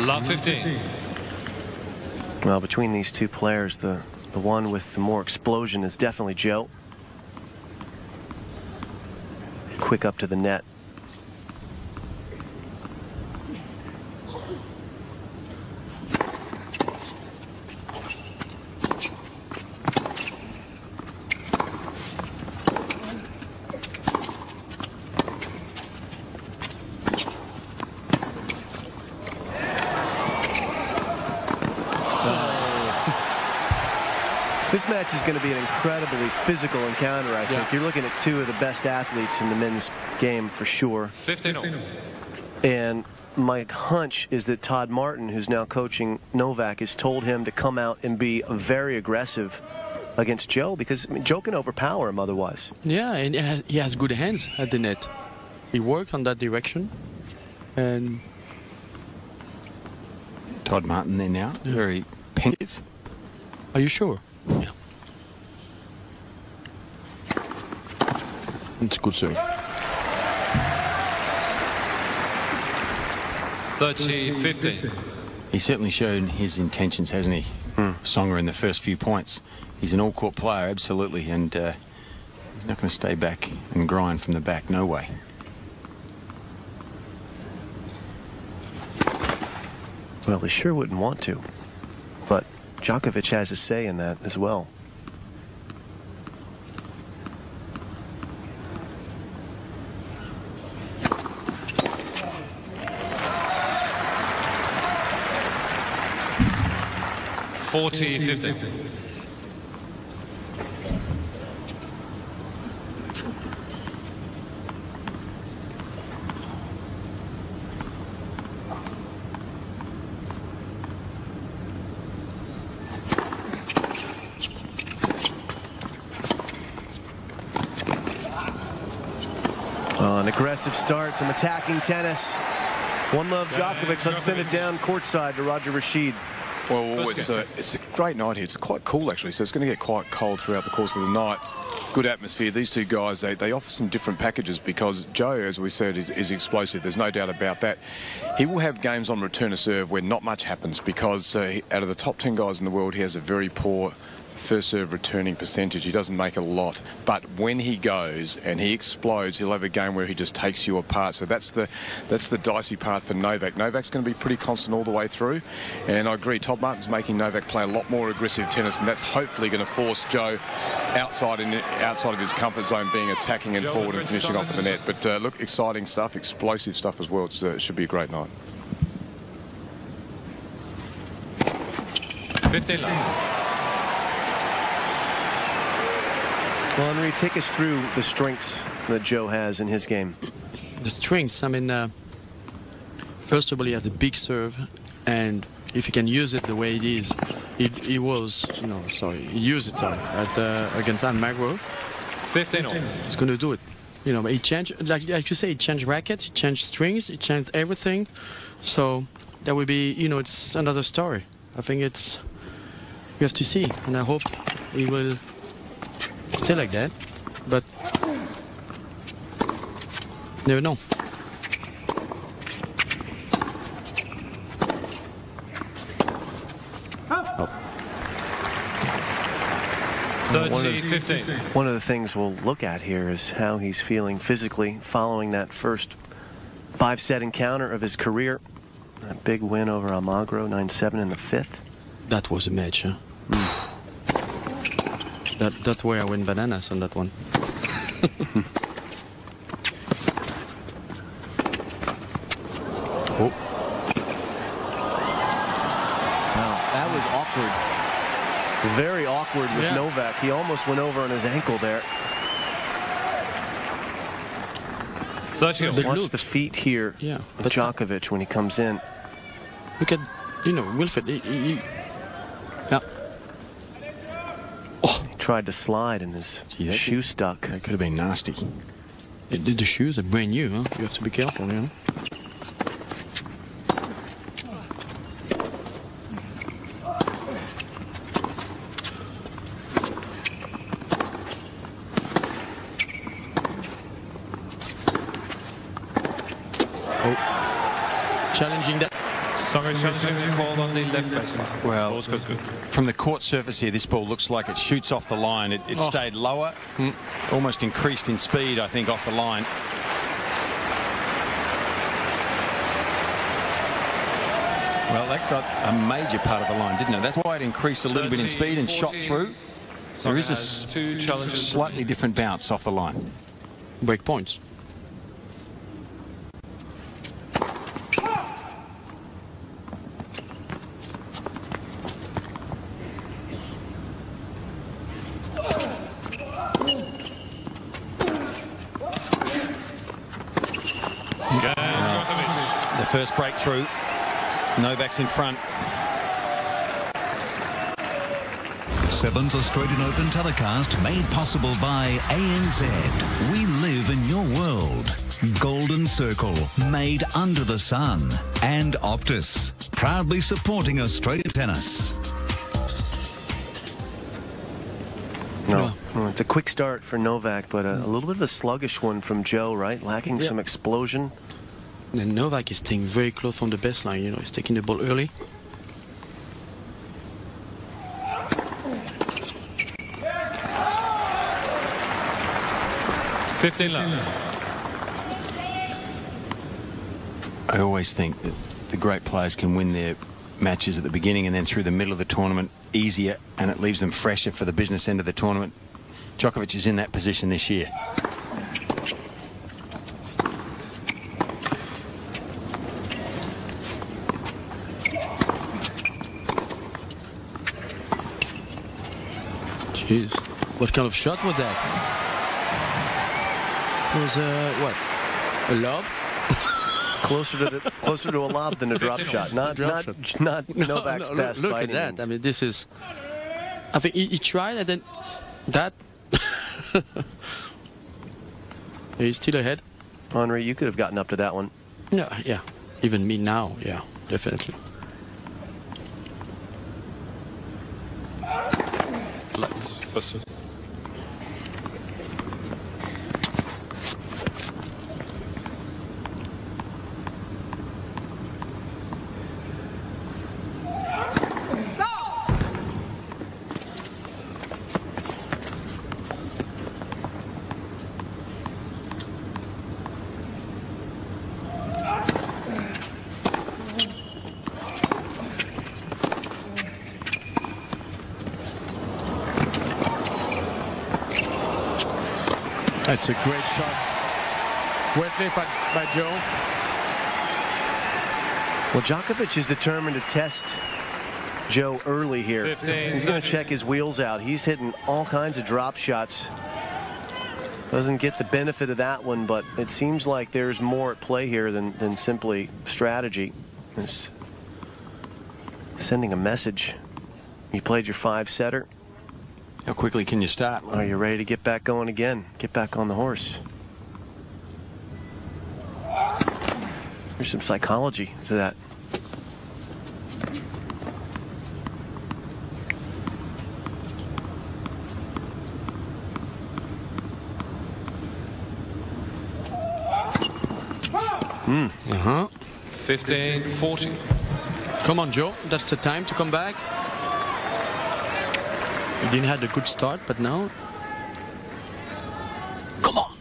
Love 15. Well, between these two players, the one with the more explosion is definitely Joe. Quick up to the net. This match is going to be an incredibly physical encounter, I think. You're looking at two of the best athletes in the men's game for sure. 15-0. And my hunch is that Todd Martin, who's now coaching Novak, has told him to come out and be very aggressive against Joe, because I mean, Joe can overpower him otherwise. Yeah, and he has good hands at the net. He worked on that direction. And Todd Martin there now, very pensive. Are you sure? Yeah. It's a good serve. 30-15. He's certainly shown his intentions, hasn't he? Tsonga in the first few points. He's an all-court player, absolutely, and he's not going to stay back and grind from the back. No way. Well, he sure wouldn't want to. But Djokovic has a say in that as well. $40-15. An aggressive start, some attacking tennis. One love Djokovic. Let's send it down courtside to Roger Rashid. Well, it's a great night here. It's quite cool, actually, so it's going to get quite cold throughout the course of the night. Good atmosphere. These two guys, they offer some different packages, because Joe, as we said, is explosive. There's no doubt about that. He will have games on return to serve where not much happens, because out of the top 10 guys in the world, he has a very poor first serve returning percentage. He doesn't make a lot, but when he goes and he explodes, he'll have a game where he just takes you apart. So that's the dicey part for Novak. Novak's going to be pretty constant all the way through, and I agree, Todd Martin's making Novak play a lot more aggressive tennis, and that's hopefully going to force Joe outside of his comfort zone, being attacking and forward and finishing off the net. But look, exciting stuff, explosive stuff as well. It should be a great night. 15 love. Well, Henri, take us through the strengths that Joe has in his game. The strengths, I mean, first of all, he has a big serve, and if he can use it the way it is, he used it against Almagro. 15. He's going to do it. You know, he changed, like you say, he changed rackets, he changed strings, he changed everything. So that would be, it's another story. I think we have to see, and I hope he will stay like that, but never know. Oh. 30-15. One of the things we'll look at here is how he's feeling physically following that first 5-set encounter of his career. A big win over Almagro, 9-7 in the 5th. That was a match, huh? That's where I went bananas on that one. Oh. Wow, that was awkward. Very awkward with Novak. He almost went over on his ankle there. 30. Watch the feet here of Djokovic when he comes in. Look at, Wilfred. Yeah. Tried to slide and his shoe stuck. That could have been nasty. The shoes are brand new, huh? You have to be careful, Challenging that. Tsonga is challenging called on the left baseline. Well, Ball's good. from the court surface here, this ball looks like it shoots off the line. It stayed lower, almost increased in speed, I think, off the line. Well, that got a major part of the line, didn't it? That's why it increased a little bit in speed and shot through. There is a slightly different bounce off the line. Break points. Djokovic. The first breakthrough. Novak's in front. Seven's Australian Open telecast made possible by ANZ. We live in your world. Golden Circle, made under the sun. And Optus, proudly supporting Australian tennis. No, it's a quick start for Novak, but a little bit of a sluggish one from Joe, right? Lacking some explosion. And Novak is staying very close from the baseline. You know, he's taking the ball early. I always think that the great players can win their matches at the beginning and then through the middle of the tournament easier, and it leaves them fresher for the business end of the tournament. Djokovic is in that position this year. Jeez, what kind of shot was that? It was what? A lob? closer to a lob than a drop shot. Not Novak's best. Look by at any that. means. I mean, this is. I think he tried, and then that. He's still ahead. Henri, you could have gotten up to that one. Yeah. Even me now, yeah, definitely. Let's. That's a great shot. Well played by Joe. Well, Djokovic is determined to test Joe early here. 15 He's going to check his wheels out. He's hitting all kinds of drop shots. Doesn't get the benefit of that one, but it seems like there's more at play here than simply strategy. It's sending a message. You played your 5-setter. How quickly can you start? Are you ready to get back going again? Get back on the horse. There's some psychology to that. Uh-huh. 15-40. Come on, Joe. That's the time to come back. You didn't have a good start, but now. Come on.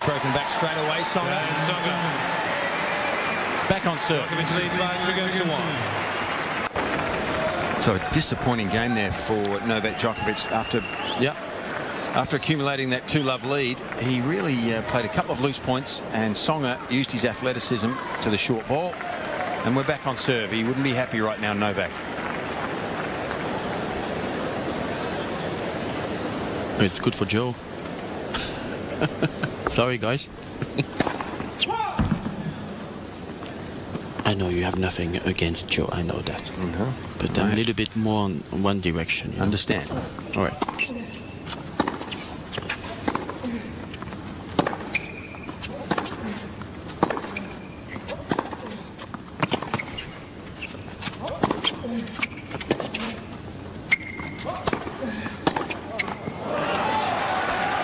Broken back straight away, Tsonga. Back on serve. Djokovic leads by 3-1. So a disappointing game there for Novak Djokovic after accumulating that 2-love lead. He really played a couple of loose points, and Tsonga used his athleticism to the short ball. And we're back on serve. He wouldn't be happy right now, Novak. It's good for Joe. Sorry, guys. I know you have nothing against Joe. I know that. But I'm a little bit more on one direction. You know? Understand. All right.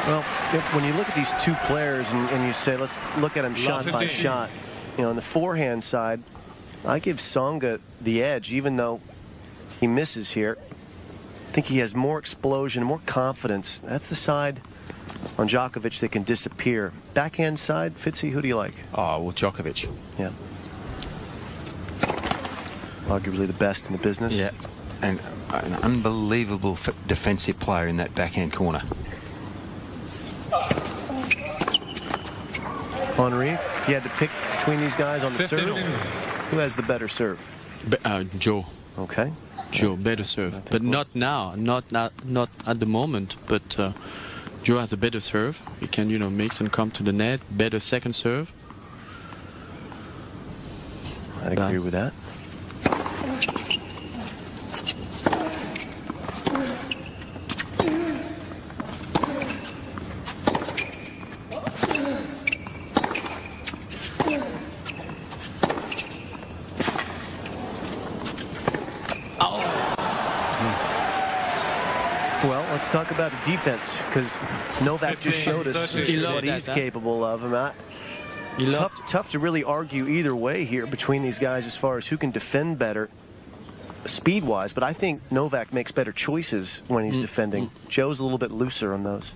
Well, when you look at these two players and you say, let's look at them shot by 15. shot, you know, on the forehand side, I give Tsonga the edge, even though he misses here. I think he has more explosion, more confidence. That's the side on Djokovic that can disappear. Backhand side, Fitzy, who do you like? Oh, well, Djokovic. Yeah. Arguably the best in the business. Yeah. And an unbelievable defensive player in that backhand corner. Henri, if you had to pick between these guys on the 15. serve, who has the better serve? Joe. Okay. Joe, better serve. But not now. Not at the moment. But Joe has a better serve. He can, you know, make some come to the net. Better second serve. I agree with that. Well, let's talk about the defense, because Novak just showed us what he's capable of. Tough to really argue either way here between these guys as far as who can defend better speed-wise, but I think Novak makes better choices when he's defending. Joe's a little bit looser on those.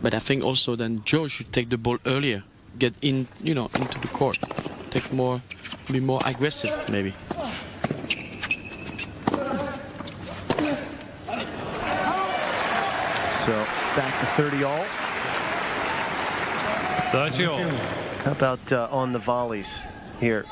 But I think also then Joe should take the ball earlier, get in, you know, into the court, take more, be more aggressive maybe. So back to 30 all. 30 all. How about on the volleys here?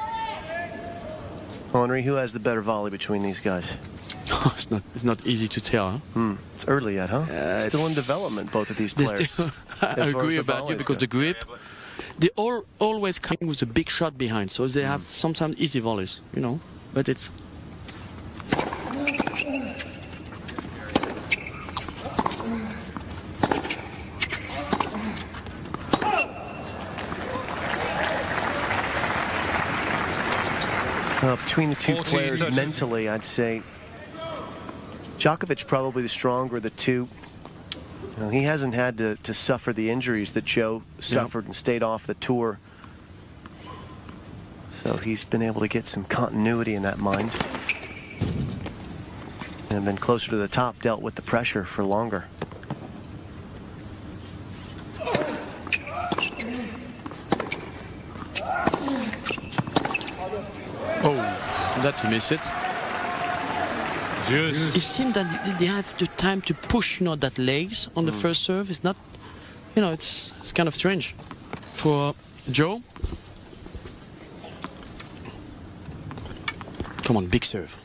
Henri, who has the better volley between these guys? It's not easy to tell. Huh? It's early yet, huh? Still in development, both of these players. I agree about you, because the grip, they always come with a big shot behind, so they have sometimes easy volleys, you know. But it's between the two players mentally, I'd say Djokovic probably the stronger of the two. You know, he hasn't had to suffer the injuries that Joe suffered and stayed off the tour. So he's been able to get some continuity in that mind. And been closer to the top, dealt with the pressure for longer. oh, that's a miss it. Yes. It seems that they have the time to push, you know, that legs on the first serve. It's not, you know, it's kind of strange for Joe. Come on, big serve.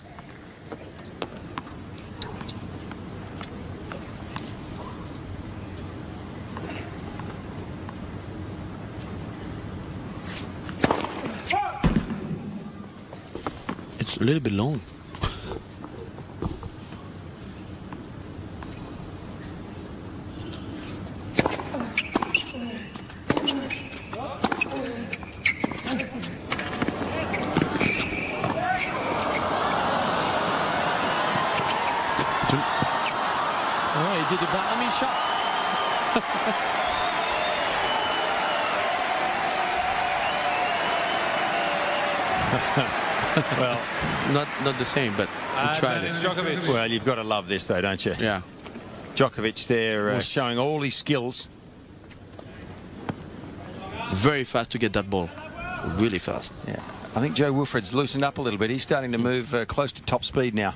It's a little bit long. Oh, he did the Bahami shot. Well, not the same, but he tried it. Djokovic. well, you've got to love this, though, don't you? Yeah. Djokovic there showing all his skills. Very fast to get that ball. Really fast. Yeah. I think Joe Wilfred's loosened up a little bit. He's starting to move close to top speed now.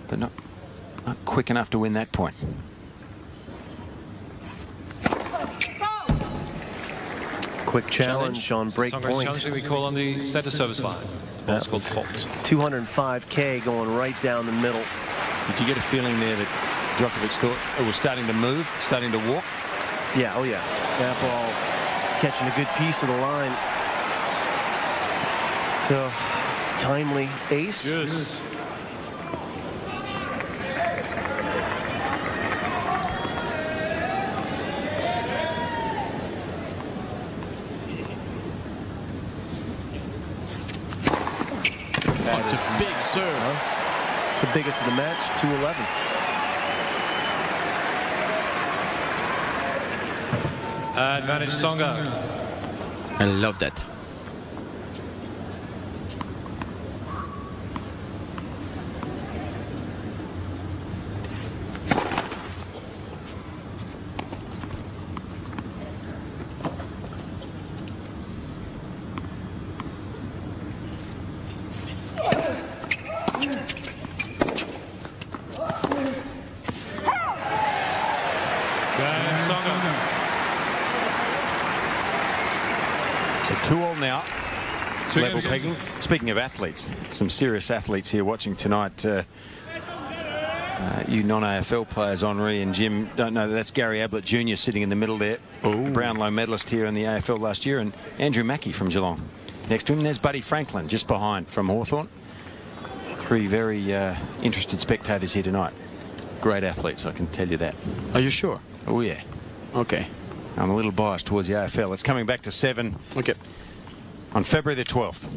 But not quick enough to win that point. Quick challenge on break point. Challenging we call on the center service line. That's called fault. 205K going right down the middle. Did you get a feeling there that Djokovic thought it was starting to move, starting to walk? Yeah, oh yeah. That ball catching a good piece of the line. So, timely ace. Yes. It's a big serve. It's the biggest of the match, 2-11. Advantage Tsonga. I love that. So 2-all now. Level pegging. Speaking of athletes, some serious athletes here watching tonight. You non-AFL players, Henri and Jim, don't know that's Gary Ablett Jr. sitting in the middle there. Oh. Brownlow medalist here in the AFL last year, and Andrew Mackey from Geelong. Next to him, there's Buddy Franklin just behind from Hawthorn. Three very interested spectators here tonight. Great athletes, I can tell you that. Are you sure? Oh, yeah. Okay. I'm a little biased towards the AFL. It's coming back to 7 Okay. on February the 12th.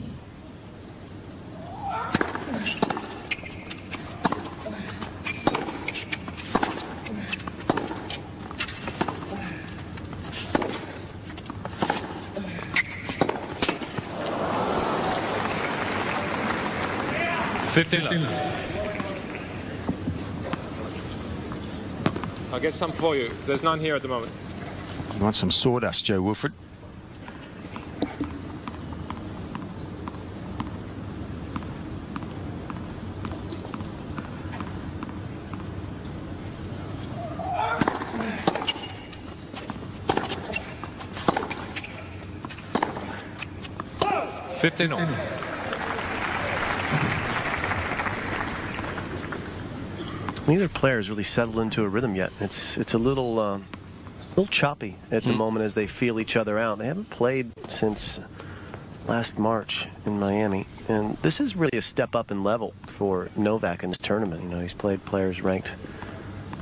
I'll get some for you. There's none here at the moment. You want some sawdust, Joe Wilfred? Neither player has really settled into a rhythm yet. It's a little choppy at the moment as they feel each other out. They haven't played since last March in Miami, and this is really a step up in level for Novak in this tournament. You know, he's played players ranked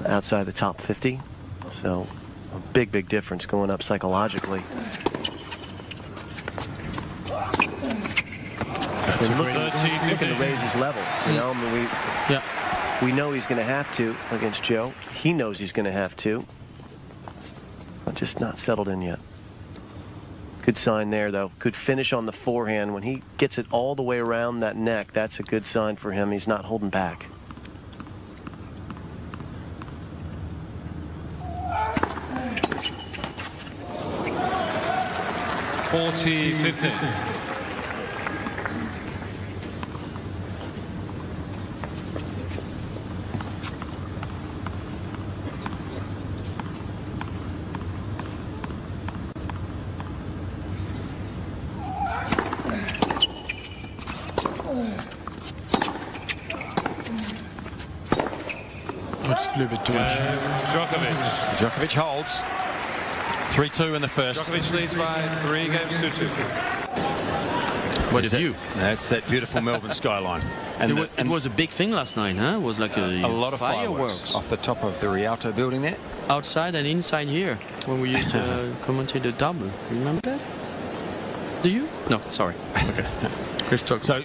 outside the top 50, so a big difference going up psychologically. And looking to raise his level. You know, I mean, we know he's going to have to against Joe. He knows he's going to have to. But just not settled in yet. Good sign there, though. Good finish on the forehand. When he gets it all the way around that neck, that's a good sign for him. He's not holding back. It's a little bit too much. Djokovic holds. 3-2 in the first. Djokovic leads by 3 games to 2. What a view. That's that beautiful Melbourne skyline. And it was a big thing last night, huh? It was like a lot of fireworks off the top of the Rialto building there. Outside and inside here, when we used to commentate the double. Remember that? Do you? No, sorry. Okay. Let's talk. So,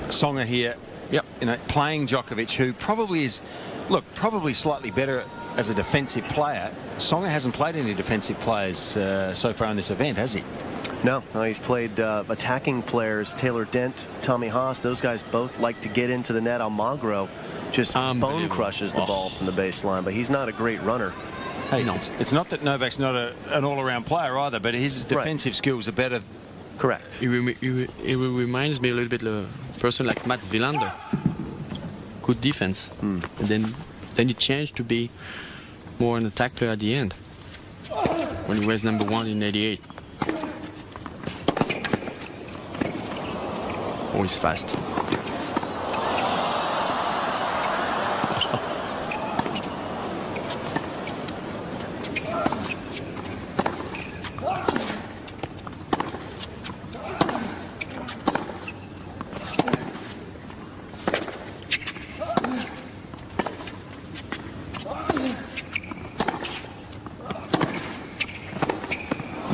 Tsonga here, yep. You know, playing Djokovic, who probably is, look, probably slightly better as a defensive player. Tsonga hasn't played any defensive players so far in this event, has he? No, he's played attacking players. Taylor Dent, Tommy Haas, those guys both like to get into the net. Almagro just bone crushes the ball from the baseline, but he's not a great runner. Hey, no. It's not that Novak's not an all-around player either, but his defensive skills are better. Correct. It reminds me a little bit of a person like Mats Wilander. Good defense. And then he changed to be more an attacker at the end when he was #1 in '88. Oh, he's fast.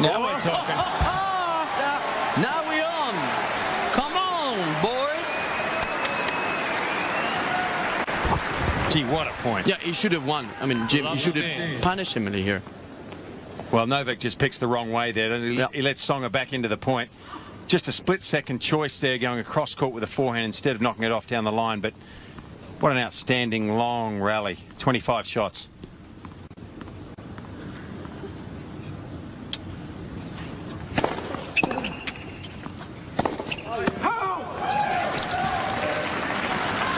Now we're talking. Now we're on. Come on, boys. Gee, what a point. Yeah, he should have won. I mean, Jim, you should have punished him here. Well, Novak just picks the wrong way there. He lets Tsonga back into the point. Just a split-second choice there, going across court with a forehand instead of knocking it off down the line. But what an outstanding long rally. 25 shots.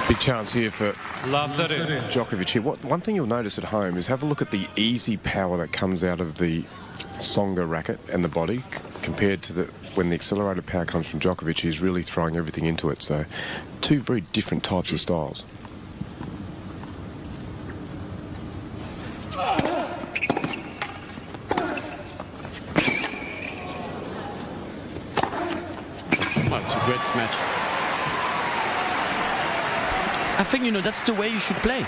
Big chance here for Djokovic here. One thing you'll notice at home is have a look at the easy power that comes out of the Tsonga racket and the body compared to when the accelerated power comes from Djokovic. He's really throwing everything into it. So two very different types of styles. Well, it's a great match. I think, you know, that's the way you should play.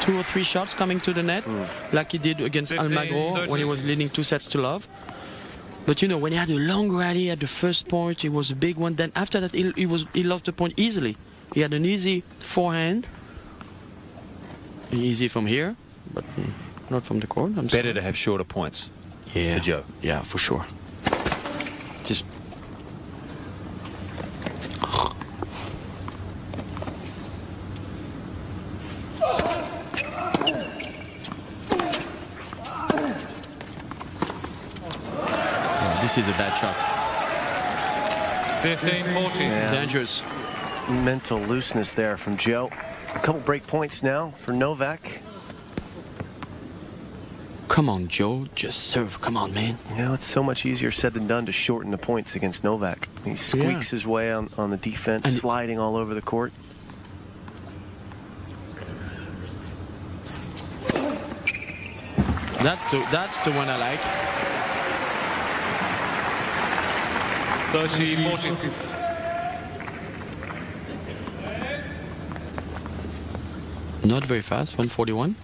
2 or 3 shots coming to the net, like he did against Almagro when he was leading 2-0. But, you know, when he had a long rally at the first point, it was a big one. Then after that, he lost the point easily. He had an easy forehand. Easy from here, but not from the court. Better to have shorter points for Joe. Yeah, for sure. Just... This is a bad shot. 15-14. Yeah. Dangerous. Mental looseness there from Joe. A couple break points now for Novak. Come on, Joe. Just serve. Come on, man. You know, it's so much easier said than done to shorten the points against Novak. He squeaks his way on the defense, and sliding all over the court. That's the one I like. 30-14. Not very fast, 141.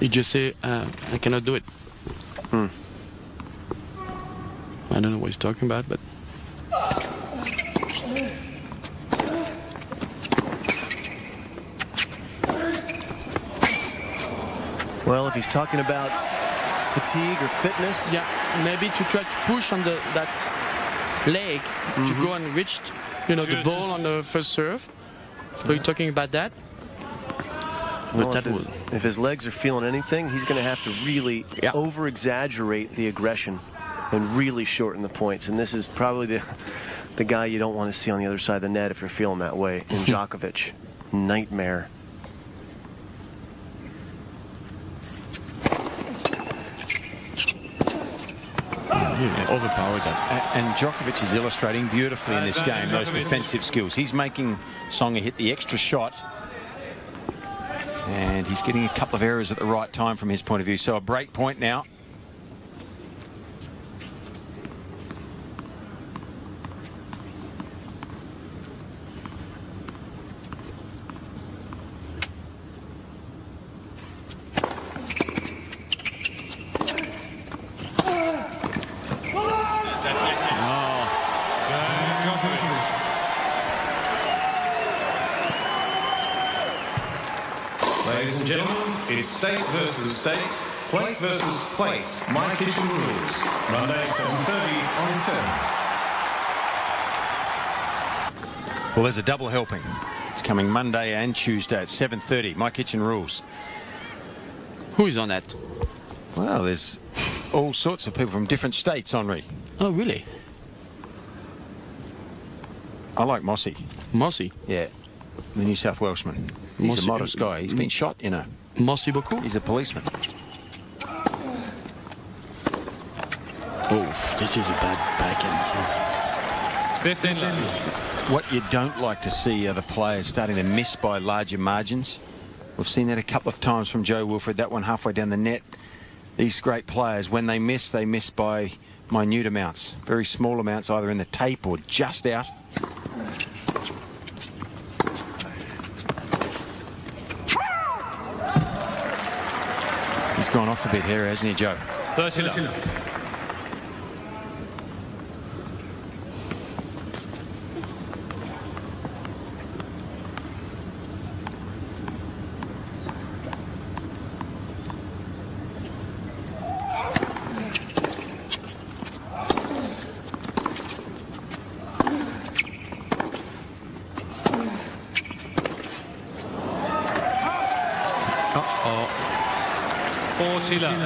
You just say, I cannot do it. I don't know what he's talking about, but... Well, if he's talking about fatigue or fitness... Yeah, maybe to try to push on that leg to go and reach, you know, the ball on the first serve. So you're talking about that? Well, if his legs are feeling anything, he's going to have to really over-exaggerate the aggression and really shorten the points. And this is probably the guy you don't want to see on the other side of the net if you're feeling that way. And Djokovic, nightmare. Overpowered that. And Djokovic is illustrating beautifully in this game those defensive skills. He's making Tsonga hit the extra shot, and he's getting a couple of errors at the right time from his point of view. So a break point now. Ladies and gentlemen, it's state versus state, plate versus place. My Kitchen Rules. Monday, 7:30 on 7. Well, there's a double helping. It's coming Monday and Tuesday at 7:30. My Kitchen Rules. Who is on that? Well, there's all sorts of people from different states, Henri. Oh, really? I like Mossy. Mossy? Yeah, the New South Welshman. He's a modest guy. He's been shot, you know. Merci beaucoup. He's a policeman. Oh, this is a bad backhand. 15 left. What you don't like to see are the players starting to miss by larger margins. We've seen that a couple of times from Joe Wilfred. That one halfway down the net. these great players, when they miss by minute amounts, very small amounts, either in the tape or just out. He's gone off a bit here, hasn't he, Joe? 30 love. Uh-oh. 40 love.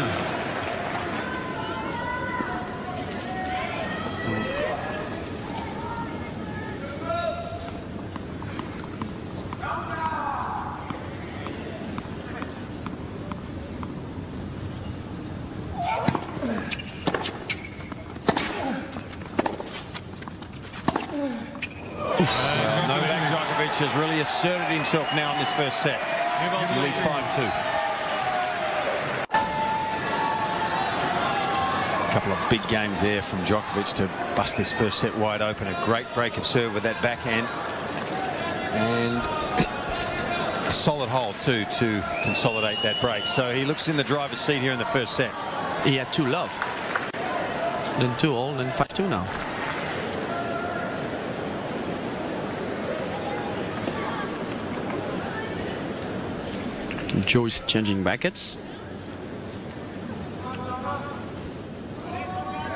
Novak Djokovic has really asserted himself now in this first set. He leads 5-2. A couple of big games there from Djokovic to bust this first set wide open. A great break of serve with that backhand. And a solid hold, too, to consolidate that break. So he looks in the driver's seat here in the first set. He had 2 love. Then 2-all, then 5-2 now. Joe is changing brackets.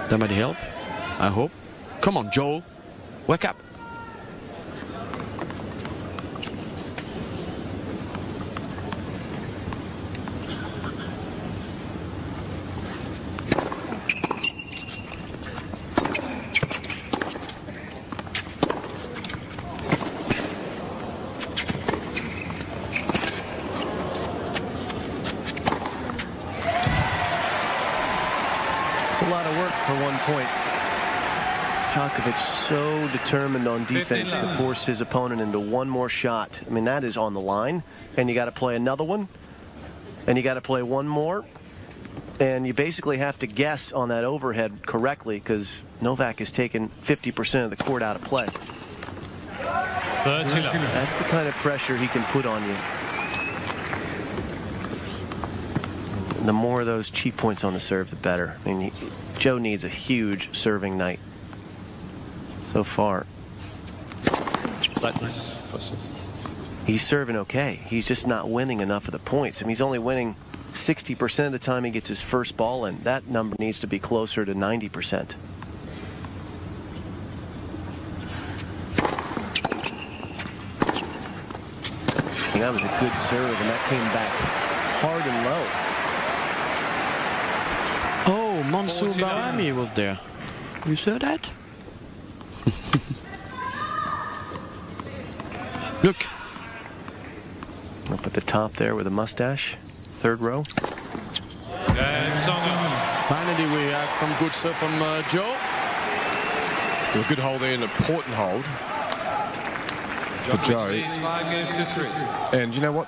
That might help, I hope. Come on, Joe. Wake up. It's a lot of work for 1 point. Djokovic so determined on defense to force his opponent into one more shot. I mean, that is on the line. And you got to play another one. And you got to play one more. And you basically have to guess on that overhead correctly because Novak has taken 50% of the court out of play. 30 love. That's the kind of pressure he can put on you. The more of those cheap points on the serve, the better. I mean, Joe needs a huge serving night so far. He's serving okay. He's just not winning enough of the points. I mean, he's only winning 60% of the time he gets his first ball in. That number needs to be closer to 90%. That was a good serve, and that came back hard and low. Oh, Mansour Barami was there. You saw that? Look. Up at the top there with a mustache. Third row. And Tsonga. Finally, we have some good serve from Joe. A good hold there, an important hold for Joe. And you know what?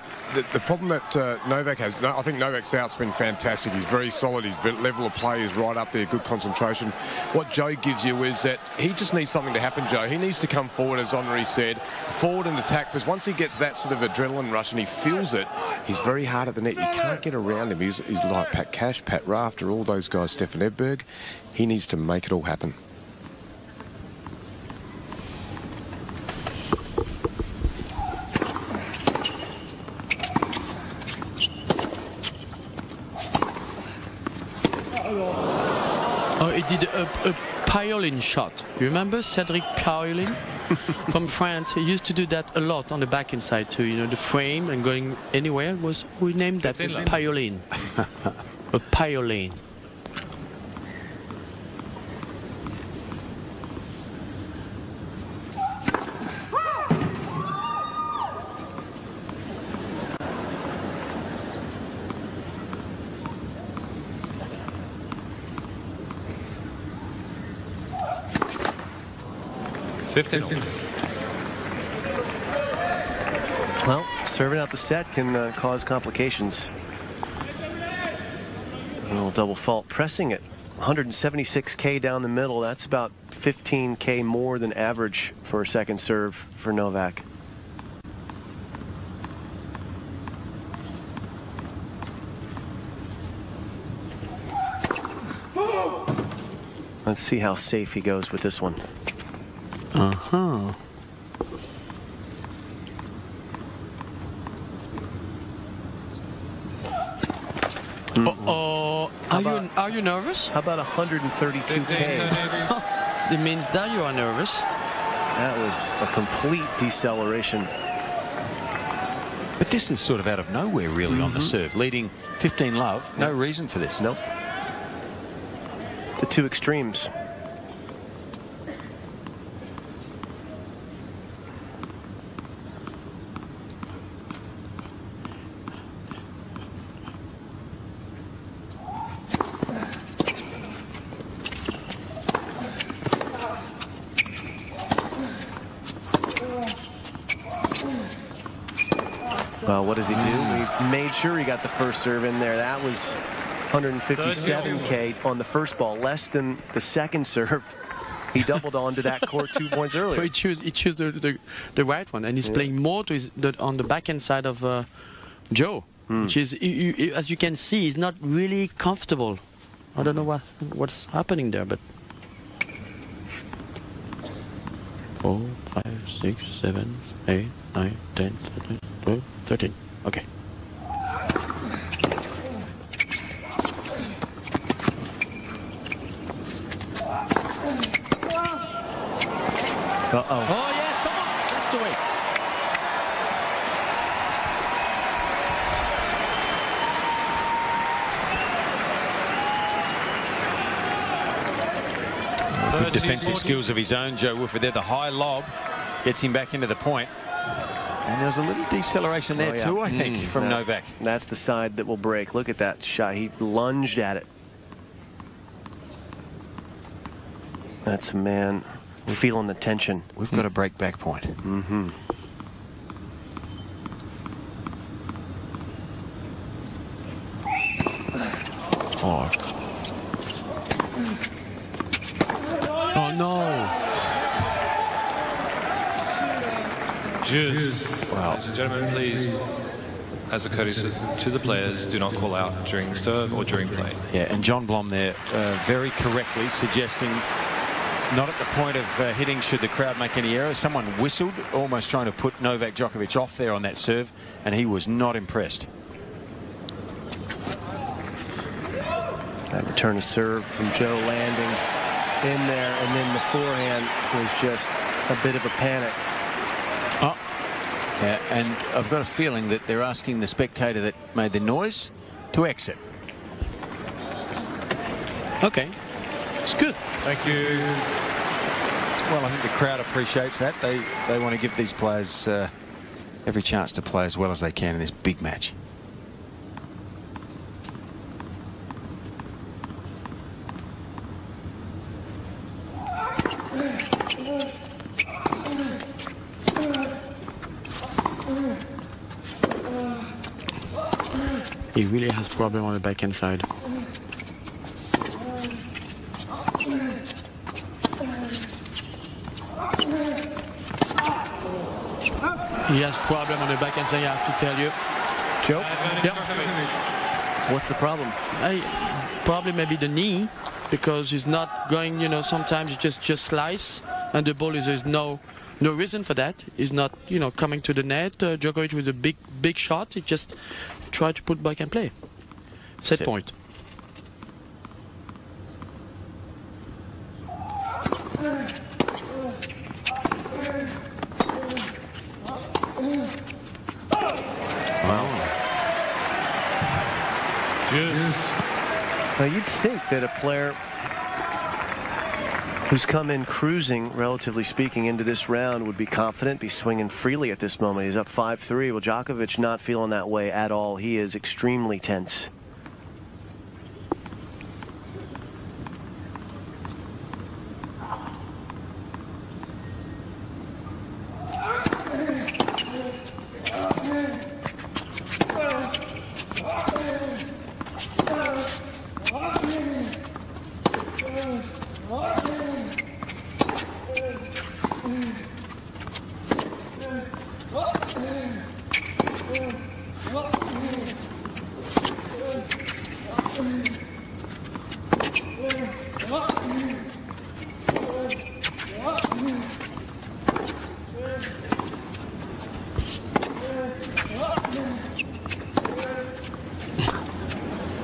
The problem that Novak has, I think Novak's out's been fantastic. He's very solid. His level of play is right up there. Good concentration. What Joe gives you is that he just needs something to happen, Joe. He needs to come forward, as Henri said, forward and attack. Because once he gets that sort of adrenaline rush and he feels it, he's very hard at the net. You can't get around him. He's like Pat Cash, Pat Rafter, all those guys, Stefan Edberg. He needs to make it all happen. Oh, he did a Piolin shot. You remember Cedric Piolin from France? He used to do that a lot on the backhand side too. You know, the frame and going anywhere was, we named that Piolin. A Piolin. Well, serving out the set can cause complications. Little double fault, pressing it. 176K down the middle. That's about 15K more than average for a second serve for Novak. Let's see how safe he goes with this one. Uh-huh. Uh-oh. Are you nervous? How about 132K? It means that you are nervous. That was a complete deceleration. But this is sort of out of nowhere, really, on the serve. Leading 15 love, no reason for this. Nope. The two extremes. Well, what does he do? He made sure he got the first serve in there. That was 157K on the first ball, less than the second serve. He doubled onto that court 2 points earlier. So he chose the right one, and he's playing more to on the backhand side of Joe, which is, as you can see, he's not really comfortable. I don't know what's happening there, but 4, 5, 6, 7, 8, 9, 10, 11, 12, 13. Okay. Uh-oh. Oh, yes, come on. That's the way. Good defensive skills of his own, Joe Woodford there. The high lob gets him back into the point. And there was a little deceleration there too, I think, from Novak. That's the side that will break. Look at that shot. He lunged at it. That's a man feeling the tension. We've got a break back point. Mm-hmm. Oh. Oh no. Juice. Wow. Ladies and gentlemen, please, as a courtesy to the players, do not call out during serve or during play. Yeah, and John Blom there very correctly suggesting not at the point of hitting should the crowd make any errors. Someone whistled, almost trying to put Novak Djokovic off there on that serve, and he was not impressed. That return of serve from Joe landing in there, and then the forehand was just a bit of a panic. Yeah, and I've got a feeling that they're asking the spectator that made the noise to exit. Okay. It's good. Thank you. Well, I think the crowd appreciates that. They want to give these players every chance to play as well as they can in this big match. He really has problem on the backhand side. He has problem on the backhand side, I have to tell you. Joe? Yep. What's the problem? Probably maybe the knee, because he's not going, you know, sometimes you just slice, and the ball there's no reason for that. He's not, you know, coming to the net. Djokovic with a big shot, he just tried to put back and play. Set point. Now you'd think that a player who's come in cruising, relatively speaking, into this round would be confident, be swinging freely at this moment. He's up 5-3. Well, Djokovic not feeling that way at all. He is extremely tense.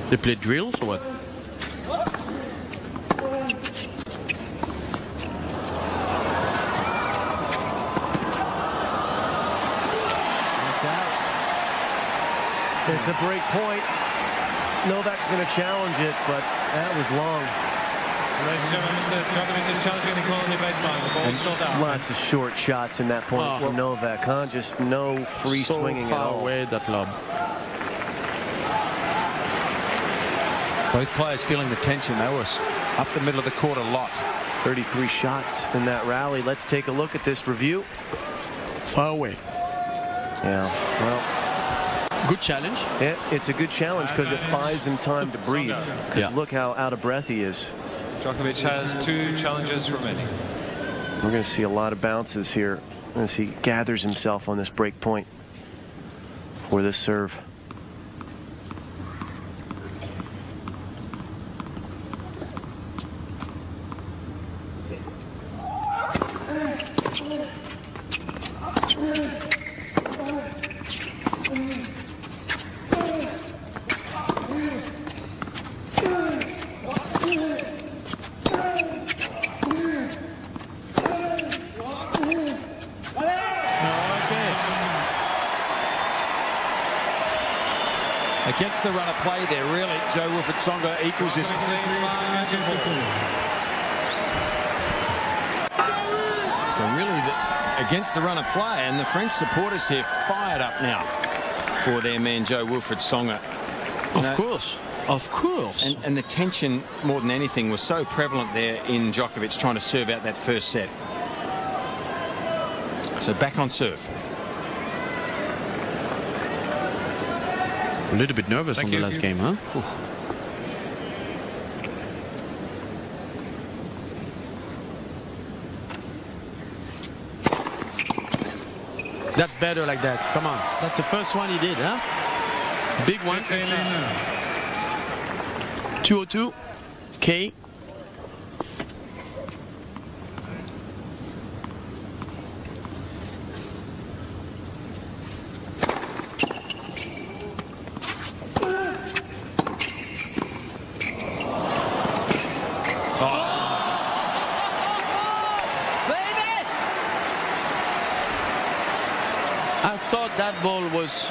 They play drills or what? It's out. It's a break point. Novak's going to challenge it, but that was long. Ladies and gentlemen, Djokovic is challenging the corner baseline. The ball's still down. Lots of short shots in that point from Novak, huh? Just no free swinging at all. So far away, that lob. Both players feeling the tension. They were up the middle of the court a lot. 33 shots in that rally. Let's take a look at this review. Far away. Yeah, well. Good challenge. It's a good challenge because it buys him time to breathe. Because look how out of breath he is. Djokovic has 2 challenges remaining. We're going to see a lot of bounces here as he gathers himself on this break point for this serve. Against the run of play there, really, Wilfried Tsonga equals this. So really, against the run of play, and the French supporters here fired up now for their man Wilfried Tsonga. Of course. And the tension, more than anything, was so prevalent there in Djokovic trying to serve out that first set. So back on serve. A little bit nervous on the last game, huh? That's better like that. Come on. That's the first one he did, huh? Big one. 202. K. That ball was,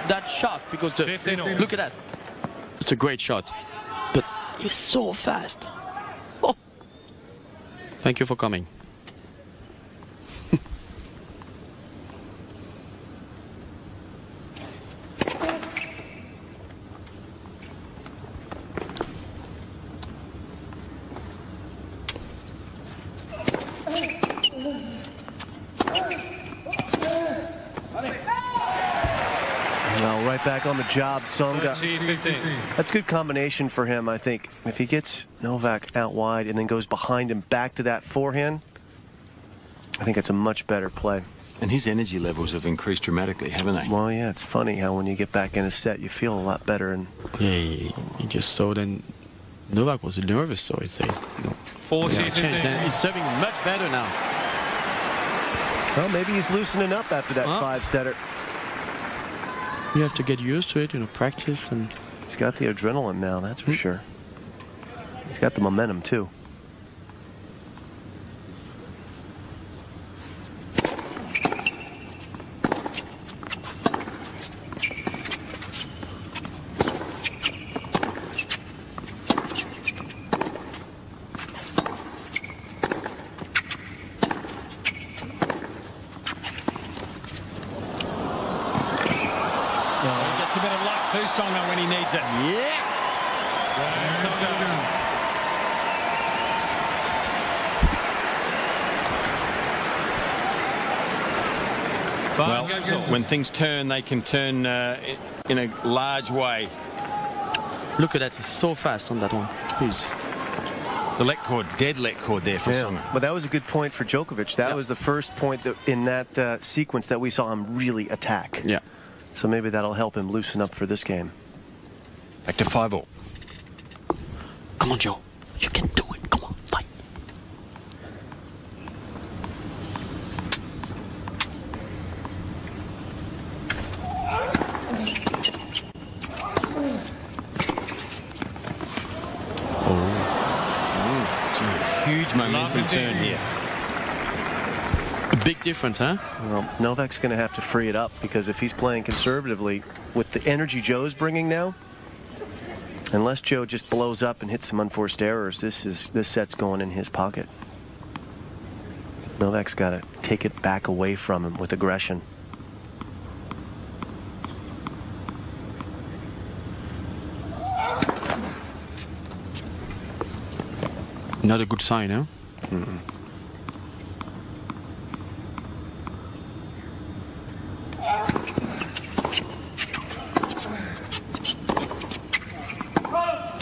that shot, because look at that. It's a great shot, but he's so fast. Oh. Thank you for coming. Right back on the job, Tsonga. That's a good combination for him, I think. If he gets Novak out wide and then goes behind him back to that forehand, I think it's a much better play. And his energy levels have increased dramatically, haven't they? Well, yeah, it's funny how when you get back in a set, you feel a lot better. And yeah, he just saw then Novak was nervous, so I'd say. 40-15. He's serving much better now. Well, maybe he's loosening up after that 5-setter. You have to get used to it, practice. And he's got the adrenaline now, that's for sure. He's got the momentum, too. Gets a bit of luck too, Tsonga, when he needs it. Yeah. Well, when things turn, they can turn in a large way. Look at that. He's so fast on that one. Please. The let cord, dead let cord there for Tsonga. But that was a good point for Djokovic. That was the first point that in that sequence that we saw him really attack. Yeah. So maybe that'll help him loosen up for this game. Back to 5-all. Come on, Joe. You can do it. Come on, fight. Huge momentum turn here. A big difference, huh? Well, Novak's going to have to free it up, because if he's playing conservatively with the energy Joe's bringing now, unless Joe just blows up and hits some unforced errors, this set's going in his pocket. Novak's got to take it back away from him with aggression. Not a good sign, huh? Mm-mm.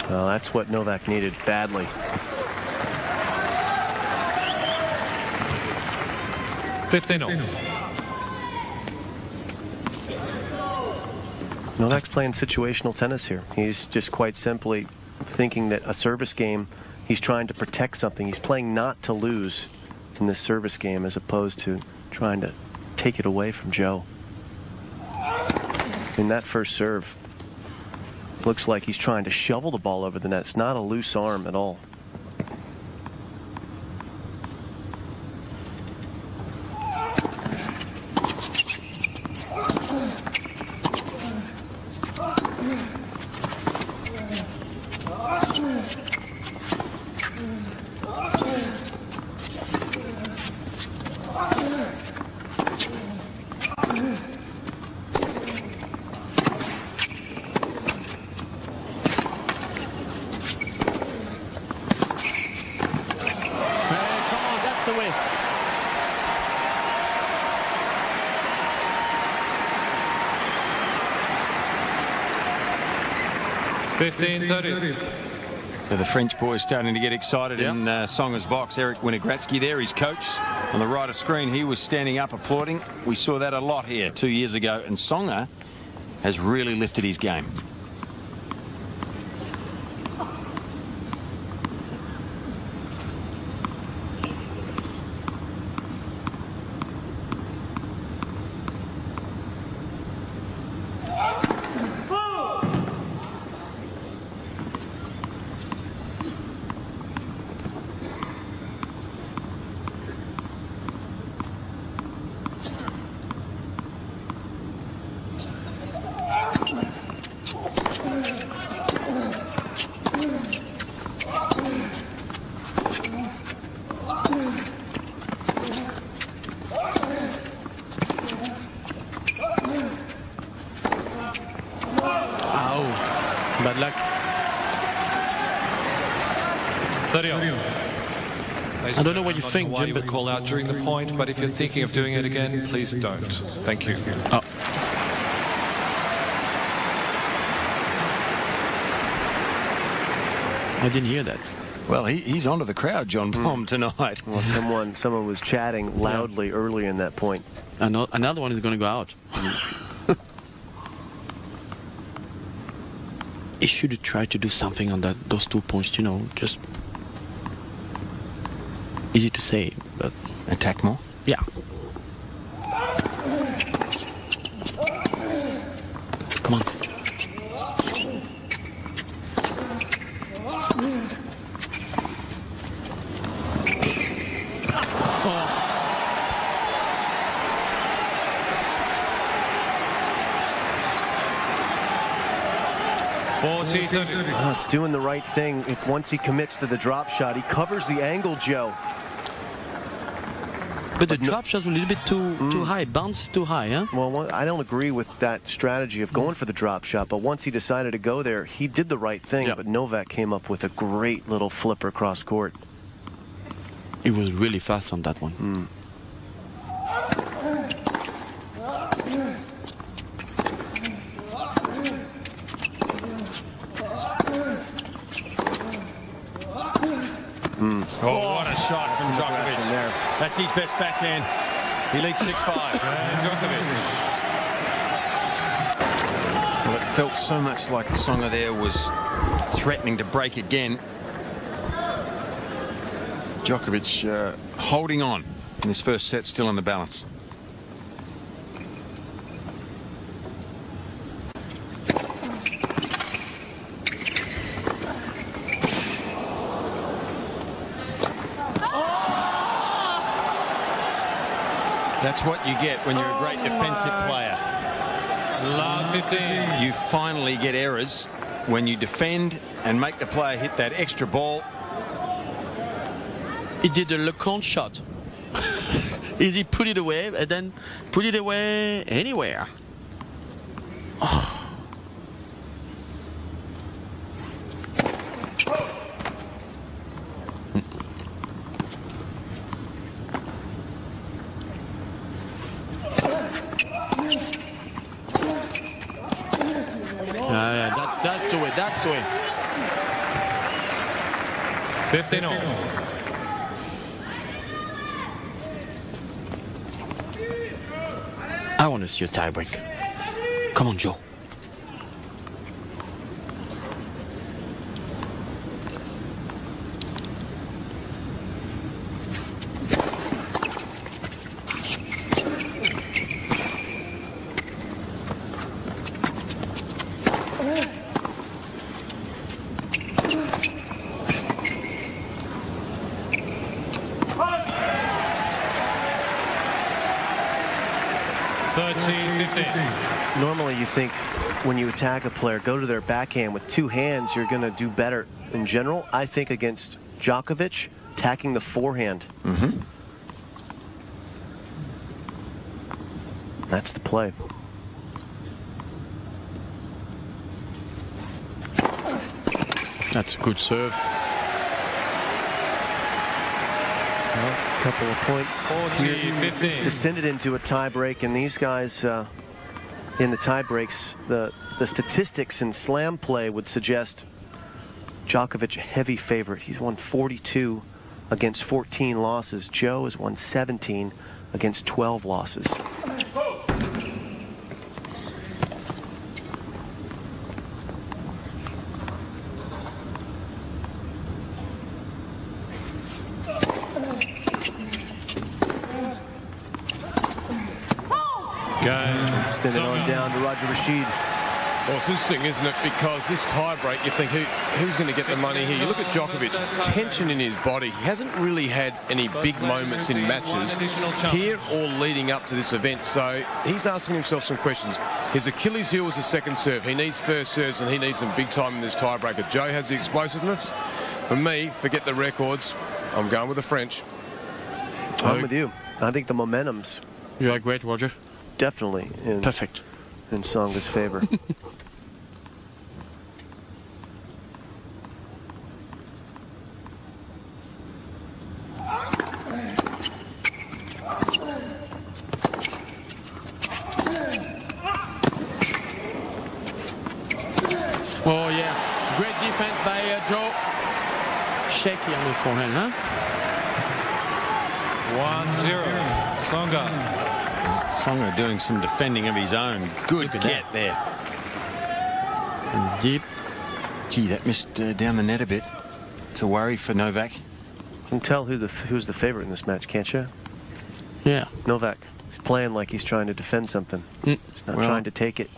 Well, that's what Novak needed badly. Novak's playing situational tennis here. He's just quite simply thinking that a service game, he's trying to protect something. He's playing not to lose in this service game as opposed to trying to take it away from Joe. In that first serve, looks like he's trying to shovel the ball over the net. It's not a loose arm at all. Away. So the French boy is starting to get excited in Tsonga's box. Eric Winogradsky there, his coach. On the right of screen, he was standing up applauding. We saw that a lot here 2 years ago, and Tsonga has really lifted his game. Bad luck. I don't know what you think, why Jim, you but would call out during the point, but if you're thinking of doing it again, please don't. Thank you. Oh. I didn't hear that. Well, he's onto the crowd, John Blom, tonight. Well, someone was chatting loudly early in that point. Another one is going to go out. He should have tried to do something on those 2 points, you know, just easy to say, but attack more. Yeah. Come on. Oh, it's doing the right thing. Once he commits to the drop shot, he covers the angle, Joe. But the drop shot was a little bit too high, bounced too high, huh? Well, I don't agree with that strategy of going for the drop shot, but once he decided to go there, he did the right thing, but Novak came up with a great little flipper cross court. He was really fast on that one. Oh, what a shot from Djokovic. There. That's his best backhand. He leads 6-5. Djokovic. Well, it felt so much like Tsonga there was threatening to break again. Djokovic holding on in his first set, still in the balance. That's what you get when you're a great defensive player. Love 15. You finally get errors when you defend and make the player hit that extra ball. He did a Leconte shot. He put it away and then put it away anywhere. Oh. Yeah, that's the way. That's the way. 15-all. I want to see a tiebreak. Come on, Joe. Normally you think when you attack a player, go to their backhand with two hands, you're going to do better in general. I think against Djokovic, attacking the forehand. That's the play. That's a good serve. Well, a couple of points here descended into a tie break, and these guys in the tie breaks, the statistics in slam play would suggest Djokovic a heavy favorite. He's won 42 against 14 losses. Joe has won 17 against 12 losses. Send it on down to Roger Rashid. Well, it's interesting, isn't it? Because this tie-break, you think, who's going to get the money here? You look at Djokovic, tension in his body. He hasn't really had any big moments in matches here or leading up to this event. So he's asking himself some questions. His Achilles heel was the second serve. He needs first serves, and he needs them big time in this tiebreaker. Joe has the explosiveness. For me, forget the records. I'm going with the French. I'm with you. I think the momentum's... You are great, Roger. Definitely in Tsonga's favor. Oh yeah, great defense by Joe. Shaky on the forehand, huh? 1-0. Tsonga. Tsonga doing some defending of his own. Good get there. And deep. Gee, that missed down the net a bit. It's a worry for Novak. You can tell who's the favorite in this match, can't you? Yeah. Novak. He's playing like he's trying to defend something. He's not trying to take it.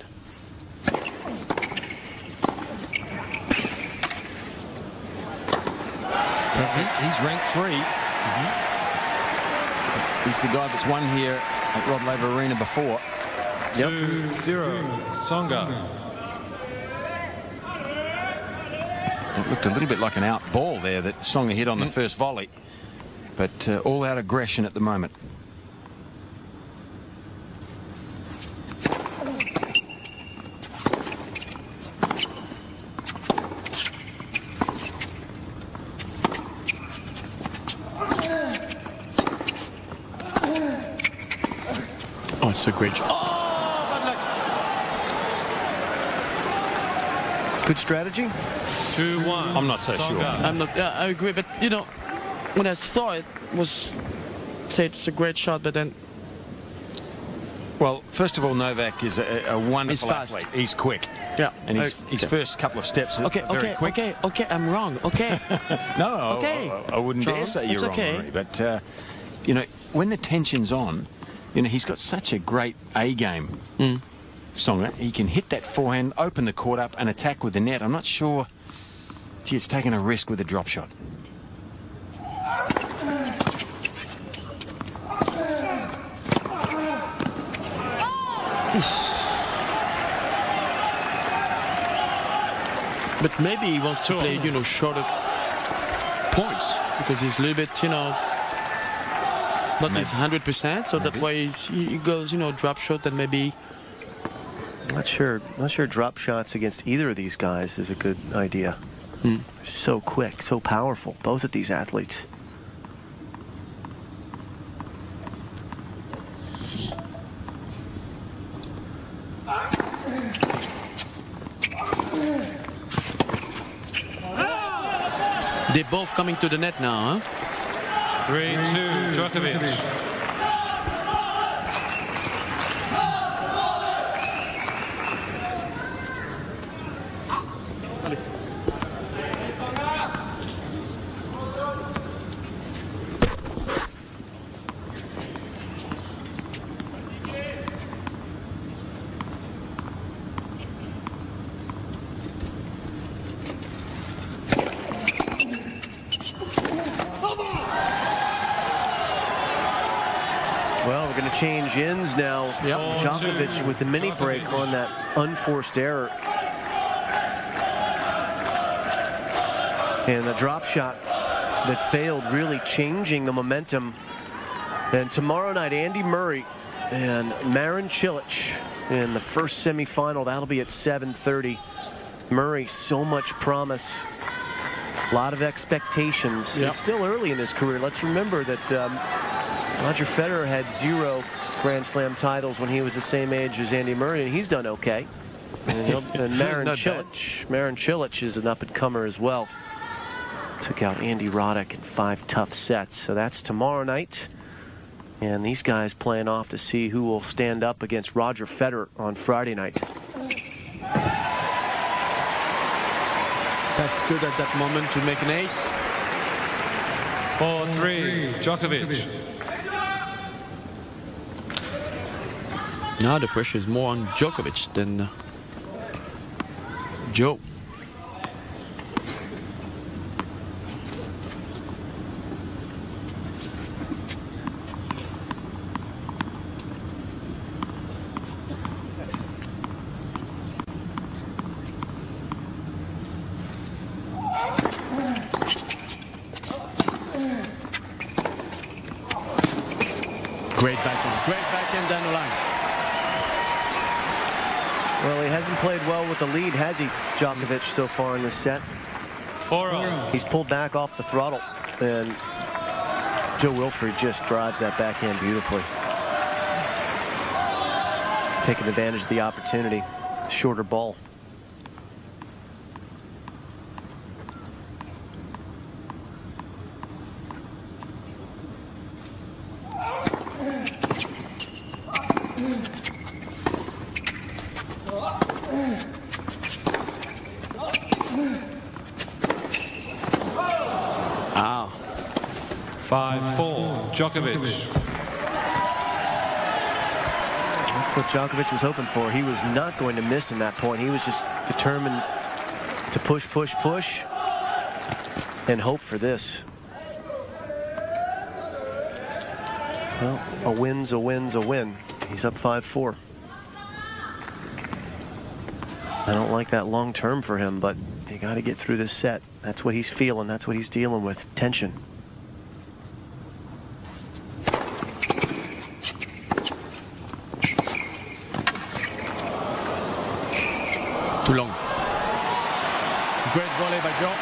He's ranked 3. He's the guy that's won here at Rod Laver Arena before. 2-0. Tsonga. It looked a little bit like an out ball there that Tsonga hit on the first volley. But all out aggression at the moment. Oh, it's a great shot. Good strategy. 2-1. I'm not so sure. I'm not. Yeah, I agree, but you know, when I saw it, was say it's a great shot, but then. Well, first of all, Novak is a wonderful athlete. He's quick. Yeah. And his first couple of steps are very quick. Okay, I'm wrong. Okay. No, okay. I wouldn't dare say you're wrong, Marie. But, you know, when the tension's on, you know, he's got such a great A-game, Tsonga. He can hit that forehand, open the court up and attack with the net. I'm not sure. Gee, it's taking a risk with a drop shot. But maybe he wants to play, you know, shorter points because he's a little bit, you know, not his 100%. So that's why he goes, you know, drop shot and maybe. Not sure drop shots against either of these guys is a good idea. They're so quick, so powerful, both of these athletes. They're both coming to the net now, huh? 3-2, Djokovic. Well, we're going to change ends now. Yep. Djokovic with the mini break on that unforced error. And the drop shot that failed, really changing the momentum. And tomorrow night, Andy Murray and Marin Cilic in the first semifinal. That'll be at 7:30. Murray, so much promise. A lot of expectations. Yep. It's still early in his career. Let's remember that Roger Federer had 0 Grand Slam titles when he was the same age as Andy Murray, and he's done okay. And Marin Cilic is an up-and-comer as well. Took out Andy Roddick in 5 tough sets. So that's tomorrow night. And these guys playing off to see who will stand up against Roger Federer on Friday night. That's good at that moment to make an ace. 4-3, Djokovic. Now the pressure is more on Djokovic than Joe. Great backhand down the line. Well, he hasn't played well with the lead, has he, Djokovic, so far in this set? 4-0. He's pulled back off the throttle, and Joe Wilfried just drives that backhand beautifully. Taking advantage of the opportunity. Shorter ball. Wow. 5-4, Djokovic. That's what Djokovic was hoping for. He was not going to miss in that point. He was just determined to push, push, push, and hope for this. Well, a win's a win's a win. He's up 5-4. I don't like that long term for him, but you got to get through this set. That's what he's feeling. That's what he's dealing with. Tension. Too long. Great volley by Joe.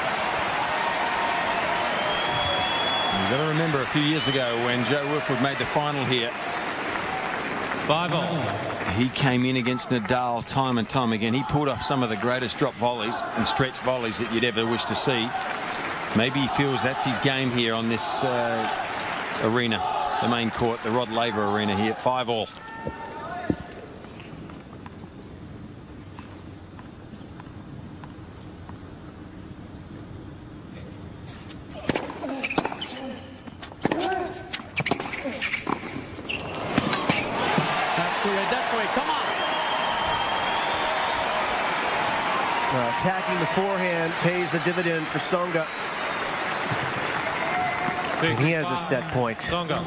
You've got to remember a few years ago when Joe Wilfried made the final here. 5-0. He came in against Nadal time and time again. He pulled off some of the greatest drop volleys and stretch volleys that you'd ever wish to see. Maybe he feels that's his game here on this arena, the main court, the Rod Laver Arena here, 5-all. That's the way, come on. Attacking the forehand pays the dividend for Tsonga. And he has a set point. Tsonga.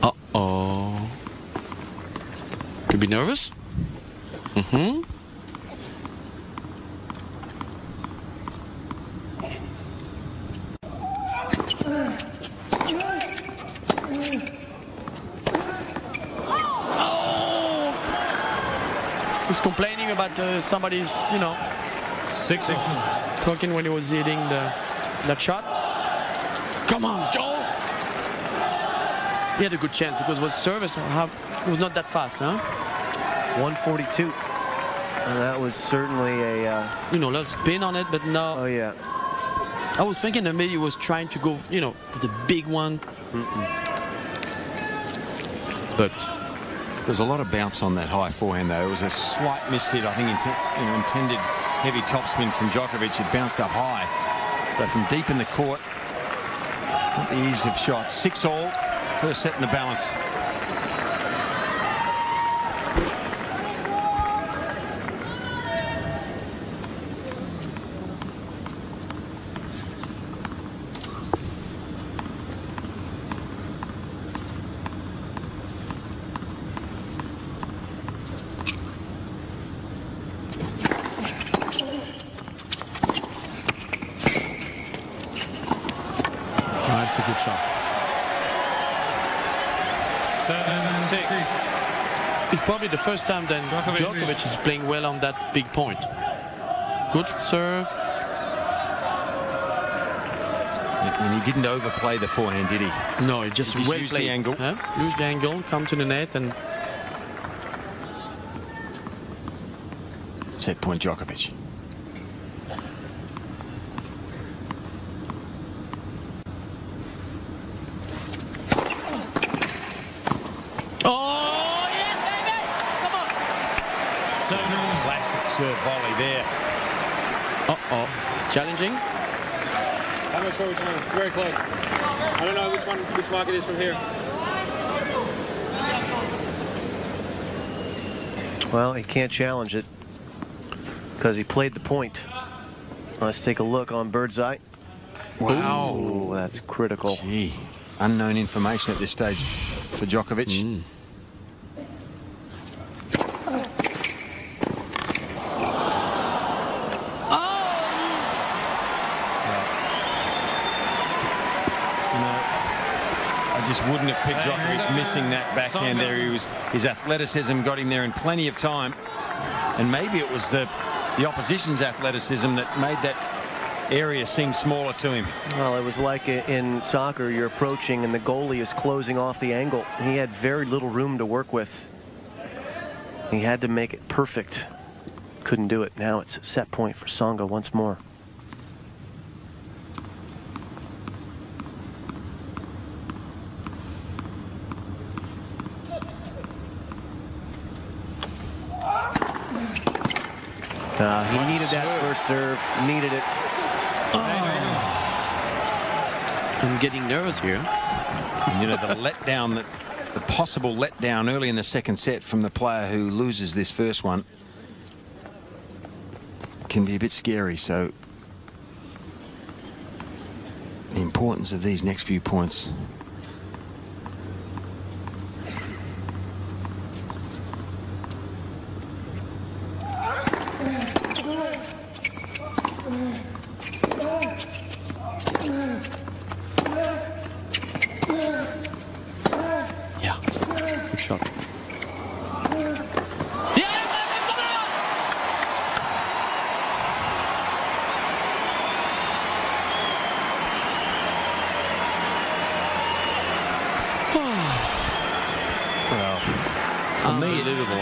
Uh-oh. Could be nervous? Mm-hmm. He's complaining about somebody's, you know, 6-6. talking when he was hitting that shot. Come on, Joel! He had a good chance because was service was not that fast, huh? 142. And that was certainly a... You know, let's spin on it, but no. Oh, yeah. I was thinking that maybe he was trying to go, you know, for the big one. But there's a lot of bounce on that high forehand, though. It was a slight miss hit, I think, intended heavy topspin from Djokovic. It bounced up high. But from deep in the court, not the ease of shots. 6-all, first set in the balance. That's a good shot. 7-6. It's probably the first time then Djokovic is playing well on that big point. Good serve. And he didn't overplay the forehand, did he? No, he just well used placed. the angle. Use the angle, come to the net, and set point Djokovic. oh yes, baby! Come on! Classic serve volley there. Uh-oh, it's challenging. I'm not sure which one. It's very close. I don't know which mark it is from here. Well, he can't challenge it because he played the point. Let's take a look on bird's eye. Wow. Ooh, that's critical. Gee, unknown information at this stage for Djokovic. Just wouldn't have picked Djokovic missing that backhand there. His athleticism got him there in plenty of time. And maybe it was the opposition's athleticism that made that area seem smaller to him. Well, it was like in soccer, you're approaching and the goalie is closing off the angle. He had very little room to work with. He had to make it perfect. Couldn't do it. Now it's a set point for Tsonga once more. He needed that first serve. Needed it. I'm getting nervous here. And you know, the letdown, the possible letdown early in the second set from the player who loses this first one can be a bit scary. So the importance of these next few points. shot.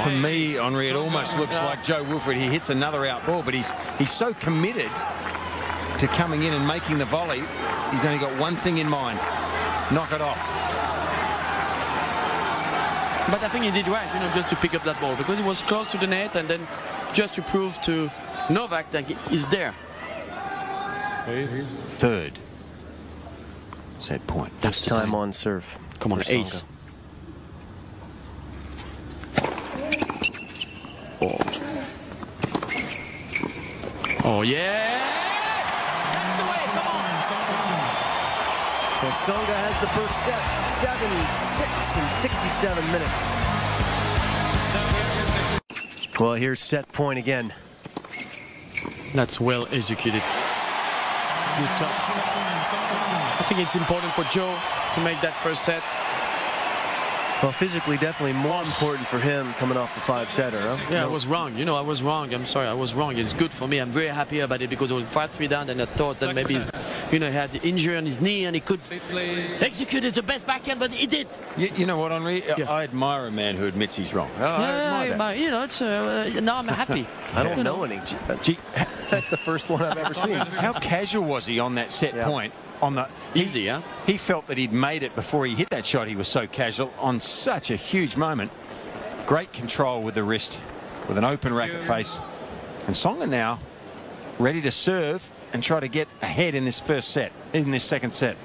For me, Henri, it almost looks like Joe Wilfred. He hits another out ball, but he's so committed to coming in and making the volley. He's only got one thing in mind: knock it off. But I think he did right, just to pick up that ball, because it was close to the net, and then just to prove to Novak that he's there. Third set point. That's time on serve. Come on, ace. Oh, yeah! That's the way, come on! So Tsonga has the first set, 7-6 in 67 minutes. Well, here's set point again. That's well executed. Good touch. I think it's important for Joe to make that first set. Well, physically, definitely more important for him coming off the 5-setter. Huh? Yeah, I was wrong. I was wrong. I'm sorry, I was wrong. It's good for me. I'm very happy about it because it was 5-3 down, and I thought that maybe, he had the injury on his knee and he could execute it the best backhand, but he did. You know what, Henri? Yeah. I admire a man who admits he's wrong. I admire that. Now I'm happy. I don't know any. That's the first one I've ever seen. How casual was he on that set point? Easy, yeah? He felt that he'd made it before he hit that shot. He was so casual on such a huge moment. Great control with the wrist, with an open racket face. And Tsonga now ready to serve and try to get ahead in this second set.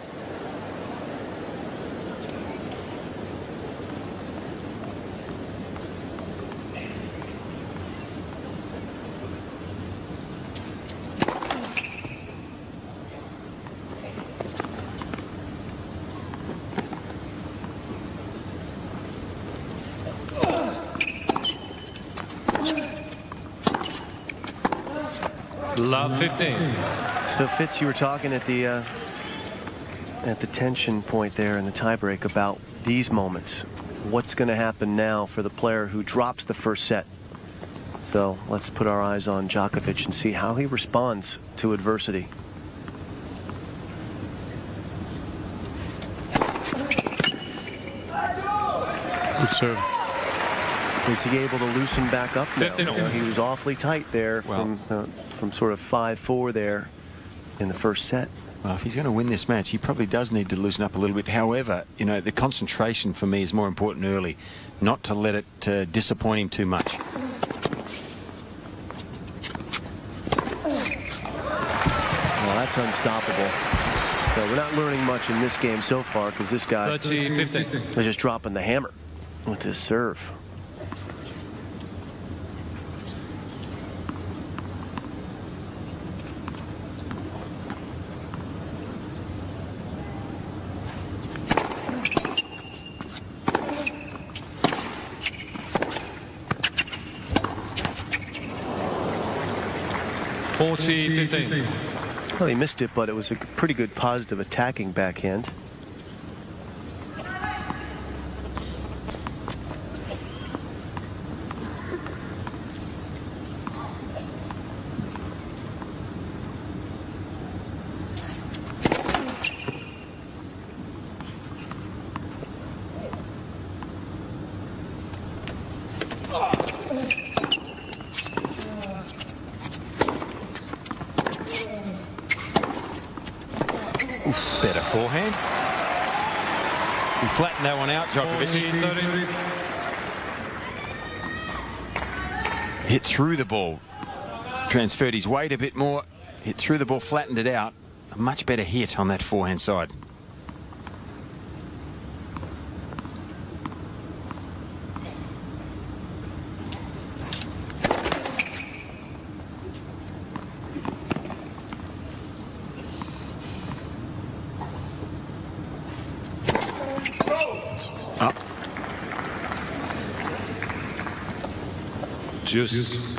Love 15. So Fitz, you were talking at the tension point there in the tiebreak about these moments. What's going to happen now for the player who drops the first set? So let's put our eyes on Djokovic and see how he responds to adversity. Good serve. Is he able to loosen back up now? He was awfully tight there from sort of 5-4 there in the first set. Well, if he's going to win this match, he probably does need to loosen up a little bit. However, the concentration for me is more important early, not to let it disappoint him too much. Well, that's unstoppable. So we're not learning much in this game so far because this guy is just dropping the hammer with his serve. Well, he missed it, but it was a pretty good positive attacking backhand. Better forehand. He flattened that one out, Djokovic. Hit through the ball. Transferred his weight a bit more. Hit through the ball, flattened it out. A much better hit on that forehand side. Juice.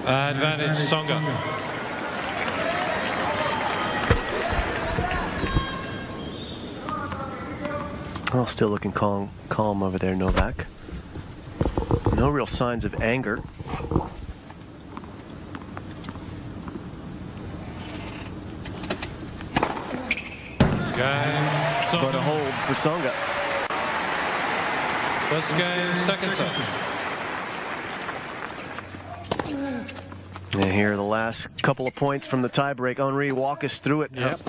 Advantage, Tsonga. Oh, still looking calm over there, Novak. No real signs of anger. But a hold for Tsonga. First game, second set. And here are the last couple of points from the tiebreak. Henri, walk us through it. Yep.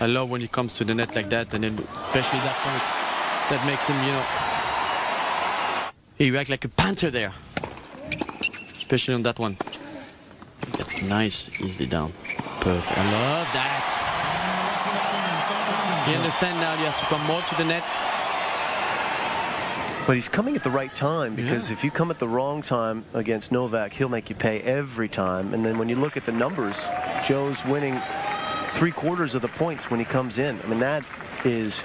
I love when he comes to the net like that, and then especially that point that makes him, you know, he act like a panther there. Especially on that one. Get nice, easily down. Perfect. I love that. You understand now he has to come more to the net. But he's coming at the right time, because if you come at the wrong time against Novak, he'll make you pay every time. And then when you look at the numbers, Joe's winning 3/4 of the points when he comes in. I mean, that is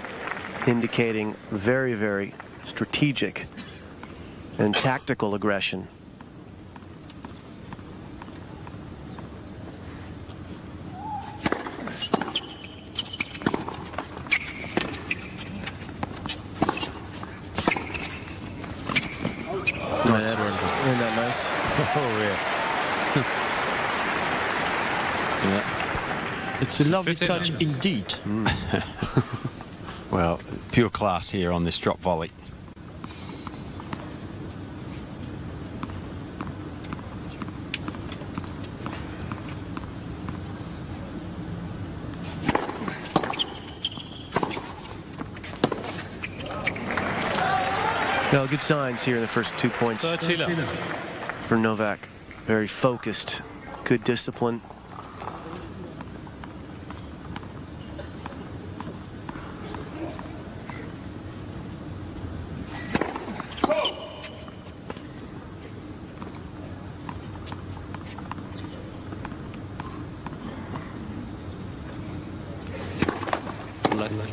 indicating very, very strategic and tactical aggression. Isn't that nice? Oh, yeah. It's a lovely touch indeed. Well, pure class here on this drop volley. No, good signs here in the first 2 points for Novak. Very focused, good discipline.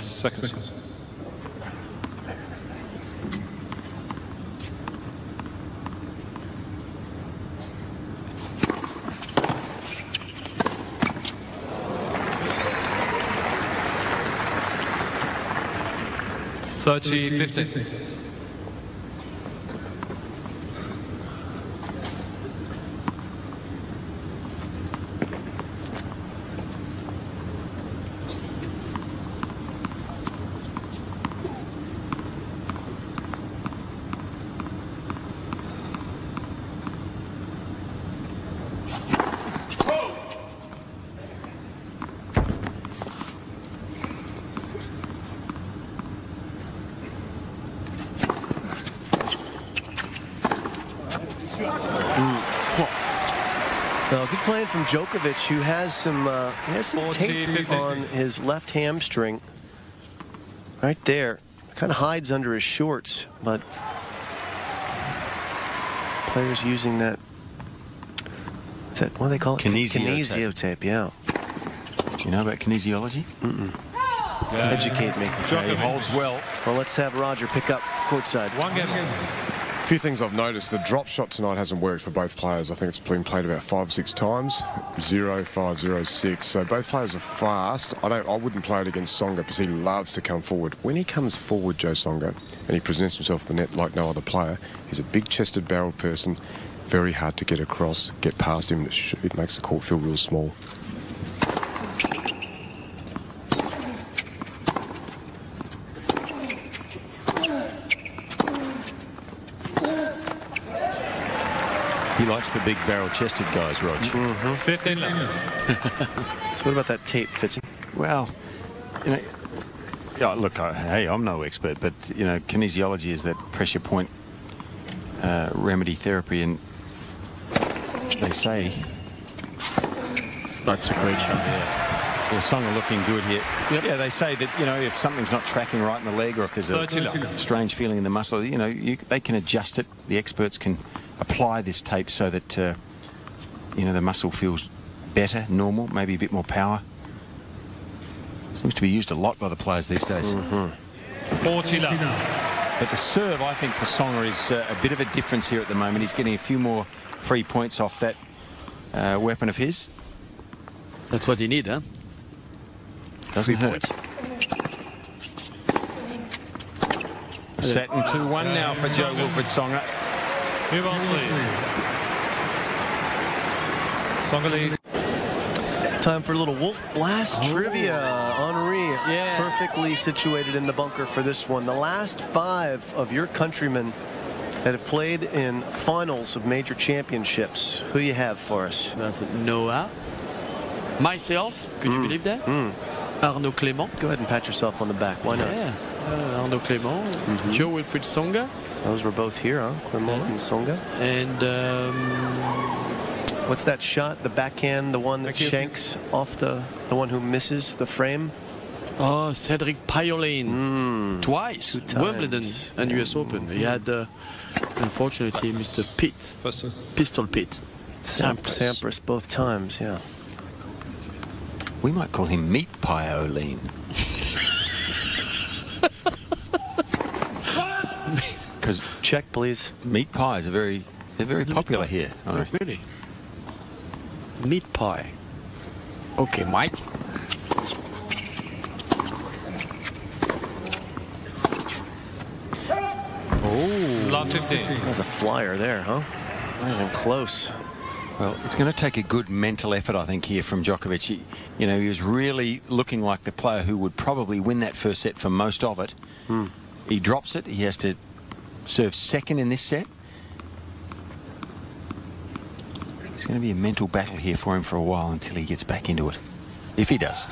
Second set. (30-15). Well, good playing from Djokovic, who has some tape on his left hamstring. Right there. Kind of hides under his shorts, but players using that. What's that? What do they call it? Kinesio tape, yeah. You know about kinesiology? Educate me. Yeah, he holds well. Well, let's have Roger pick up courtside. One game. A few things I've noticed. The drop shot tonight hasn't worked for both players. I think it's been played about 5 or 6 times. 0-5, 0-6. So both players are fast. I wouldn't play it against Tsonga because he loves to come forward. When he comes forward, Joe Tsonga, and he presents himself the net like no other player, he's a big-chested barrel person. Very hard to get across, get past him. It makes the court feel real small. He likes the big barrel-chested guys, Rog. 15 left. So what about that tape, Fitzy? Well, you know, yeah, look, hey, I'm no expert, but, you know, kinesiology is that pressure point remedy therapy, and they say... That's a great shot. Yeah. Well, Tsonga looking good here. Yep. Yeah, they say that, you know, if something's not tracking right in the leg, or if there's a strange feeling in the muscle, you know, they can adjust it. The experts can apply this tape so that, you know, the muscle feels better, normal, maybe a bit more power. Seems to be used a lot by the players these days. 40 left. But the serve, I think, for Tsonga is a bit of a difference here at the moment. He's getting a few more free points off that weapon of his. That's what he need, huh? Doesn't hurt. Set in 2-1 now for Joe Wilfried Tsonga. New balls, please. Tsonga lead. Time for a little Wolf Blast trivia. Henri, perfectly situated in the bunker for this one. The last 5 of your countrymen that have played in finals of major championships. Who do you have for us? Noah. Myself. Could you believe that? Arnaud Clément. Go ahead and pat yourself on the back. Why not? Yeah. Arnaud Clément. Joe Wilfried Tsonga. Those were both here, huh? Clément and Tsonga. And what's that shot? The backhand, the one that shanks off the one who misses the frame? Oh, Cédric Payolin. Twice. 2 times. Wimbledon and US Open. He had, unfortunately, Mr. Pitt. Pistol Pitt. Sampras both times, yeah. We might call him Meat Payolin. Because check, please. Meat pies are they're very popular here. Really? Meat pie. Okay, Mike. Oh, Love 15. There's a flyer there, huh? Not even close. Well, it's going to take a good mental effort, I think, here from Djokovic. He was really looking like the player who would probably win that first set for most of it. He drops it. He has to serve second in this set. It's going to be a mental battle here for him for a while until he gets back into it, if he does.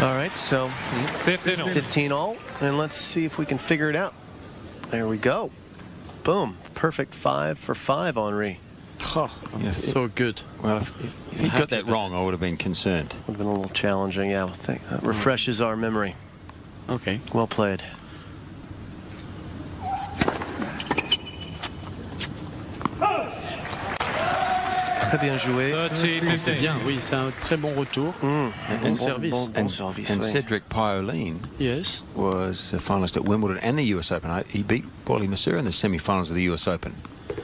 All right, so 15 all, and let's see if we can figure it out. There we go. Boom. Perfect 5 for 5, Henri. Oh, so good. Well, if he got that wrong, I would have been concerned. Would have been a little challenging, yeah. I think that refreshes our memory. Okay. Well played. Très bien joué. C'est bien, oui, c'est un très bon retour. Bon service. Bon service, And oui. Cédric Payolin was a finalist at Wimbledon and the US Open. He beat Wally Masur in the semi-finals of the US Open.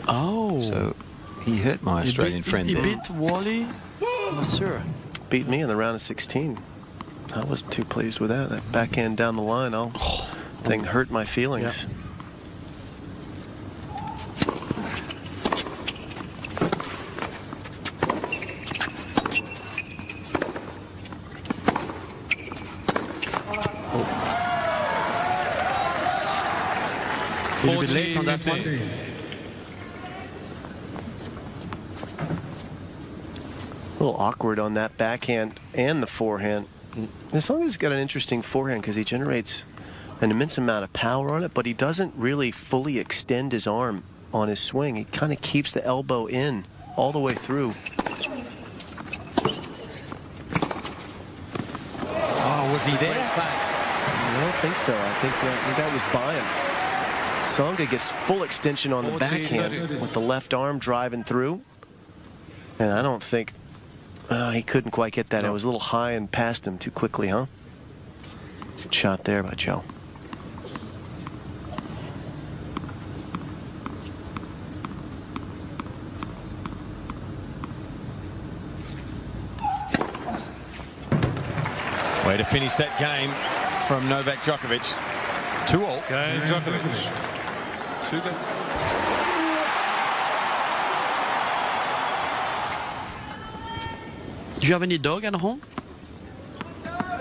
Oh. So he hurt my Australian friend he there. beat Wally Masur. Beat me in the round of 16. I wasn't too pleased with that. That backhand down the line, thing hurt my feelings. Yeah. A little bit late on that one. A little awkward on that backhand and the forehand. Tsonga's got an interesting forehand because he generates an immense amount of power on it, but he doesn't really fully extend his arm on his swing. He kind of keeps the elbow in all the way through. Oh, was he there? I don't think so. I think that was by him. Tsonga gets full extension on the backhand with the left arm driving through. And I don't think he couldn't quite get that. It was a little high and past him too quickly, huh? Good shot there by Joe. Way to finish that game from Novak Djokovic. 2-all. Game Djokovic. 2 good. Do you have any dog at home,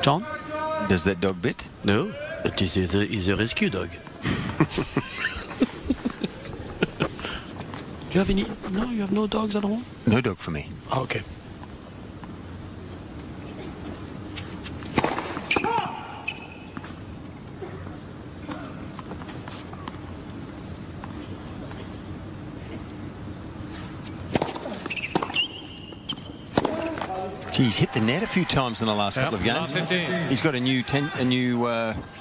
John? Does that dog bit? No, but he's a rescue dog. Do you have any? No, you have no dogs at home? No dog for me. Oh, okay. He's hit the net a few times in the last couple of games. He's got a new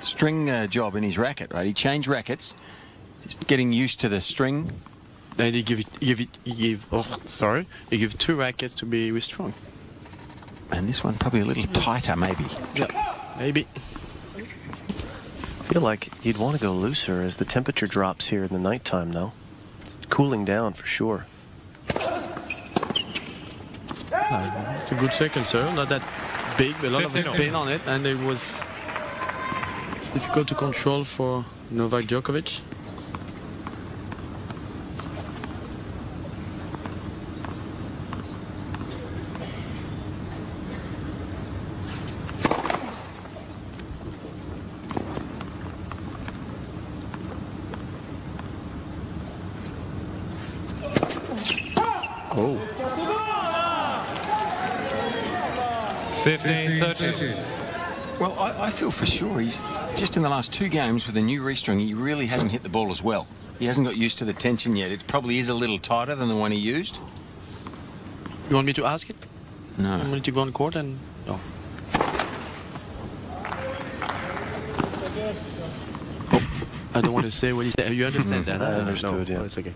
string job in his racket, right? He changed rackets, Just getting used to the string. And he give 2 rackets to be with strong. And this one probably a little tighter, maybe. Yeah, maybe. I feel like you'd want to go looser as the temperature drops here in the nighttime, though. It's cooling down for sure. It's a good second serve, not that big, but a lot of spin on it, and it was difficult to control for Novak Djokovic. Oh. 15-13. Well, I feel for sure he's just in the last 2 games with a new restring, he really hasn't hit the ball as well. He hasn't got used to the tension yet. It probably is a little tighter than the one he used. You want me to ask it? No. You want me to go on court and... No. I don't want to say what he said. You understand that? I understood, yeah. Oh, it's okay.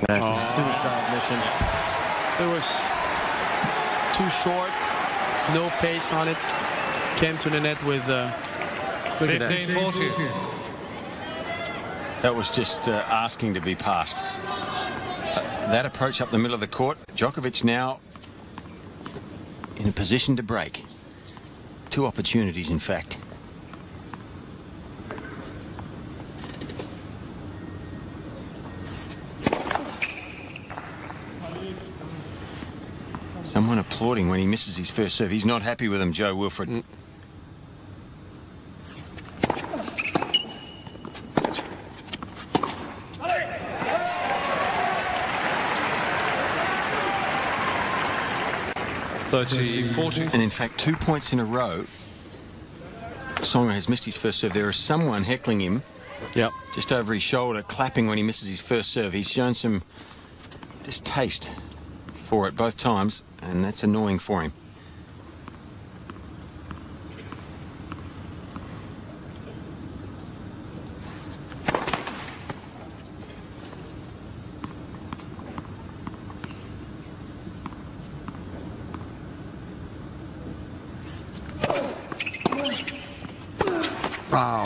That's a suicide mission. It was too short, no pace on it. Came to the net with 15-14. That was just asking to be passed. That approach up the middle of the court, Djokovic now in a position to break. 2 opportunities, in fact. Someone applauding when he misses his first serve. He's not happy with him, Joe Wilfried. 30-14. And in fact, 2 points in a row. Tsonga has missed his first serve. There is someone heckling him. Yep. Just over his shoulder, clapping when he misses his first serve. He's shown some distaste for it both times, and that's annoying for him. Wow.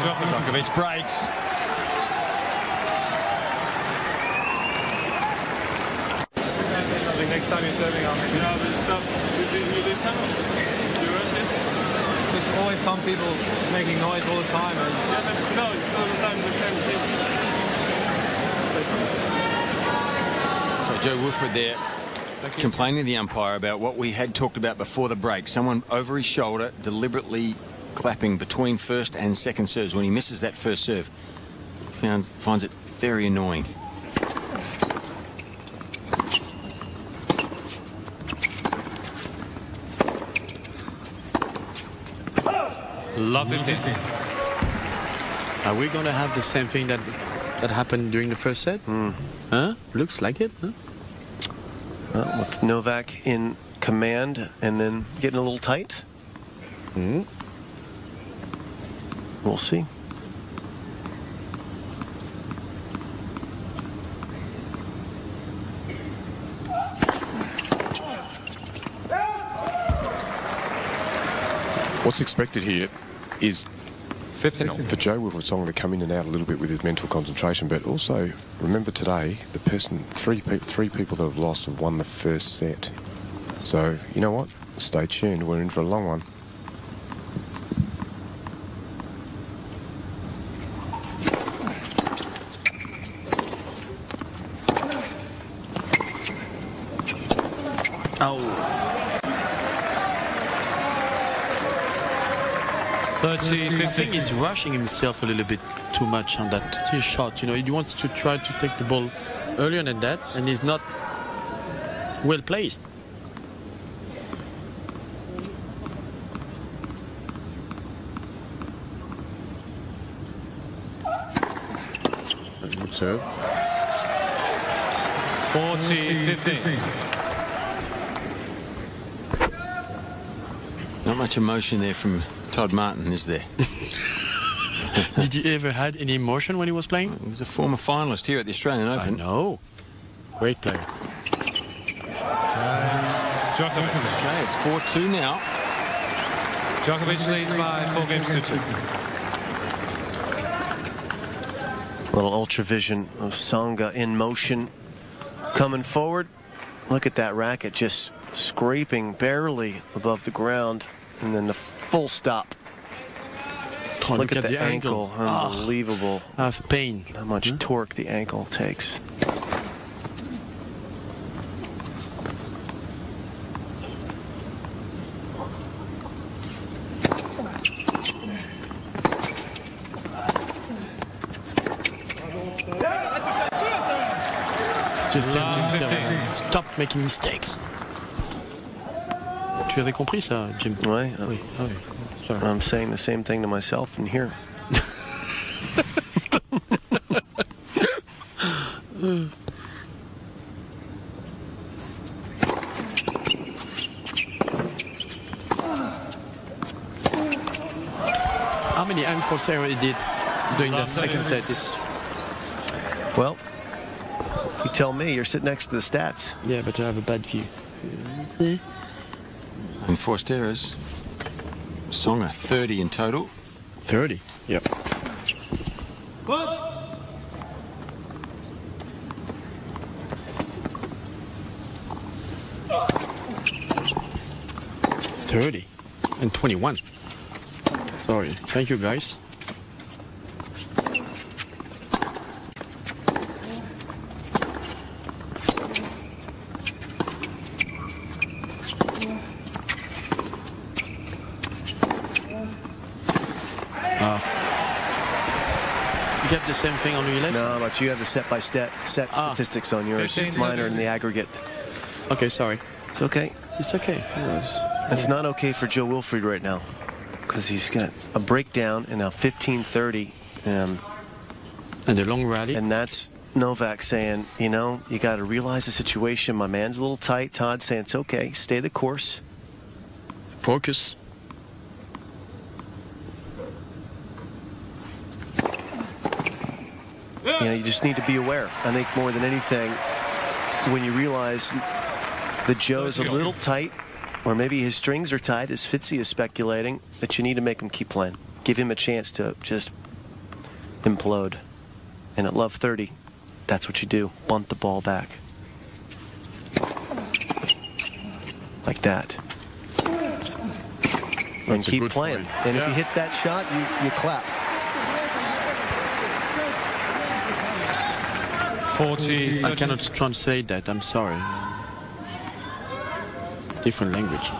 Djokovic breaks. Next time you're serving, I'll make stuff. You do this now? It's just always some people making noise all the time. And no, it's all the time the same thing. So Joe Wilfried there complaining to the umpire about what we had talked about before the break. Someone over his shoulder deliberately clapping between first and second serves. When he misses that first serve, finds it very annoying. Love 15. Are we going to have the same thing that happened during the first set? Huh? Looks like it, huh? Well, with Novak in command and then getting a little tight. We'll see. What's expected here is 15 for Joe Wilfried Tsonga to come in and out a little bit with his mental concentration, but also remember today the three people that have lost have won the first set. So you know what? Stay tuned. We're in for a long one. I think he's rushing himself a little bit too much on that shot. You know, he wants to try to take the ball earlier than that, and he's not well placed. Good serve. 40-15. Not much emotion there from Todd Martin, is there? Did he ever had any emotion when he was playing? He was a former finalist here at the Australian Open. I know. Great player. Djokovic. Okay, it's 4-2 now. Djokovic leads by 4 games to 2. Little ultra vision of Tsonga in motion. Coming forward. Look at that racket just scraping barely above the ground. And then the full stop. Oh, look at the ankle. Unbelievable. I have pain. How much torque the ankle takes. Just stop making mistakes. Tu avais compris ça, Jim? Ouais. Oui. Ah oui. Sorry. I'm saying the same thing to myself in here. How many unforced errors he did during the second set? It's Well, you tell me. You're sitting next to the stats. yeah, but I have a bad view. Enforced errors. Tsonga 30 in total. 30. Yep. What? 30 and 21. Sorry. Thank you, guys. You have the same thing on your left? No, but you have the set statistics on yours. Mine are in the aggregate. Okay, sorry. It's okay. It's okay. It's not okay for Joe Wilfried right now because he's got a breakdown and now 15-30. And a long rally. And that's Novak saying, you know, you got to realize the situation. My man's a little tight. Todd saying it's okay. Stay the course. Focus. You know, you just need to be aware. I think more than anything, when you realize that Joe's a little tight, or maybe his strings are tight, as Fitzy is speculating, that you need to make him keep playing. Give him a chance to just implode. And at love 30, that's what you do. Bunt the ball back. Like that. And keep playing. And if he hits that shot, you clap. 40. I cannot translate that. I'm sorry. Different language.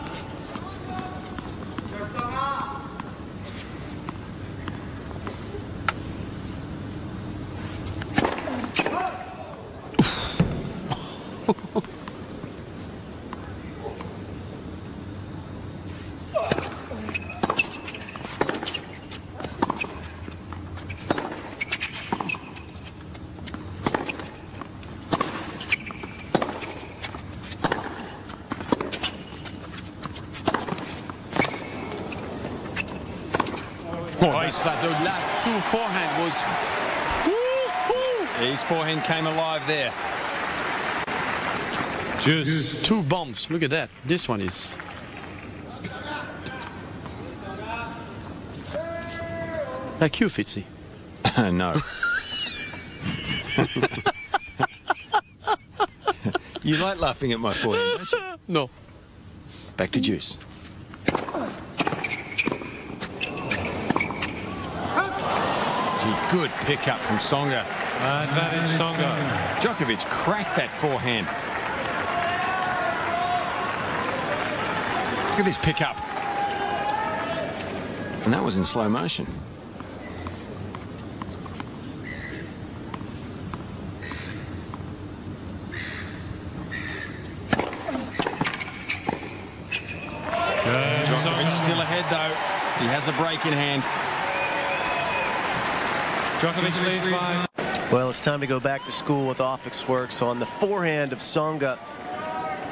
The last two forehand was... His forehand came alive there. Juice. Two bombs. Look at that. This one is... like you, Fitzy. No. You like laughing at my forehand, don't you? No. Back to Juice. Good pickup from Tsonga. Advantage Tsonga. Djokovic cracked that forehand. Look at this pickup. And that was in slow motion. Djokovic still ahead though. He has a break in hand. Djokovic leads by Well, it's time to go back to school with Offix Works on the forehand of Tsonga.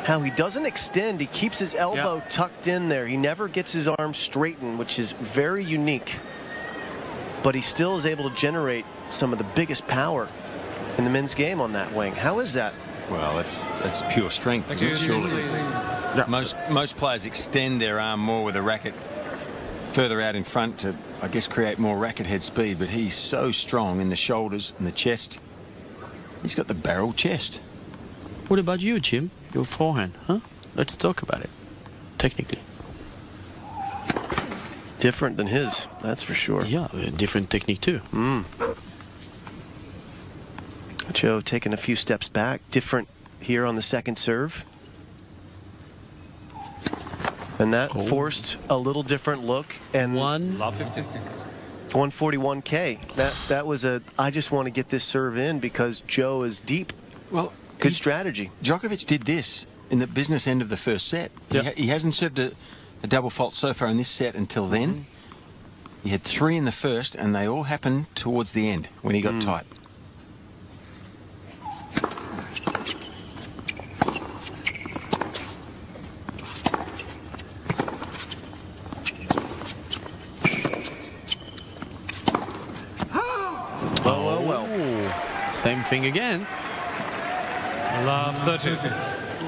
How he doesn't extend. He keeps his elbow tucked in there. He never gets his arm straightened, which is very unique. But he still is able to generate some of the biggest power in the men's game on that wing. How is that? Well, that's pure strength. Most players extend their arm more with a racket further out in front to, I guess, create more racket head speed, but he's so strong in the shoulders and the chest. He's got the barrel chest. What about you, Jim? Your forehand, huh? Let's talk about it. Technically. Different than his, that's for sure. Yeah, a different technique too. Joe taking a few steps back. Different here on the second serve. And that forced a little different look. And 141K. That was a, I just want to get this serve in because Joe is deep. Well, good strategy. Djokovic did this in the business end of the first set. He hasn't served a double fault so far in this set until then. He had 3 in the first, and they all happened towards the end when he got tight. Same thing again. Love 30.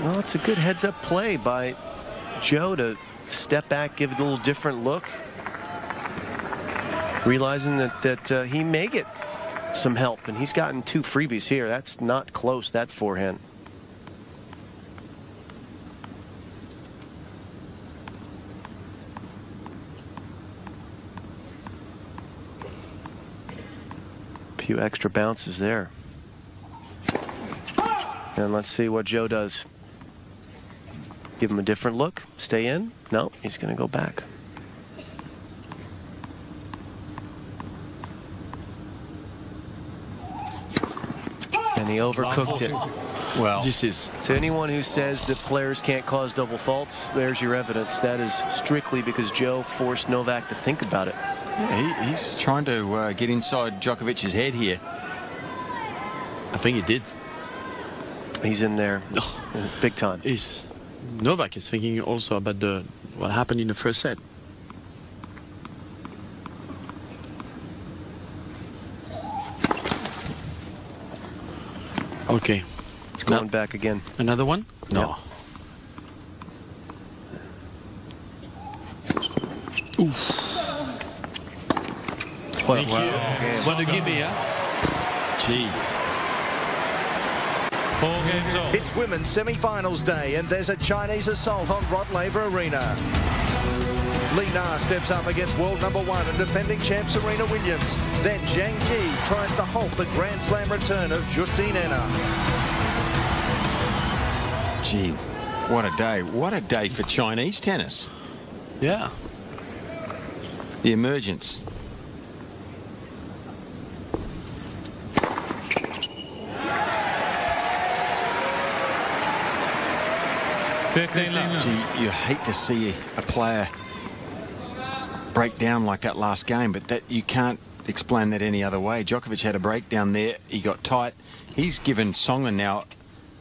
Well, it's a good heads-up play by Joe to step back, give it a little different look, realizing that he may get some help, and he's gotten 2 freebies here. That's not close, that forehand. Few extra bounces there. And let's see what Joe does. Give him a different look. Stay in. No, he's going to go back. And he overcooked it. Well, this is to anyone who says that players can't cause double faults, there's your evidence. That is strictly because Joe forced Novak to think about it. Yeah, he's trying to get inside Djokovic's head here. I think he did. He's in there big time. Novak is thinking also about what happened in the first set. Okay. It's going back again. Another one? No. Yep. Oof. Thank you. What a gimme, huh? Jesus. 4 games off. It's women's semi-finals day, and there's a Chinese assault on Rod Laver Arena. Li Na steps up against world #1 and defending champ Serena Williams. Then Zhang Ji tries to halt the Grand Slam return of Justine Henin. Gee, what a day. What a day for Chinese tennis. Yeah. The emergence. Gee, you hate to see a player break down like that last game, but that you can't explain that any other way. Djokovic had a breakdown there. He got tight. He's given Tsonga now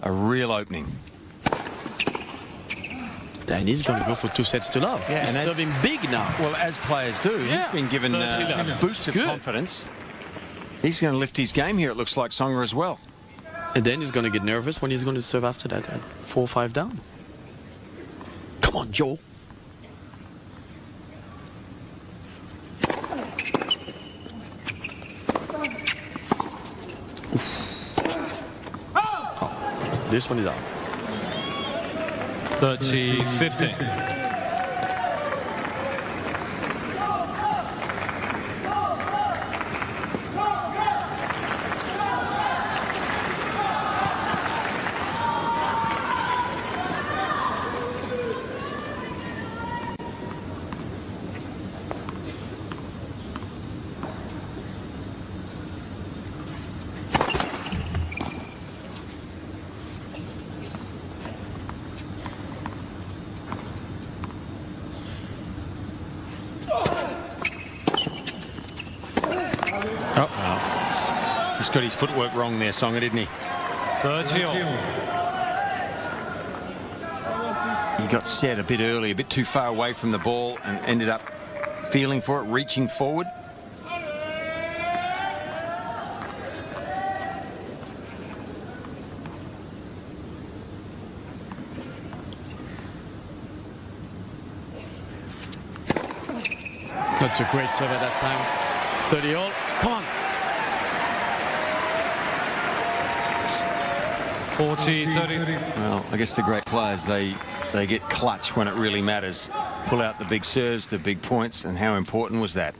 a real opening. And he's going to go for 2 sets to love. Yeah, he's serving big now. Well, as players do. Yeah. He's been given a boost of confidence. He's going to lift his game here, it looks like, Tsonga as well. And then he's going to get nervous when he's going to serve after that at 4-5 down. Come on, Joe. Oh, this one is out. 30-15. He's got his footwork wrong there, Tsonga, didn't he? 30-all. He got set a bit early, a bit too far away from the ball, and ended up feeling for it, reaching forward. That's a great serve at that time. 30-all. Come on. 40-30. Well, I guess the great players, they get clutch when it really matters. Pull out the big serves, the big points, and how important was that?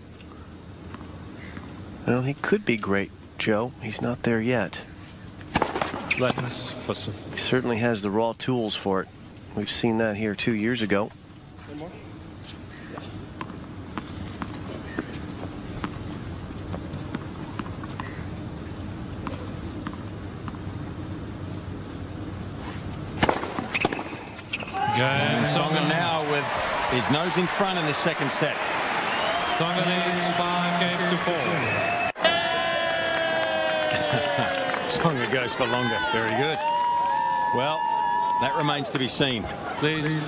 Well, he could be great, Joe. He's not there yet. Let's listen. He certainly has the raw tools for it. We've seen that here 2 years ago. And Tsonga now with his nose in front in the second set. Tsonga leads 5 games to 4. Tsonga goes for longer. Very good. Well, that remains to be seen. Please.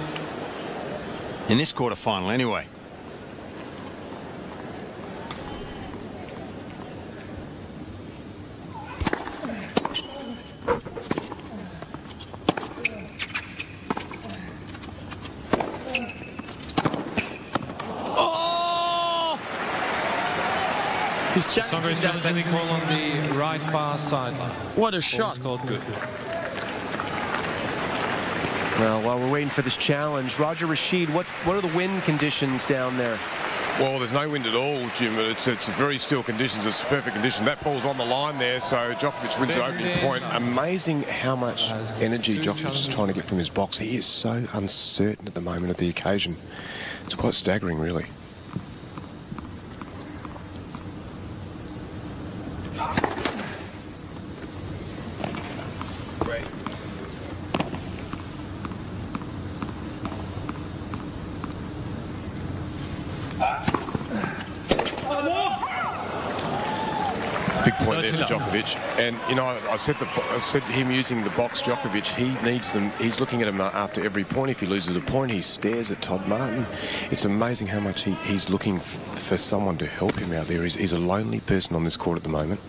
In this quarterfinal, anyway. Tsonga is challenging the call on the right far sideline. What a shot. Called good. Well, while we're waiting for this challenge, Roger Rashid, what are the wind conditions down there? Well, there's no wind at all, Jim. It's very still conditions. It's perfect condition. That ball's on the line there, so Djokovic wins the opening point. Amazing how much energy Djokovic is trying to get from his box. He is so uncertain at the moment of the occasion. It's quite staggering, really. Big point there for Djokovic, and you know I said him using the box Djokovic. He needs them. He's looking at him after every point. If he loses a point, he stares at Todd Martin. It's amazing how much he's looking for someone to help him out there. He's a lonely person on this court at the moment.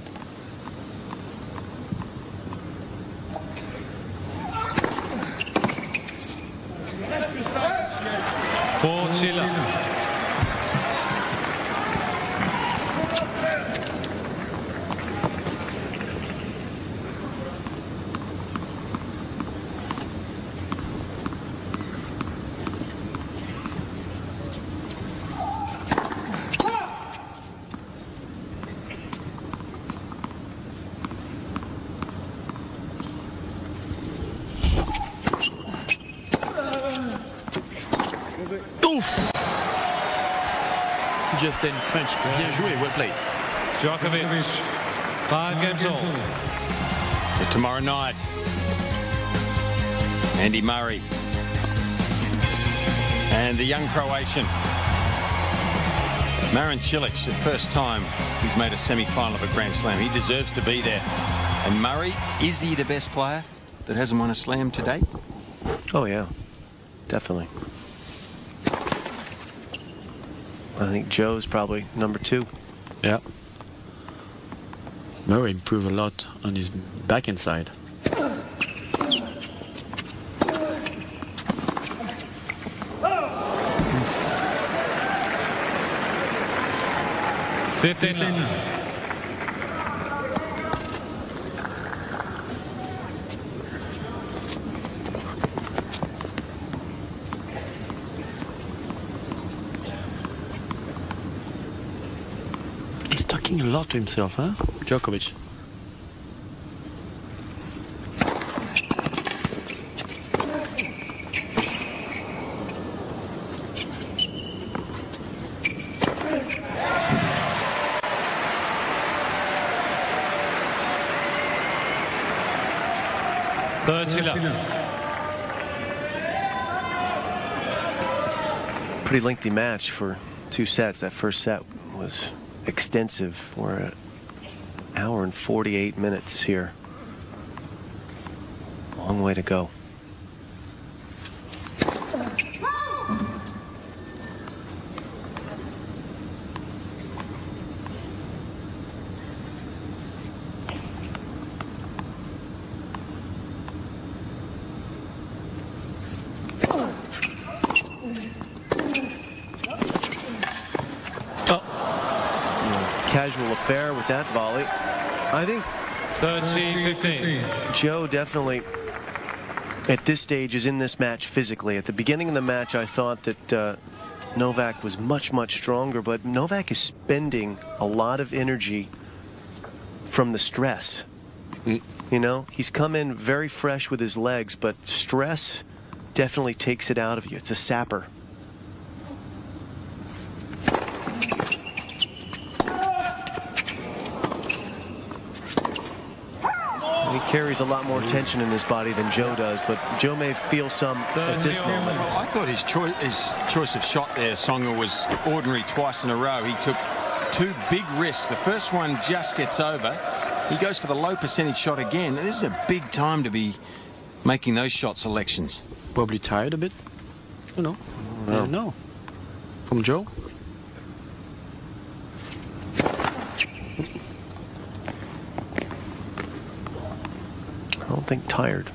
Just in French. Bien joué, well played. Djokovic, 5 games all. But tomorrow night, Andy Murray and the young Croatian Marin Cilic. The first time he's made a semi-final of a Grand Slam. He deserves to be there. And Murray, is he the best player that hasn't won a Slam to date? Oh yeah, definitely. I think Joe's probably number 2. Yeah. Murray improved a lot on his backhand side. He's talking a lot to himself, huh? Djokovic. Pretty lengthy match for 2 sets. That first set was extensive, where Hour and 48 minutes here. Long way to go. Casual affair with that volley. I think 13-15. Joe definitely at this stage is in this match physically. At the beginning of the match, I thought that Novak was much stronger, but Novak is spending a lot of energy from the stress. You know, he's come in very fresh with his legs, but stress definitely takes it out of you. It's a sapper. He carries a lot more tension in his body than Joe does, but Joe may feel some at this moment. I thought his choice of shot there, Tsonga, was ordinary twice in a row. He took two big risks. The first one just gets over. He goes for the low percentage shot again. This is a big time to be making those shot selections. Probably tired a bit, you know. I don't know. From Joe. I don't think tired.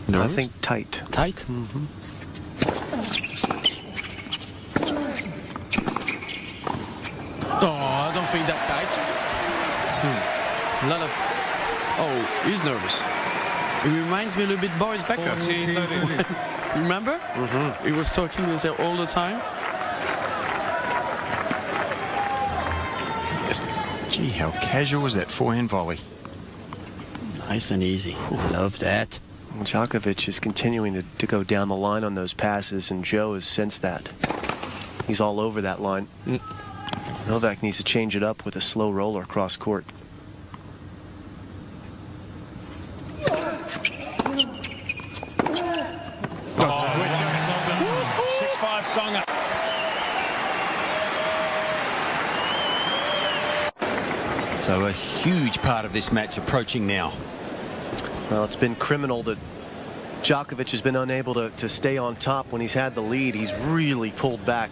No, I think tight. Tight? Mm-hmm. Oh, I don't think that tight. A lot of... Oh, he's nervous. It reminds me a little bit Boris Becker. Remember? Mm-hmm. He was talking with her all the time. Gee, how casual was that forehand volley? Nice and easy. Love that. Djokovic is continuing to go down the line on those passes, and Joe has sensed that. He's all over that line. Novak needs to change it up with a slow roller across court. Tsonga. So a huge part of this match approaching now. Well, it's been criminal that Djokovic has been unable to stay on top when he's had the lead. He's really pulled back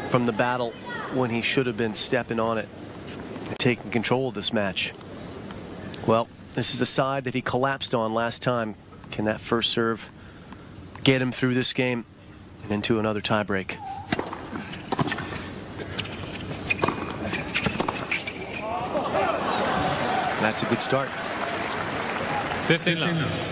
from the battle when he should have been stepping on it and taking control of this match. Well, this is the side that he collapsed on last time. Can that first serve get him through this game and into another tiebreak? That's a good start. 15 left.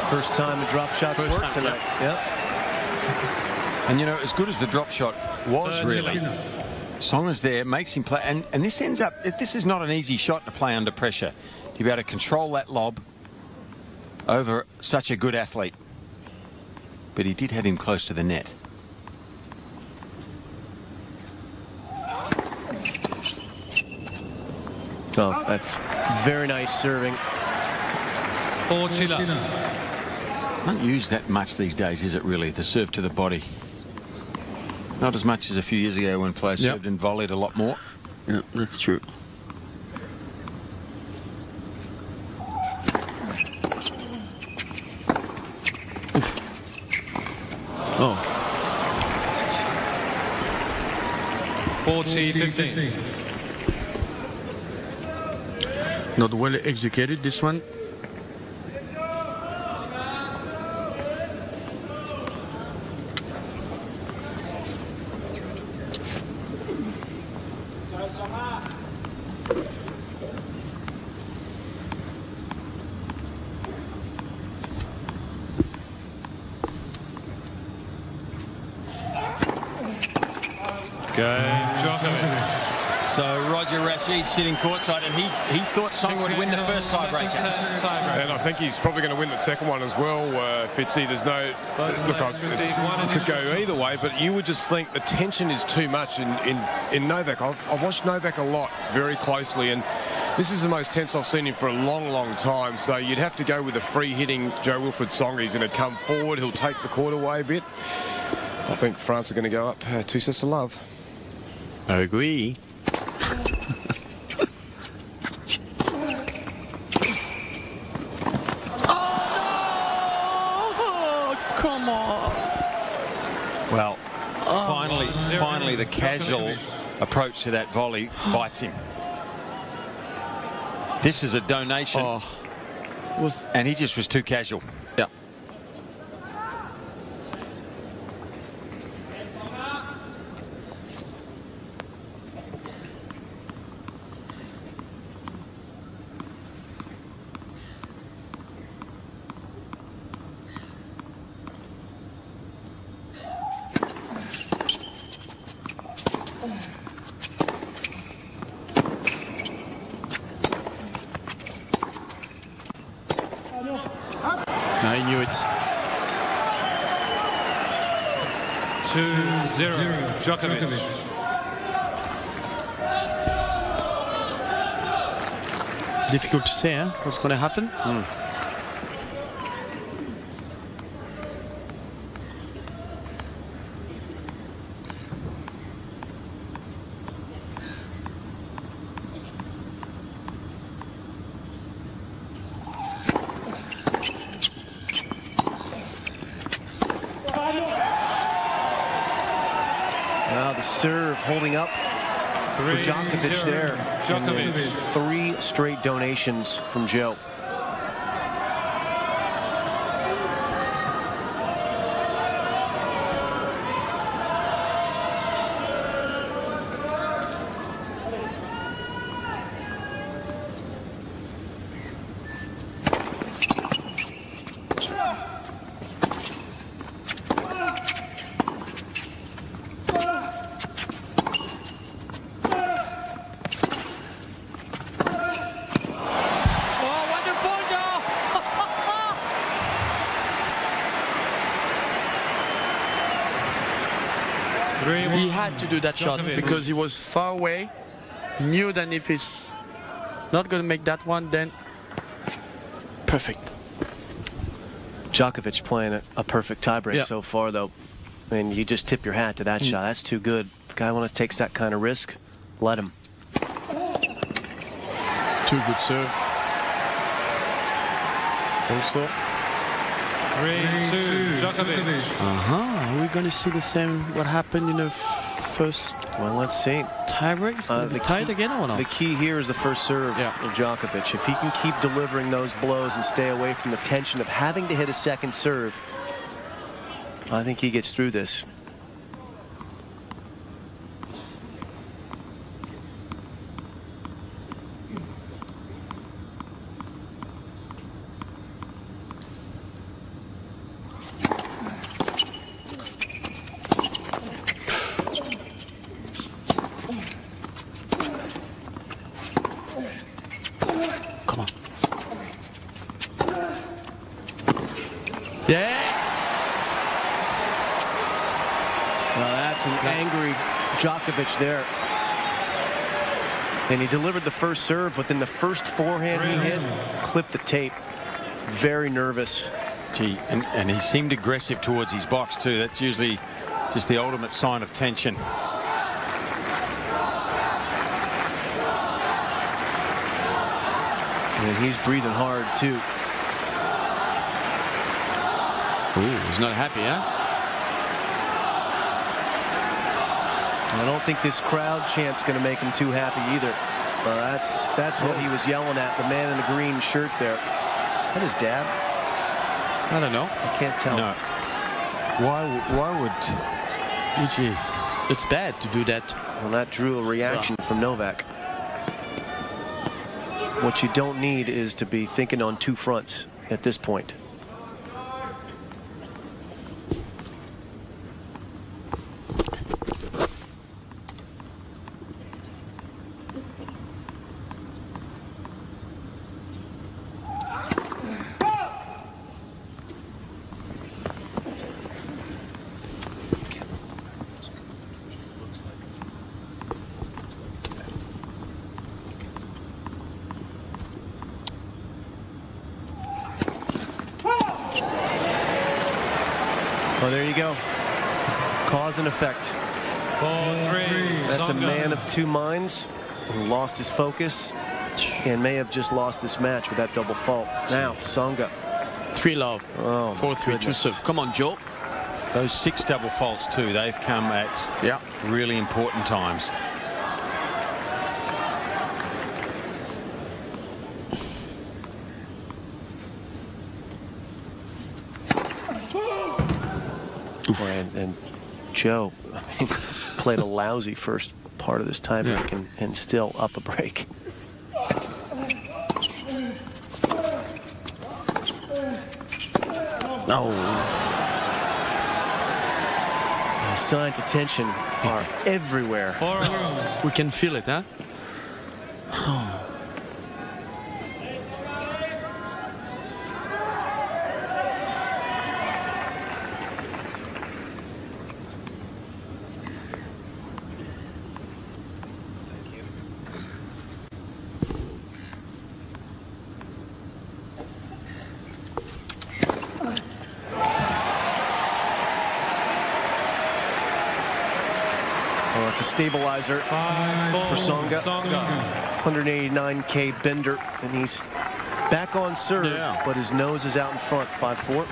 First time the drop shots worked tonight. Yep. And you know, as good as the drop shot was, really, Tsonga's there, makes him play, and this ends up, this is not an easy shot to play under pressure, to be able to control that lob over such a good athlete. But he did have him close to the net. Oh, that's very nice serving. Not used that much these days, is it really, the serve to the body? Not as much as a few years ago when players served and volleyed a lot more. Yeah, that's true. Oh. 40-15. Not well executed, this one. Game, Djokovic. So Roger Rashid sitting courtside, and he thought Tsonga would win the first tiebreaker. And I think he's probably going to win the second one as well, Fitzy. There's no... Look, it could go either way, but you would just think the tension is too much in Novak. I've watched Novak a lot, very closely, and this is the most tense I've seen him for a long, long time. So you'd have to go with a free-hitting Joe-Wilfried Tsonga. He's going to come forward. He'll take the court away a bit. I think France are going to go up 2 sets to love. I agree. Come on. Well, finally the casual approach to that volley bites him. This is a donation. And he just was too casual. Yeah. I knew it. 2-0 Djokovic. Difficult to say, huh? What's going to happen? Now the serve holding up for Djokovic there. And 3 straight donations from Joe. He had to do that shot because he was far away. He knew that if he's not going to make that one, then perfect. Djokovic playing a perfect tiebreak so far, though. And you just tip your hat to that shot. That's too good. The guy who takes that kind of risk, let him. Too good serve. Also. 3-2 Djokovic. Are we going to see the same what happened in the first? Well, let's see. Tiebreak? Is it tied again or not? The key here is the first serve of Djokovic. If he can keep delivering those blows and stay away from the tension of having to hit a second serve, I think he gets through this. An angry Djokovic there. And he delivered the first serve, but then the first forehand he hit clipped the tape. Very nervous. Gee, and he seemed aggressive towards his box too. That's usually just the ultimate sign of tension. And he's breathing hard too. Ooh, he's not happy, huh? I don't think this crowd chant's going to make him too happy either. That's what he was yelling at, the man in the green shirt there. Is that his dad? I don't know. I can't tell. No. Why would... It's bad to do that. Well, that drew a reaction from Novak. What you don't need is to be thinking on 2 fronts at this point. Well, there you go. Cause and effect. 4-3. That's a Tsonga. man of two minds who lost his focus and may have just lost this match with that double fault. Now, Tsonga. 3-love. Oh, 4-3, 2-serve. Come on, Joe. Those 6 double faults too, they've come at really important times. And Joe, I mean, played a lousy first part of this tiebreak and still up a break. No. The signs of tension are everywhere. We can feel it, huh? Well, it's a stabilizer for Tsonga. 189K bender, and he's back on serve, but his nose is out in front. 5-4.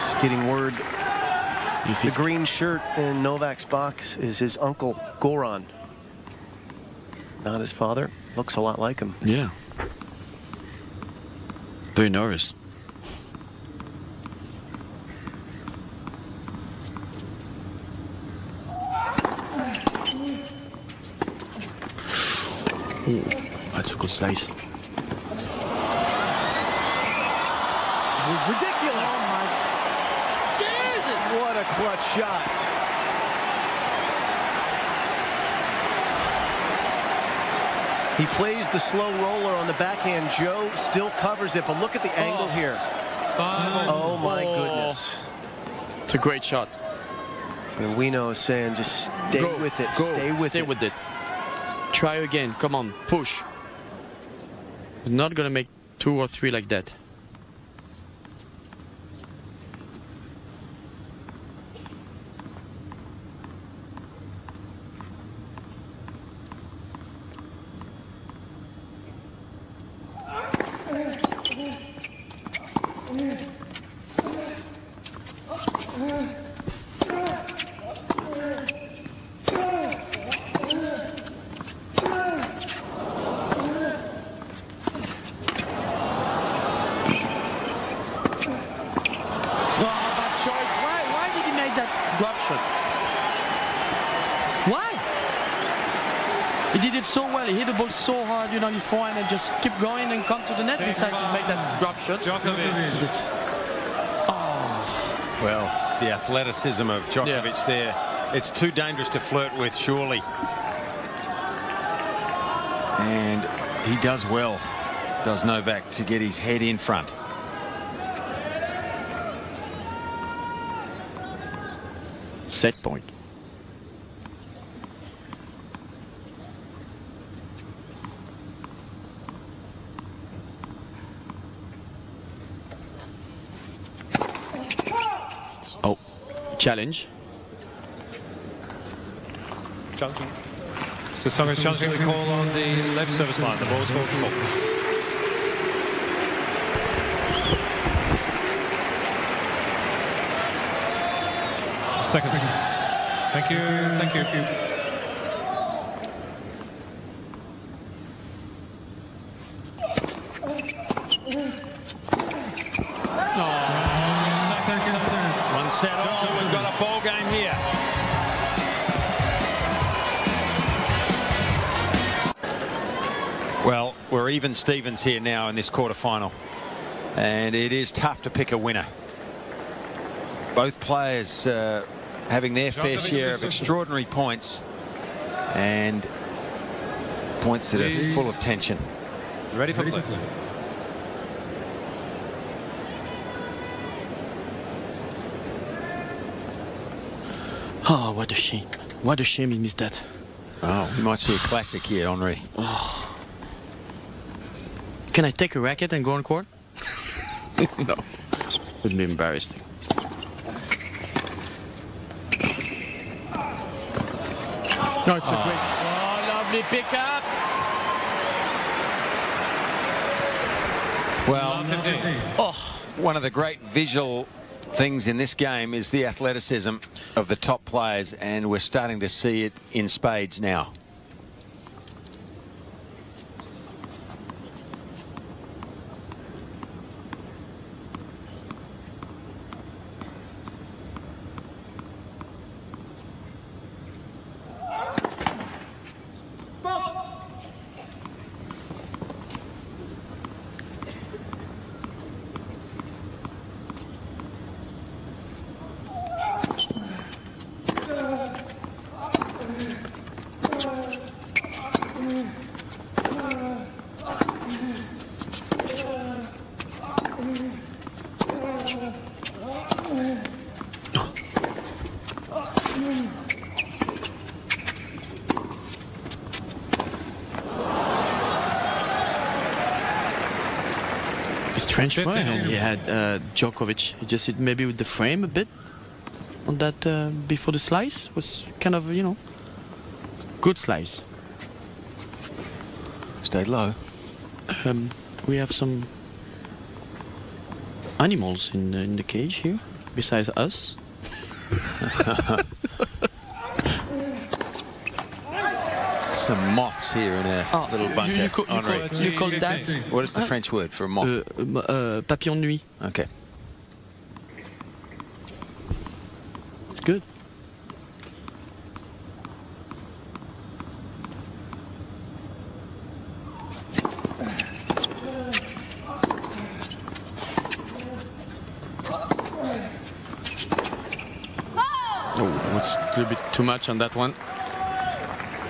Just getting word. The green shirt in Novak's box is his uncle, Goran. Not his father. Looks a lot like him. Yeah. Very nervous. Ooh, that's a good slice. Ridiculous! Oh my Jesus! What a clutch shot! He plays the slow roller on the backhand. Joe still covers it, but look at the angle here. Oh my goodness! It's a great shot. And Wino is saying, just stay with it. Stay with it. Try again. Come on, push. He's not gonna make 2 or 3 like that. Drop shot. Why? He did it so well. He hit the ball so hard, you know, on his forehand and just keep going and come to the net. Decided to make that drop shot. Djokovic. Well, the athleticism of Djokovic there. It's too dangerous to flirt with, surely. And he does well, does Novak, to get his head in front. Set point. Oh, challenge. Challenging. So Tsonga's challenging the call on the left service line. The ball's called for. Seconds. Thank you. Thank you. One set all. We've got a ball game here. Well, we're even Stevens here now in this quarterfinal, and it is tough to pick a winner. Both players having their fair share of extraordinary points and points that are full of tension. Ready for play. Oh, what a shame. What a shame he missed that. Oh, we might see a classic here, Henri. Oh. Can I take a racket and go on court? No. would be embarrassing. No, it's a great. Oh, lovely pickup. Well, one of the great visual things in this game is the athleticism of the top players, and we're starting to see it in spades now. Strange forehand. He had Djokovic. He just hit maybe with the frame a bit on that before the slice. Was kind of, you know, good slice. Stayed low. We have some animals in the cage here, besides us. Some moths here in a little bunker. You call that? What is the French word for a moth? Papillon de nuit. Okay. It's good. Oh, it's a little bit too much on that one.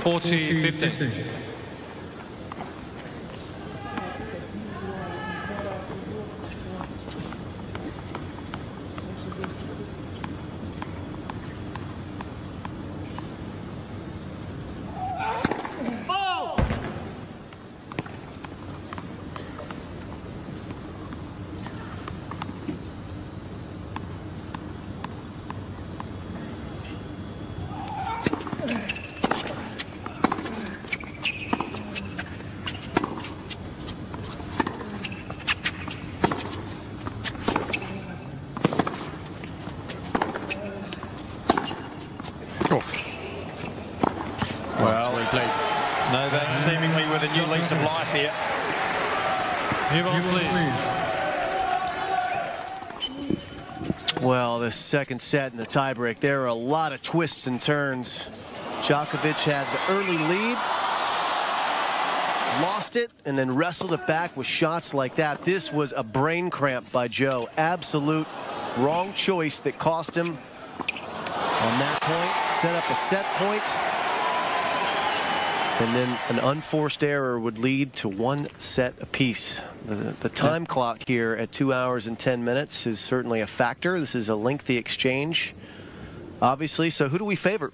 40-50. Novak seemingly with a new lease of life here. Please. Well, this second set in the tiebreak, there are a lot of twists and turns. Djokovic had the early lead, lost it, and then wrestled it back with shots like that. This was a brain cramp by Joe. Absolute wrong choice that cost him on that point. Set up a set point. And then an unforced error would lead to one set apiece. The time clock here at 2 hours and 10 minutes is certainly a factor. This is a lengthy exchange, obviously. So who do we favor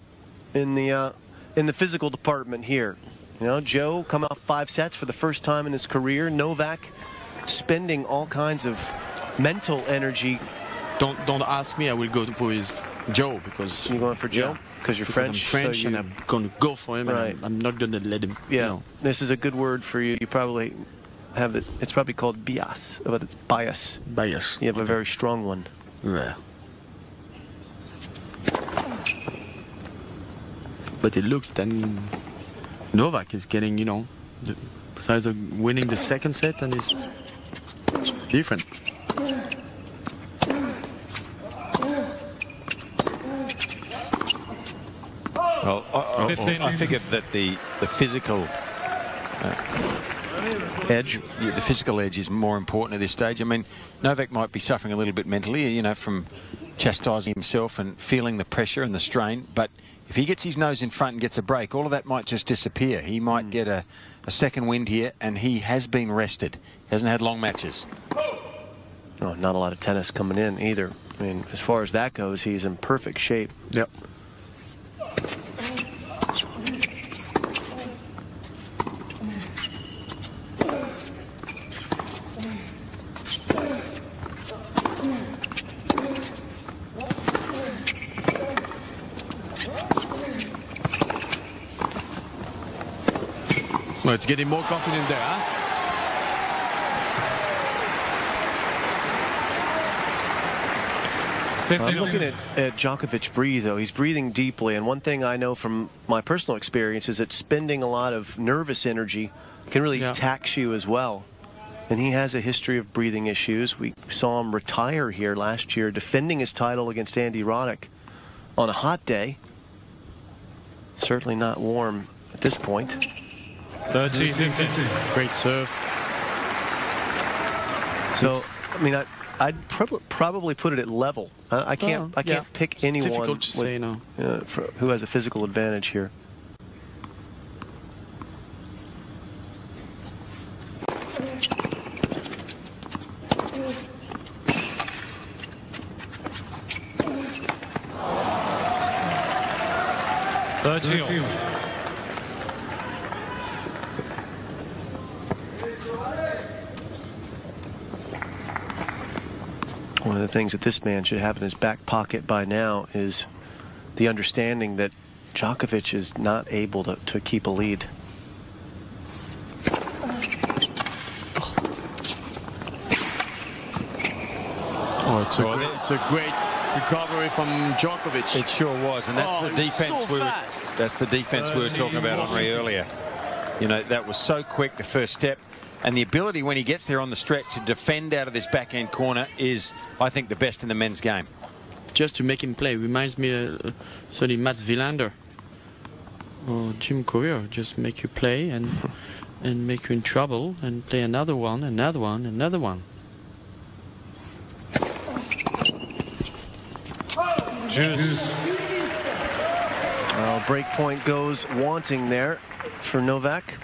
in the physical department here? You know, Joe come out 5 sets for the first time in his career. Novak spending all kinds of mental energy. Don't ask me. I will go for his Joe because you're going for Joe. Because you're French, I'm French, so and I'm going to go for him. Right. And I'm not going to let him. Yeah, you know. This is a good word for you. You probably have it. It's probably called bias, but it's bias. Bias. You have a very strong one. Yeah. But it looks then Novak is getting, you know, the size of winning the second set, and it's different. Well, I figured that the physical edge, the physical edge is more important at this stage. I mean, Novak might be suffering a little bit mentally, you know, from chastising himself and feeling the pressure and the strain. But if he gets his nose in front and gets a break, all of that might just disappear. He might get a second wind here, and he has been rested. He hasn't had long matches. Oh, not a lot of tennis coming in either. I mean, as far as that goes, he's in perfect shape. Yep. Well, it's getting more confident there, huh? I'm looking at Djokovic breathe, though. He's breathing deeply, and one thing I know from my personal experience is that spending a lot of nervous energy can really tax you as well. And he has a history of breathing issues. We saw him retire here last year, defending his title against Andy Roddick on a hot day. Certainly not warm at this point. 13-15. Great serve. So, I mean, I'd probably put it at level. I can't pick anyone difficult to say, no. Who has a physical advantage here. One of the things that this man should have in his back pocket by now is the understanding that Djokovic is not able to keep a lead. Oh, it's a great recovery from Djokovic. It sure was, and that's the defense that's the defense we were talking about, Henri, earlier. You know, that was so quick, the first step. And the ability when he gets there on the stretch to defend out of this backhand corner is, I think, the best in the men's game. Just to make him play. Reminds me of certainly Mats Wilander or Jim Courier. Just make you play and make you in trouble and play another one, another one, another one. Well, break point goes wanting there for Novak.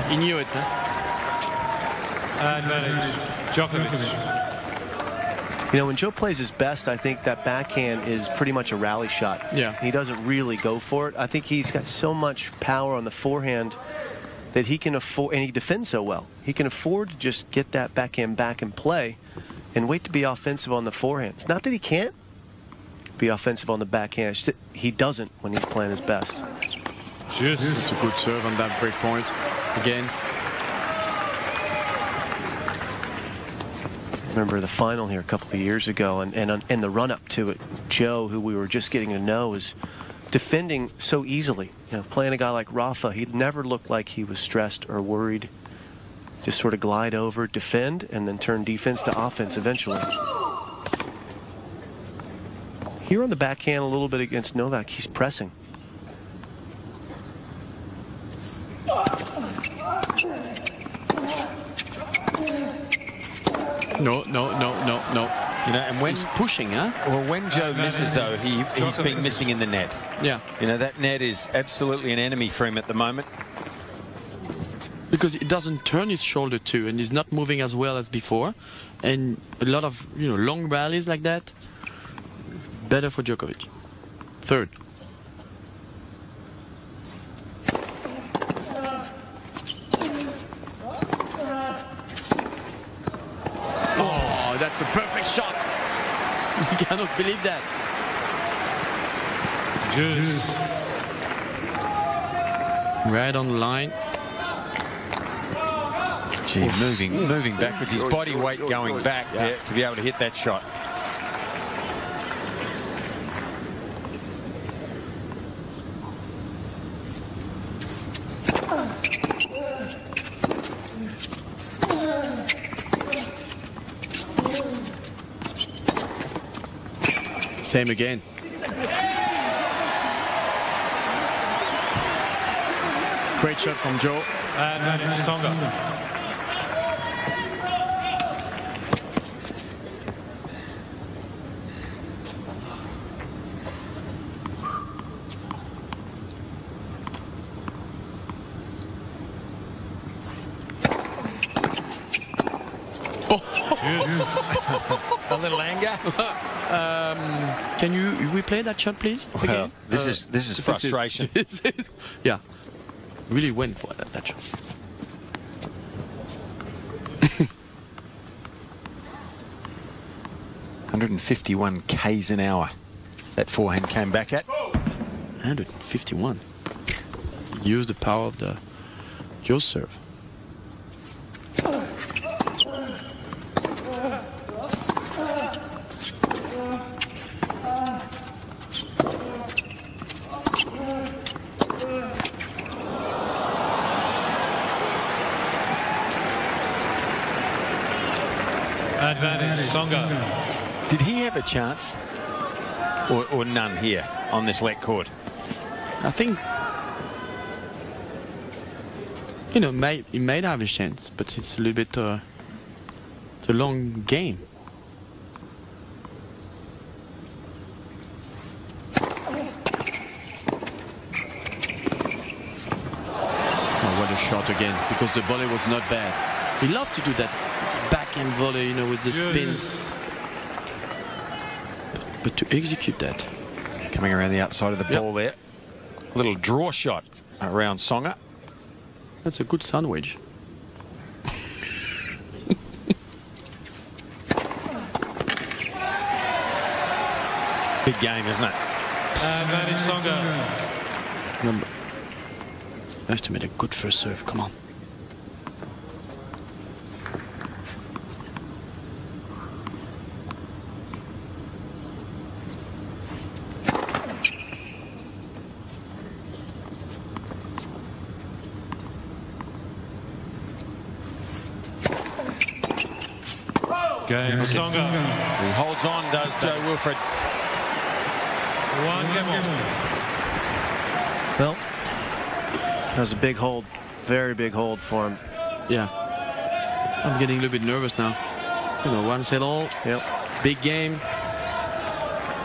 He knew it, huh? Advantage, Djokovic. You know, when Joe plays his best, I think that backhand is pretty much a rally shot. Yeah. He doesn't really go for it. I think he's got so much power on the forehand that he can afford, and he defends so well, he can afford to just get that backhand back and play and wait to be offensive on the forehand. It's not that he can't be offensive on the backhand. It's that he doesn't when he's playing his best. It's a good serve on that break point. Again. Remember the final here a couple of years ago, and the run-up to it, Joe, who we were just getting to know, is defending so easily. You know, playing a guy like Rafa, he never looked like he was stressed or worried. Just sort of glide over, defend, and then turn defense to offense eventually. Here on the backhand a little bit against Novak, he's pressing. No. You know, and when he's pushing, huh? Well, when Joe misses, though, he's been missing in the net. Yeah. You know, that net is absolutely an enemy for him at the moment. Because it doesn't turn his shoulder too, and he's not moving as well as before. And a lot of, you know, long rallies like that, better for Djokovic. Third. That's a perfect shot. You cannot believe that. Right on the line. Gee, moving backwards, his body weight going back there to be able to hit that shot. Same again. Great shot from Joe. And Tsonga. A little anger. Can you replay that shot, please? Well, again? this is frustration. Yeah, really went for that shot. 151 k's an hour. That forehand came back at. 151. Use the power of the Joe serve. Advantage, Tsonga. Did he have a chance? Or none here on this let court? I think, you know, he might have a chance, but it's a little bit it's a long game. Oh, what a shot again, because the volley was not bad. He loved to do that backhand volley, you know, with the spin. But to execute that. Coming around the outside of the ball there. Little draw shot around Tsonga. That's a good sandwich. Big game, isn't it? Advantage, Tsonga. Remember, has to make a good first serve. Come on. Game, Tsonga. He holds on, does Joe Wilfred. One game on. Well, that was a big hold. Very big hold for him. Yeah. I'm getting a little bit nervous now. You know, one set all. Yep. Big game.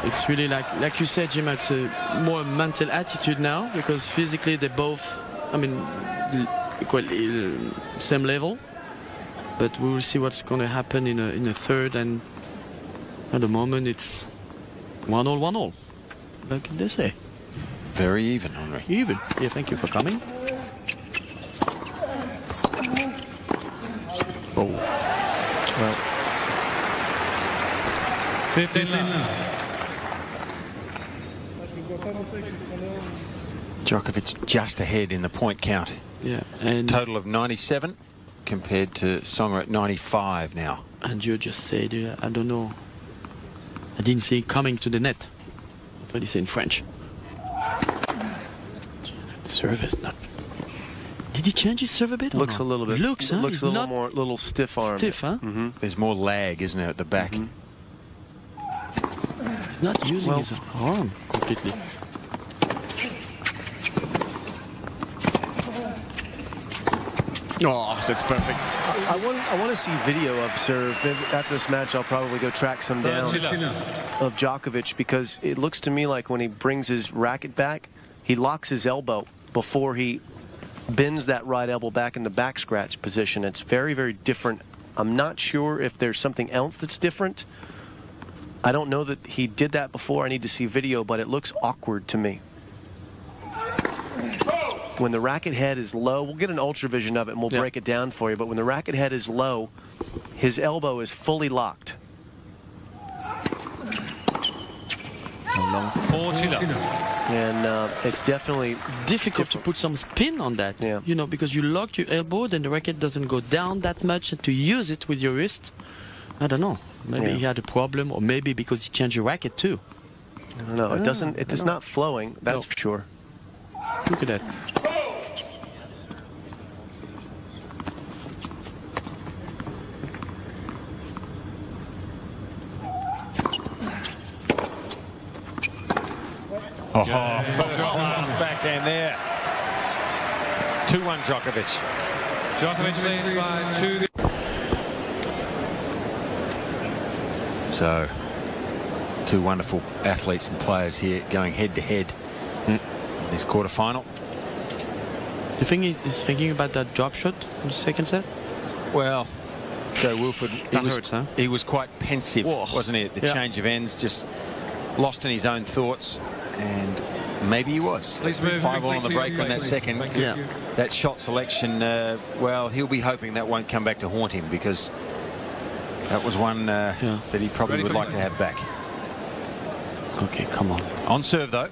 It's really like you said, Jim, it's a more mental attitude now, because physically they both, I mean, equal, same level. But we will see what's going to happen in a third, and at the moment it's 1-1, 1-1, like they say. Very even, Henri. Even. Yeah, thank you for coming. Oh. Well. 15 left. Djokovic just ahead in the point count. Yeah, and total of 97 compared to Tsonga at 95 now. And you just said, I don't know. I didn't see it coming to the net. What do you say in French? Serve is not. Did he change his serve a bit? Looks a little bit. Looks a little more, little stiff arm. Stiff, huh? Mm-hmm. There's more lag, isn't there, at the back? Mm-hmm. He's not using his arm completely. Oh, that's perfect. I want to see video of serve. After this match, I'll probably go track some down of Djokovic, because it looks to me like when he brings his racket back, he locks his elbow before he bends that right elbow back in the back scratch position. It's very, very different. I'm not sure if there's something else that's different. I don't know that he did that before. I need to see video, but it looks awkward to me. When the racket head is low, we'll get an ultra vision of it and we'll break it down for you, but when the racket head is low, his elbow is fully locked. 40 left. And it's definitely difficult to put some spin on that. Yeah. You know, because you lock your elbow, then the racket doesn't go down that much, and to use it with your wrist, I don't know. Maybe he had a problem, or maybe because he changed the racket too. I don't know. It doesn't. It is not flowing. That's for sure. Look at that. Oh, first class backhand there. 2-1 Djokovic. Djokovic leads by 2. So, two wonderful athletes and players here going head to head in this quarterfinal. You think he's thinking about that drop shot in the second set? Well, Joe Wilford, he was quite pensive, wasn't he, at the change of ends, just lost in his own thoughts, and maybe he was. 5 all on the break on that second. That shot selection, well, he'll be hoping that won't come back to haunt him, because that was one that he probably would like to have back. Okay, come on. On serve, though.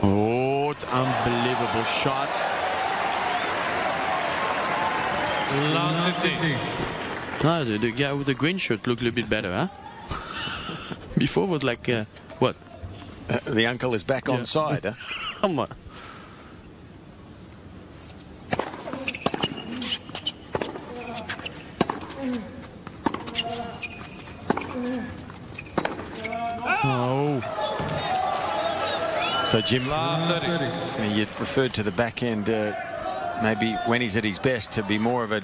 Oh, unbelievable shot. Last 15. No, the guy with the green shirt looked a little bit better, huh? Before was like, what? The uncle is back on side, huh? Come on. Oh. So, Jim, you referred to the back end, maybe when he's at his best, to be more of a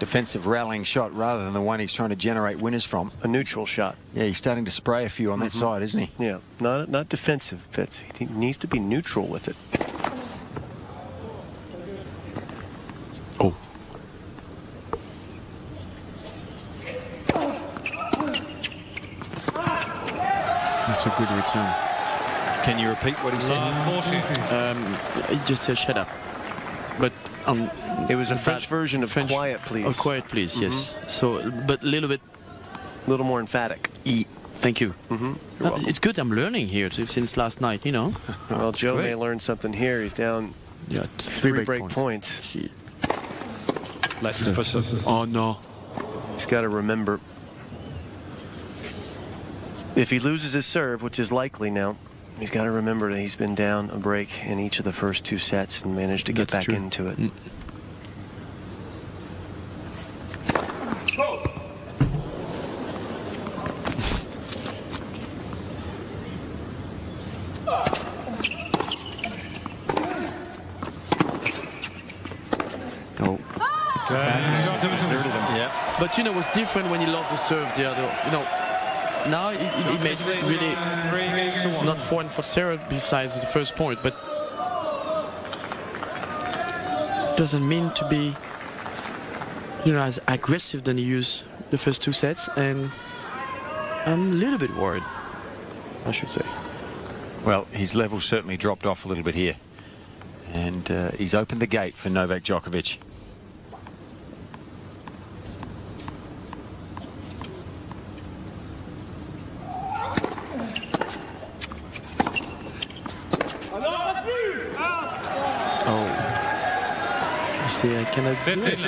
defensive rallying shot rather than the one he's trying to generate winners from. A neutral shot. Yeah, he's starting to spray a few on that side, isn't he? Yeah, not defensive, Fitz. He needs to be neutral with it. Oh. That's a good return. Can you repeat what he said? He just said shut up. But it was a French version of quiet, please. Oh, quiet, please, yes. So, but a little more emphatic. Thank you. It's good I'm learning here since last night, you know. Well, Joe may learn something here. He's down 3 break points. Oh, no. He's got to remember, if he loses his serve, which is likely now, he's got to remember that he's been down a break in each of the first 2 sets and managed to get back into it. Deserted him. Yeah. But you know what's different when he lost the serve the other, you know, now he made really not 4-0 besides the first point, but doesn't mean to be, you know, as aggressive than he used the first 2 sets, and I'm a little bit worried, I should say. Well, his level certainly dropped off a little bit here, and he's opened the gate for Novak Djokovic. I cannot do it.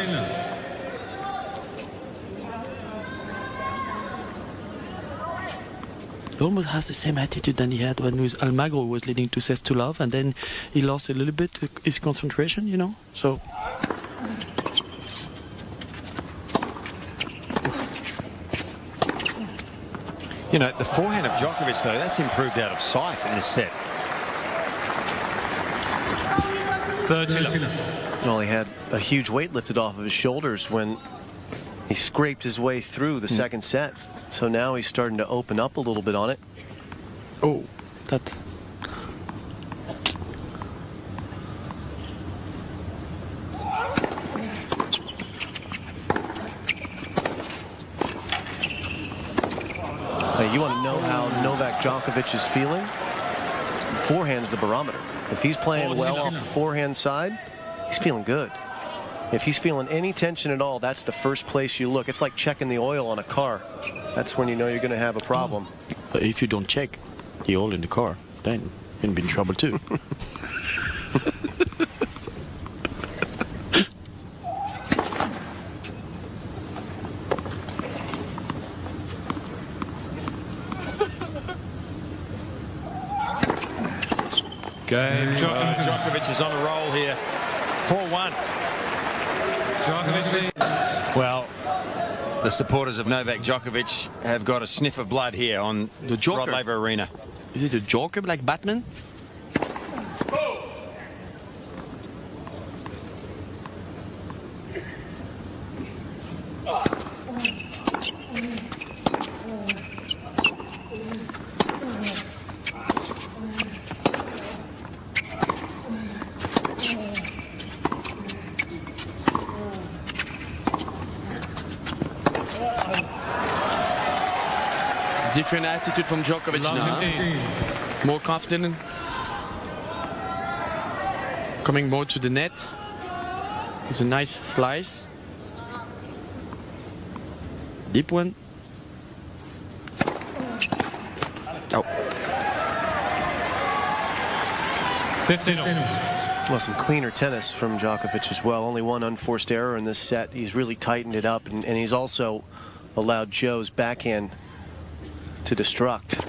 He almost has the same attitude than he had when Almagro was leading 2-0, and then he lost a little bit his concentration, you know. So. You know, the forehand of Djokovic, though, that's improved out of sight in this set. 13. Well, he had a huge weight lifted off of his shoulders when he scraped his way through the second set. So now he's starting to open up a little bit on it. Oh, that. Hey, you want to know how Novak Djokovic is feeling? The forehand's the barometer. If he's playing well off the forehand side, he's feeling good. If he's feeling any tension at all, that's the first place you look. It's like checking the oil on a car. That's when you know you're going to have a problem. But if you don't check the oil in the car, then you're going to be in trouble too. Game. Djokovic is on a roll here. 4-1. Well, the supporters of Novak Djokovic have got a sniff of blood here on the Rod Laver Arena. Is it a Joker like Batman? Different attitude from Djokovic now. More confident. Coming more to the net. It's a nice slice. Deep one. Oh. 15. Well, some cleaner tennis from Djokovic as well. Only one unforced error in this set. He's really tightened it up, and he's also allowed Joe's backhand to destruct.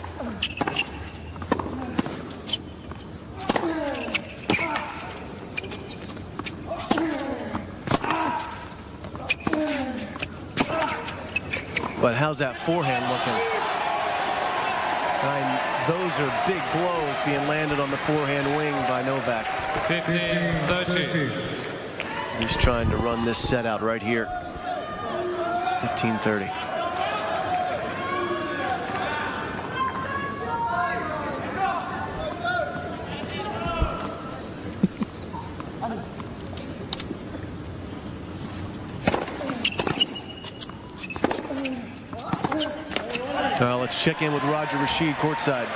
But how's that forehand looking? And those are big blows being landed on the forehand wing by Novak. 15-13. He's trying to run this set out right here. 15-30. Let's check in with Roger Rashid courtside.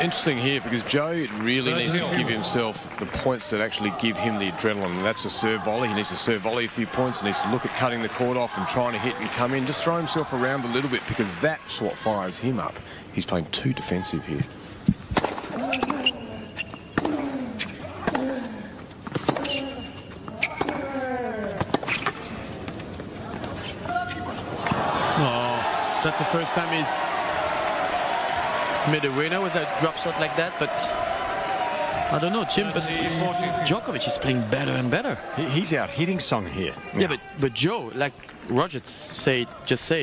Interesting here because Joe really needs to give himself the points that actually give him the adrenaline. And that's a serve volley. He needs to serve volley a few points. He needs to look at cutting the court off and trying to hit and come in. Just throw himself around a little bit because that's what fires him up. He's playing too defensive here. That's the first time he's made a winner with a drop shot like that, but I don't know, Jim, but Djokovic is playing better and better. He's out hitting Tsonga here. Yeah, but Joe, like Roger just said,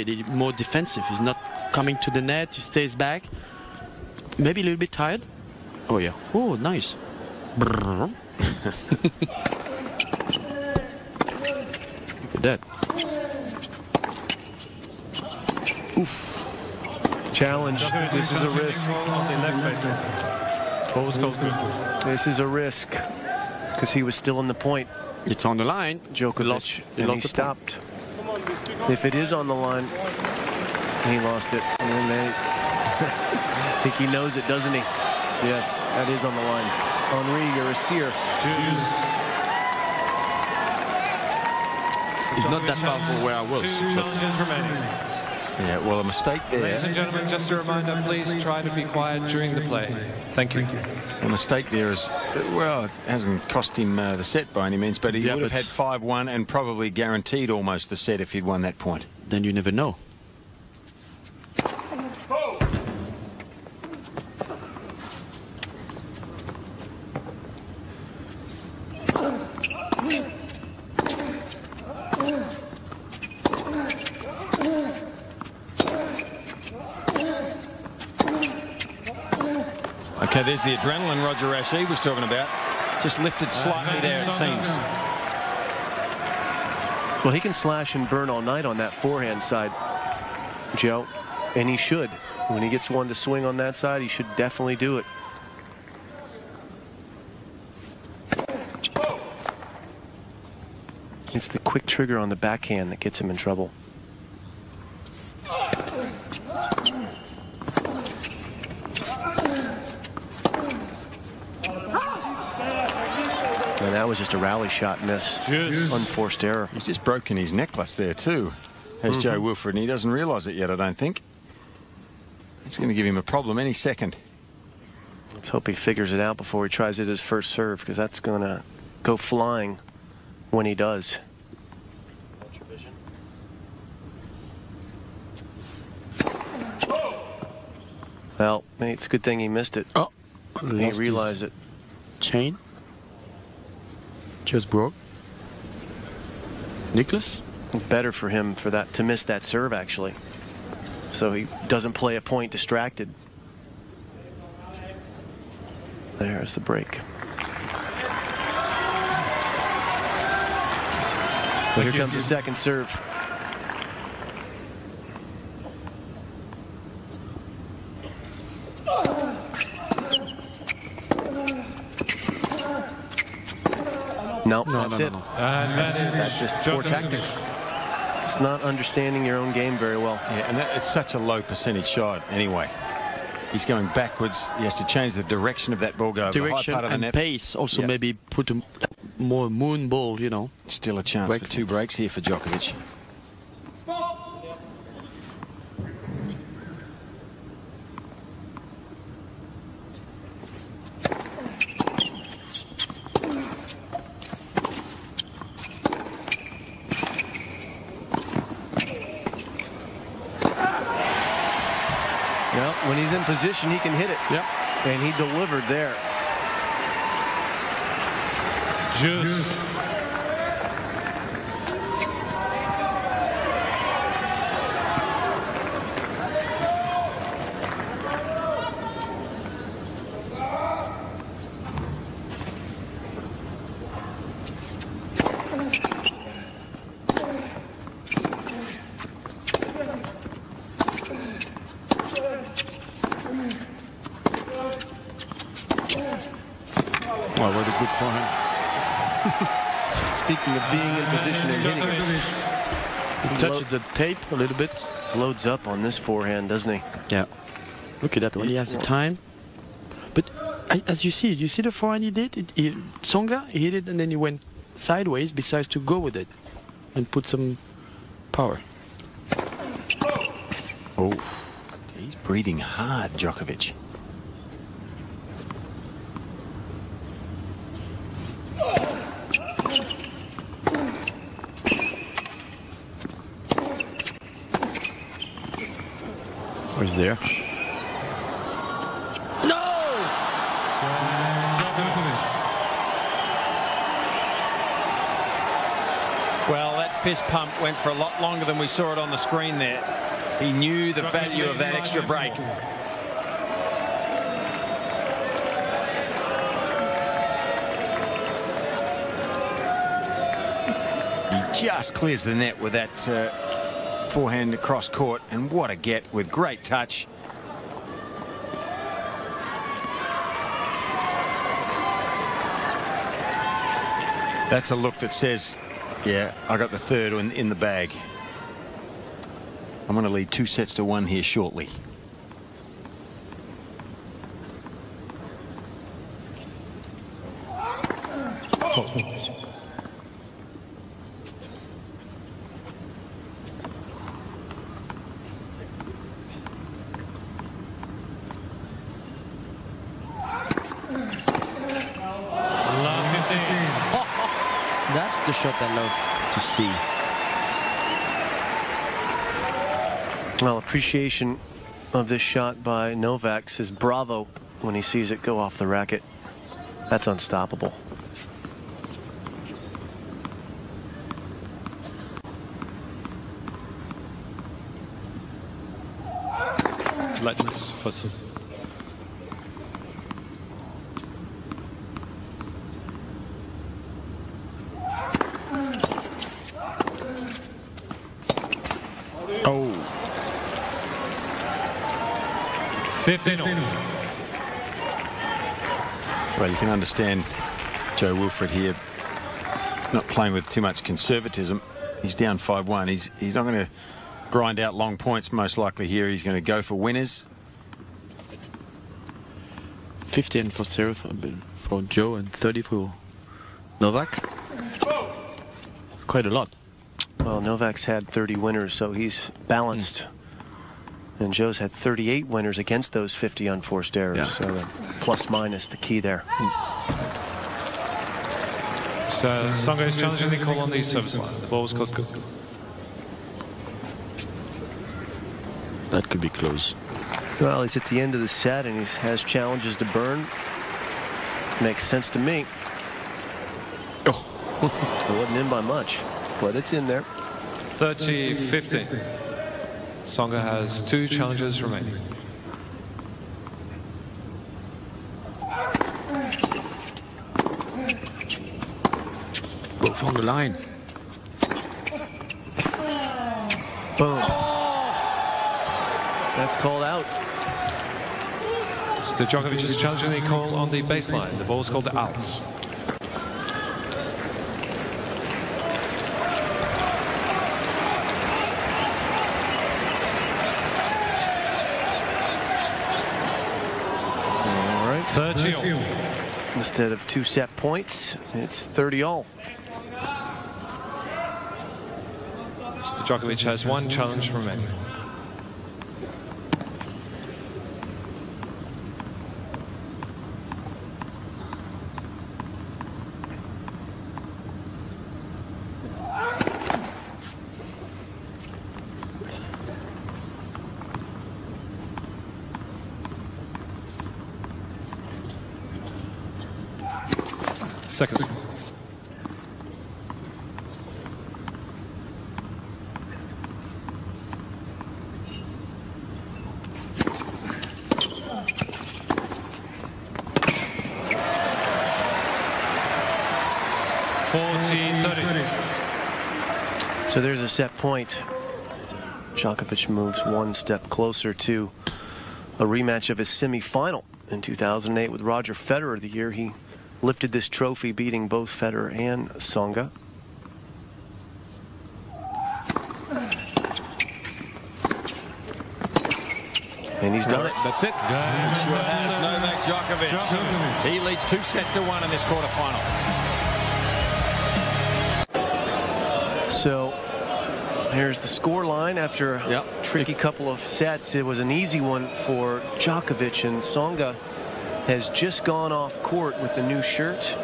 he's more defensive. He's not coming to the net, he stays back. Maybe a little bit tired. Oh, yeah. Oh, nice. Look at that. Oof. Challenge. This is a risk. This is a risk because he was still in the point. It's on the line. Djokovic, and he stopped. If it is on the line, he lost it. And I think he knows it, doesn't he? Yes, that is on the line. Henri, you're a seer. It's not that far from where I was. Challenges remaining. Yeah, well, a mistake there. Ladies and gentlemen, just a reminder, please try to be quiet during the play. Thank you. A mistake there is, well, it hasn't cost him the set by any means, but he would have had 5-1 and probably guaranteed almost the set if he'd won that point. Then you never know. Okay, there's the adrenaline Roger Rashid was talking about. Just lifted slightly there, it seems. Well, he can slash and burn all night on that forehand side, Joe, and he should. When he gets one to swing on that side, he should definitely do it. It's the quick trigger on the backhand that gets him in trouble. And that was just a rally shot miss. Unforced error. He's just broken his necklace there too, has Joe Wilfred, and he doesn't realise it yet, I don't think. It's going to give him a problem any second. Let's hope he figures it out before he tries it his first serve, because that's going to go flying when he does. Well, it's a good thing he missed it. Oh, he realized it. Chain just broke. Nicholas? It's better for him for that to miss that serve, actually, so he doesn't play a point distracted. There's the break. But here comes the second serve. No, that's it. That's just poor tactics. It's not understanding your own game very well. Yeah, and it's such a low percentage shot anyway. He's going backwards. He has to change the direction of that ball, go over the high part of the net. Pace. Also, maybe put a more moon ball, you know. Still a chance for 2 breaks here for Djokovic. When he's in position, he can hit it. Yep. And he delivered there. Juice. Well, what a good forehand. Speaking of being in position and hitting, he touches the tape a little bit. Loads up on this forehand, doesn't he? Yeah. Look at that when he has the time. But as you see the forehand he did? Tsonga, he hit it and then he went sideways besides to go with it and put some power. Oh, he's breathing hard, Djokovic. Where's there? No! Well, that fist pump went for a lot longer than we saw it on the screen there. He knew the value of that extra break. He just clears the net with that forehand across court, and what a get with great touch. That's a look that says, yeah, I got the third in the bag. I'm going to lead 2-1 here shortly. That's the shot I love to see. Well, appreciation of this shot by Novak says bravo when he sees it go off the racket. That's unstoppable. Lightness person. Oh. 15. Well, you can understand Joe Wilfred here not playing with too much conservatism. He's down 5-1. He's not going to grind out long points most likely here. He's going to go for winners. 15 for Sarah for Joe and 30 for Novak. Quite a lot. Well, Novak's had 30 winners, so he's balanced. And Joe's had 38 winners against those 50 unforced errors. Yeah. So the plus minus the key there. So Tsonga is challenging the call on the service line. The ball was called good. That could be close. Well, he's at the end of the set and he has challenges to burn. Makes sense to me. Oh. It wasn't in by much, but it's in there. 30-15. Tsonga has 2 challenges remaining. Both on the line. Boom. Oh. That's called out. So Djokovic is challenging the call on the baseline. The ball is called out. point. 30-all. Instead of 2 set points, it's 30-all. Mr. Djokovic has 1 challenge remaining. Seconds. So there's a set point. Djokovic moves 1 step closer to a rematch of his semifinal in 2008 with Roger Federer. The year he lifted this trophy, beating both Federer and Tsonga. And he's done it. That's it. Sure has. Novak Djokovic. He leads 2 sets to 1 in this quarterfinal. So here's the score line after a tricky couple of sets. It was an easy one for Djokovic, and Tsonga has just gone off court with the new shirt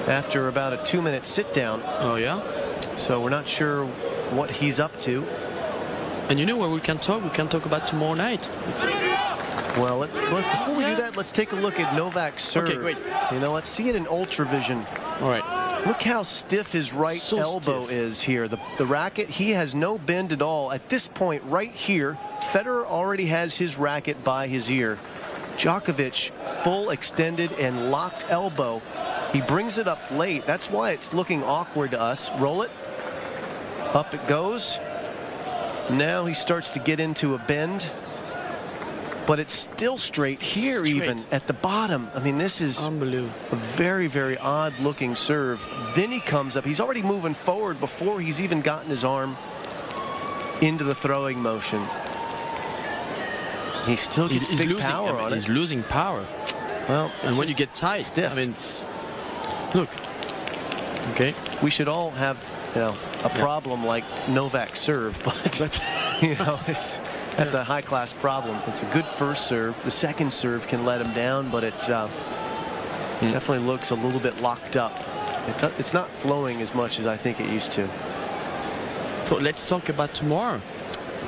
after about a 2-minute sit down. Oh yeah? So we're not sure what he's up to. And you know where we can talk? We can talk about tomorrow night. Well, before we do that, let's take a look at Novak's serve. Okay, wait. You know, let's see it in ultra vision. All right. Look how stiff his right elbow is here. The racket, he has no bend at all. At this point right here, Federer already has his racket by his ear. Djokovic, full extended and locked elbow. He brings it up late. That's why it's looking awkward to us. Roll it. Up it goes. Now he starts to get into a bend. But it's still straight here, even at the bottom. I mean, this is a very, very odd looking serve. Then he comes up. He's already moving forward before he's even gotten his arm into the throwing motion. He still gets big power on it. He's losing power. Well, and when you get tight, stiff. I mean, look. Okay. We should all have, you know, a problem like Novak's serve, but you know, that's a high-class problem. It's a good first serve. The second serve can let him down, but it definitely looks a little bit locked up. It's not flowing as much as I think it used to. So let's talk about tomorrow.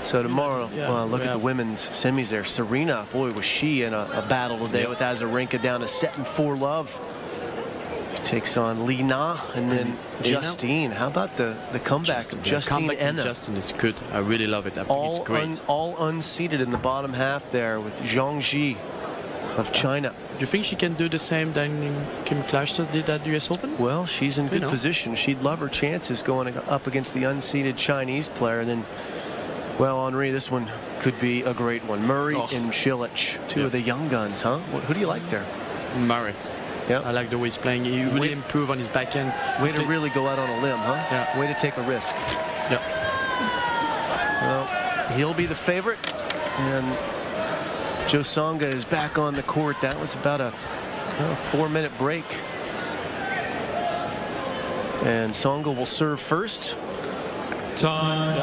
So tomorrow, look at the women's semis there. Serena, boy, was she in a battle today with Azarenka down a 7-4 love. She takes on Li Na and then Justine. How about the comeback of Justine Enna? Justine is good. I really love it. I think it's great. All unseated in the bottom half there with Zhang Ji of China. Do you think she can do the same than Kim Clijsters did at the US Open? Well, she's in good position. She'd love her chances going up against the unseated Chinese player. And then, well, Henri, this one could be a great one. Murray and Cilic, two of the young guns, huh? Who do you like there? Murray. Yeah, I like the way he's playing. He really improved on his backhand. Way to really go out on a limb, huh? Yeah. Way to take a risk. Yeah. Well, he'll be the favorite. And Joe Tsonga is back on the court. That was about a 4-minute break. And Tsonga will serve first. Time.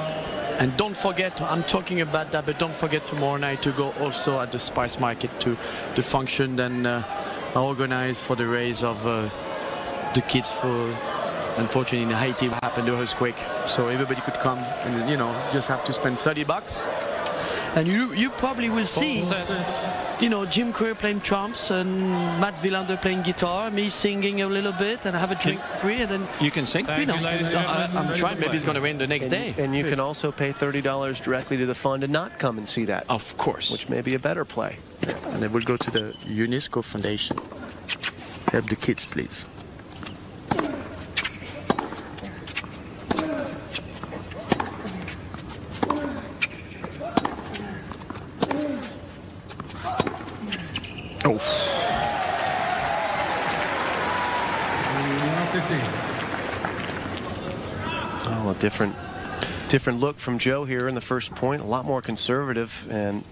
And don't forget, I'm talking about that, but don't forget tomorrow night to go also at the Spice Market to the function and organized for the raise of the kids for, unfortunately in Haiti happened the earthquake, so everybody could come and, you know, just have to spend $30, and you probably will see, you know, Jim Courier playing trumps and Mats Wilander playing guitar, me singing a little bit, and have a drink free, and then you can sing. You know, I'm trying. Maybe it's going to rain the next day. And you can also pay $30 directly to the fund and not come and see that. Of course. Which may be a better play. And it will go to the UNESCO Foundation. Help the kids, please. Oh. 15. Oh, a different look from Joe here in the first point. A lot more conservative, and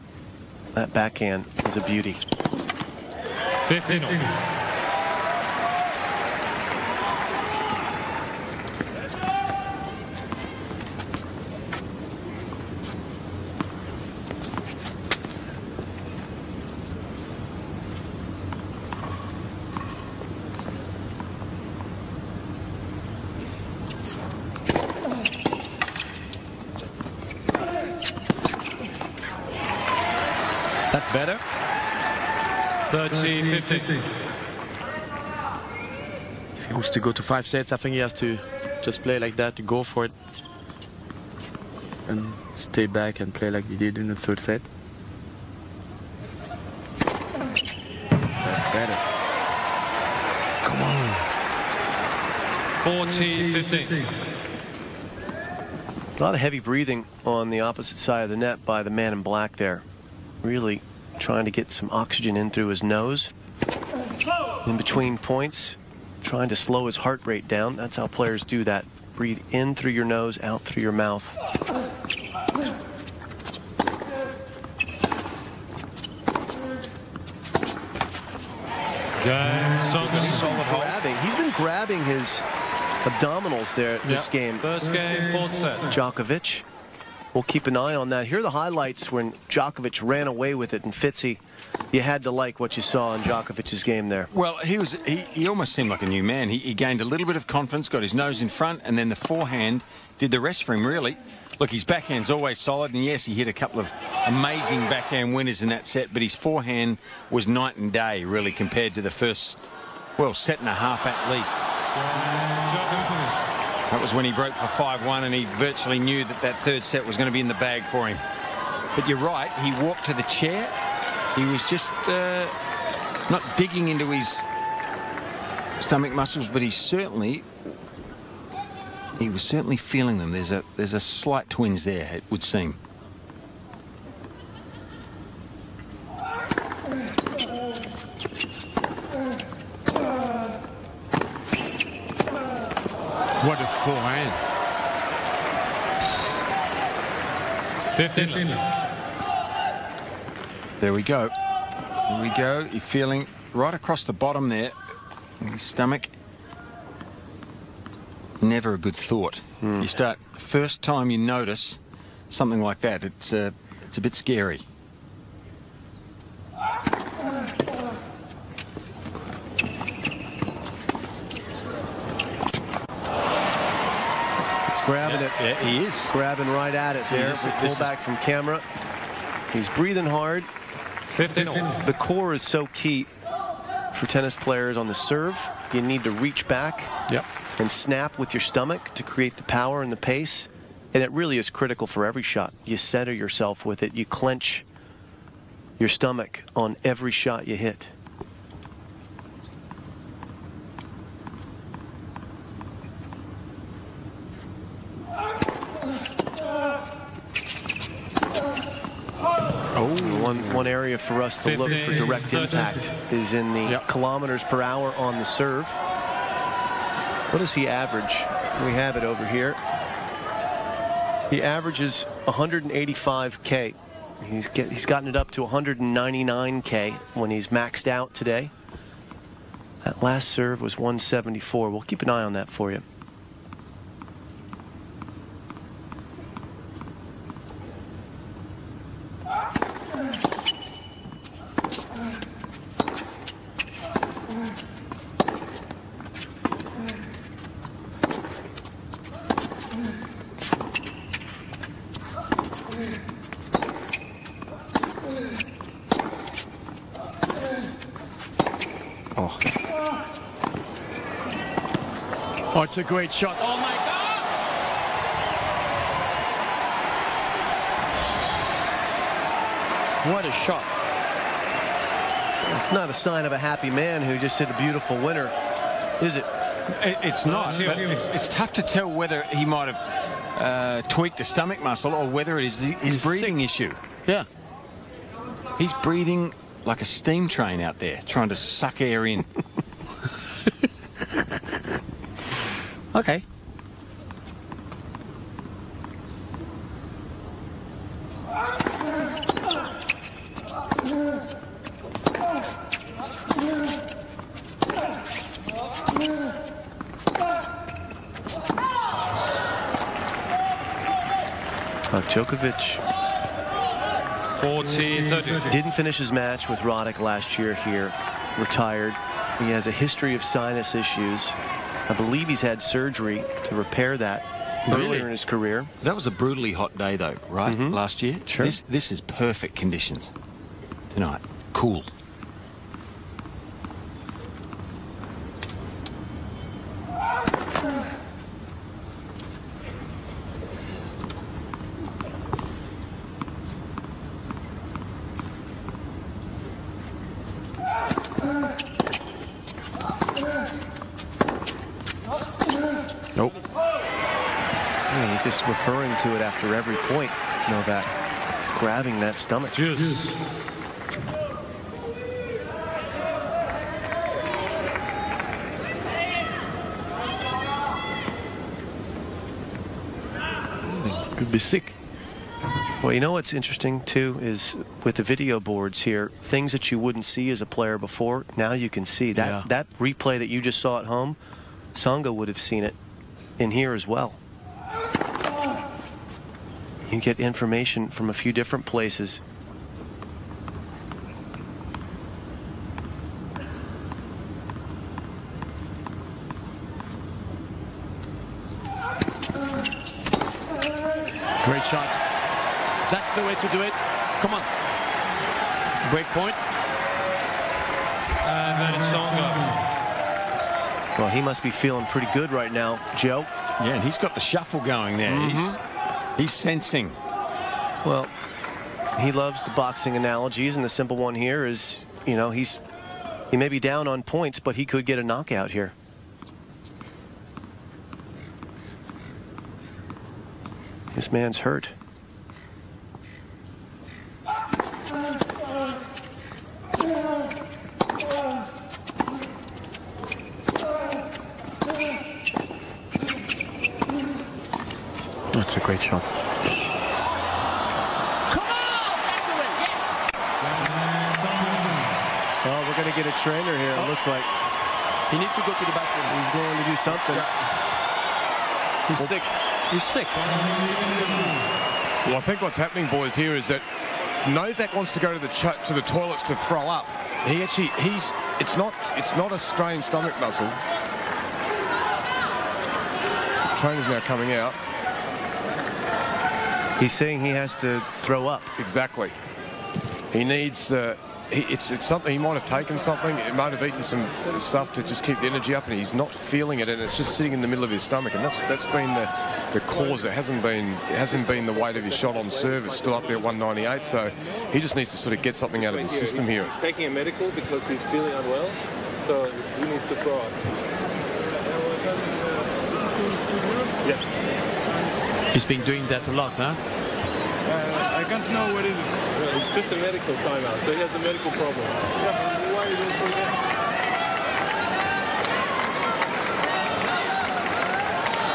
that backhand is a beauty. 15 all. That's better. 30-15. If he wants to go to 5 sets, I think he has to just play like that, to go for it. And stay back and play like he did in the 3rd set. That's better. Come on. 40-15. A lot of heavy breathing on the opposite side of the net by the man in black there. Really trying to get some oxygen in through his nose. In between points, trying to slow his heart rate down. That's how players do that. Breathe in through your nose, out through your mouth. Tsonga. He's been grabbing his abdominals there this game. First game, 4th set. Djokovic. We'll keep an eye on that. Here are the highlights when Djokovic ran away with it. And Fitzy, you had to like what you saw in Djokovic's game there. Well, he almost seemed like a new man. He gained a little bit of confidence, got his nose in front, and then the forehand did the rest for him, really. Look, his backhand's always solid, and yes, he hit a couple of amazing backhand winners in that set, but his forehand was night and day, really, compared to the first, well, set and a half at least. That was when he broke for 5-1, and he virtually knew that that 3rd set was going to be in the bag for him. But you're right, he walked to the chair. He was just not digging into his stomach muscles, but he was certainly feeling them. There's a slight twinge there, it would seem. What a forehand. 15. There we go. There we go. You're feeling right across the bottom there in his stomach. Never a good thought. You start, first time you notice something like that, it's a bit scary. Grabbing it. Yeah, he is. Grabbing right at it there. Pull back from camera. He's breathing hard. 15 all. The core is so key for tennis players on the serve. You need to reach back and snap with your stomach to create the power and the pace. And it really is critical for every shot. You center yourself with it. You clench your stomach on every shot you hit. One area for us to look for direct impact is in the kilometers per hour on the serve. What does he average? We have it over here. He averages 185K. He's gotten it up to 199K when he's maxed out today. That last serve was 174. We'll keep an eye on that for you. Oh, it's a great shot. Oh, my God! What a shot. It's not a sign of a happy man who just hit a beautiful winner, is it? It's not, but it's tough to tell whether he might have tweaked the stomach muscle or whether it is his breathing issue. Yeah. He's breathing like a steam train out there, trying to suck air in. Okay. Djokovic 40-30. didn't finish his match with Roddick last year here. Retired. He has a history of sinus issues. I believe he's had surgery to repair that earlier in his career. That was a brutally hot day, though, right? Last year? Sure. This is perfect conditions tonight. Cool. Nope. Yeah, he's just referring to it after every point, Novak. Grabbing that stomach. Juice. Could be sick. Well, you know what's interesting, too, is with the video boards here, things that you wouldn't see as a player before, now you can see. That replay that you just saw at home, Tsonga would have seen it in here as well. You get information from a few different places. Great shot. That's the way to do it. Come on. Break point. And then Tsonga. Well, he must be feeling pretty good right now, Joe. Yeah, and he's got the shuffle going there. He's sensing. Well, he loves the boxing analogies, and the simple one here is, you know, he may be down on points, but he could get a knockout here. This man's hurt. That's a great shot. Well, we're going to get a trainer here, it looks like. He needs to go to the bathroom. He's going to do something. He's sick. He's sick. Well, I think what's happening, boys, here is that Novak wants to go to the toilets to throw up. It's not a strained stomach muscle. The trainer's now coming out. He's saying he has to throw up. Exactly. He needs. It's something. He might have taken something. He might have eaten some stuff to just keep the energy up, and he's not feeling it, and it's just sitting in the middle of his stomach, and that's been the cause. It hasn't been the weight of his shot on serve. It's still up there at 198. So he just needs to sort of get something out of his system here. He's taking a medical because he's feeling unwell, so he needs to throw up. Yes. He's been doing that a lot, huh? I can't know what is it. It's just a medical timeout, so he has a medical problem. Why is this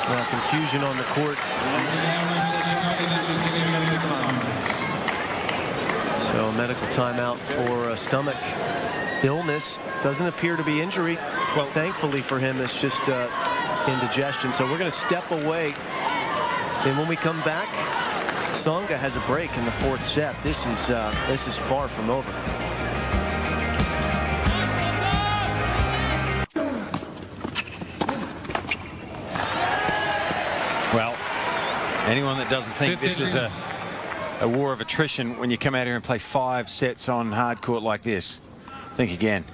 Well, confusion on the court. So medical timeout for stomach illness. Doesn't appear to be injury. Well, thankfully for him, it's just indigestion. So we're going to step away. And when we come back, Tsonga has a break in the fourth set. This is far from over. Well, anyone that doesn't think this is a war of attrition when you come out here and play 5 sets on hard court like this, think again.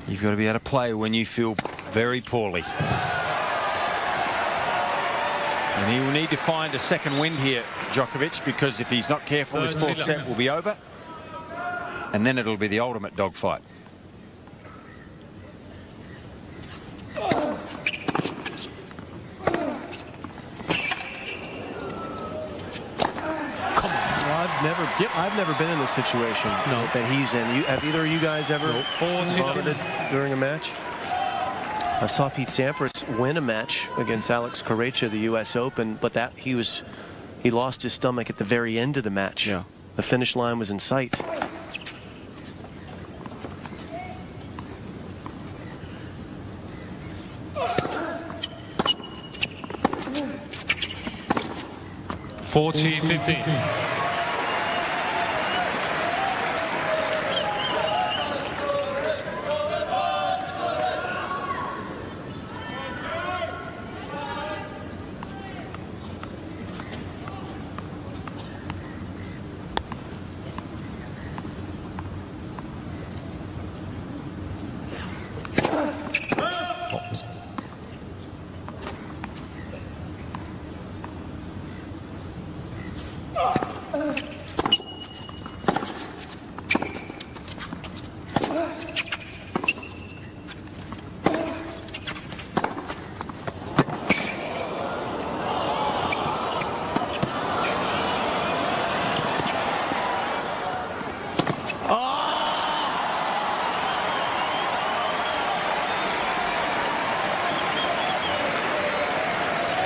You've got to be able to play when you feel very poorly. And he will need to find a second wind here, Djokovic, because if he's not careful, this fourth set will be over. And then it'll be the ultimate dogfight. I've never been in this situation that he's in. Have either of you guys ever vomited during a match? I saw Pete Sampras win a match against Alex Corretja, the U.S. Open, but he lost his stomach at the very end of the match. Yeah. The finish line was in sight. 40-15.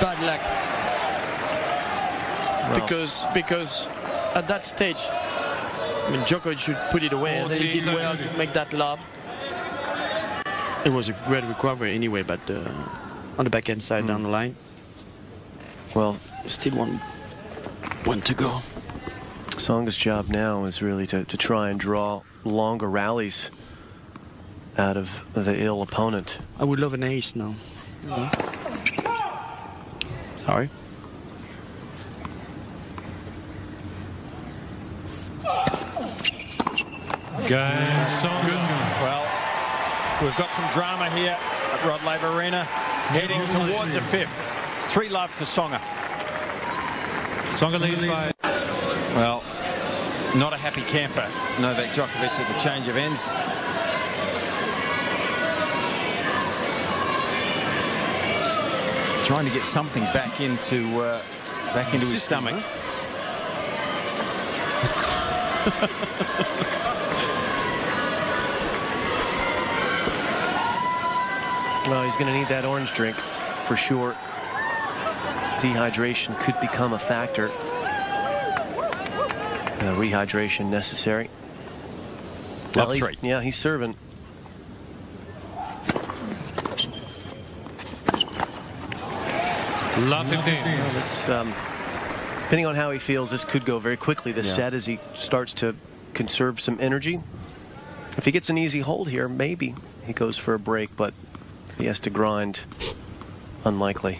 Bad luck. Because at that stage, I mean, Djokovic should put it away, and then he did well to make that lob. It was a great recovery anyway, but on the backhand side down the line. Well, still one to go. Tsonga's job now is really to try and draw longer rallies out of the ill opponent. I would love an ace now. Sorry. Game, Tsonga. Well, we've got some drama here at Rod Laver Arena, heading towards a fifth. 3-love to Tsonga. Tsonga leads by... Well, not a happy camper, Novak Djokovic, at the change of ends. Trying to get something back into his stomach. Well, he's going to need that orange drink for sure. Dehydration could become a factor. Rehydration necessary. Well, he's serving. Love 15. Well, this, depending on how he feels, this could go very quickly this set as he starts to conserve some energy. If he gets an easy hold here, maybe he goes for a break, but if he has to grind, unlikely.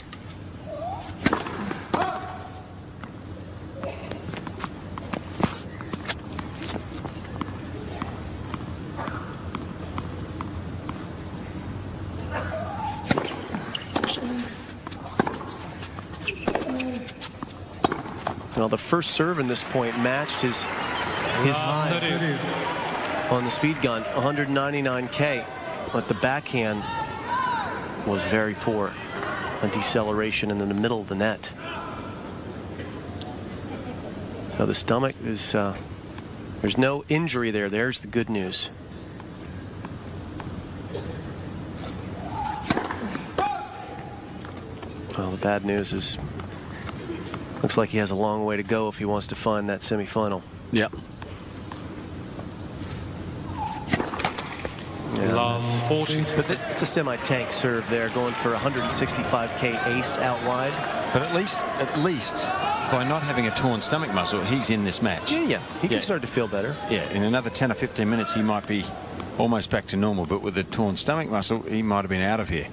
Well, the first serve in this point matched his high on the speed gun, 199K, but the backhand was very poor. A deceleration in the middle of the net. So the stomach is, there's no injury there. There's the good news. Well, the bad news is looks like he has a long way to go if he wants to find that semifinal. Yep. Love 40. But it's a semi-tank serve there, going for 165K ace out wide. But at least by not having a torn stomach muscle, he's in this match. Yeah. He can start to feel better. Yeah, in another 10 or 15 minutes, he might be almost back to normal. But with a torn stomach muscle, he might have been out of here.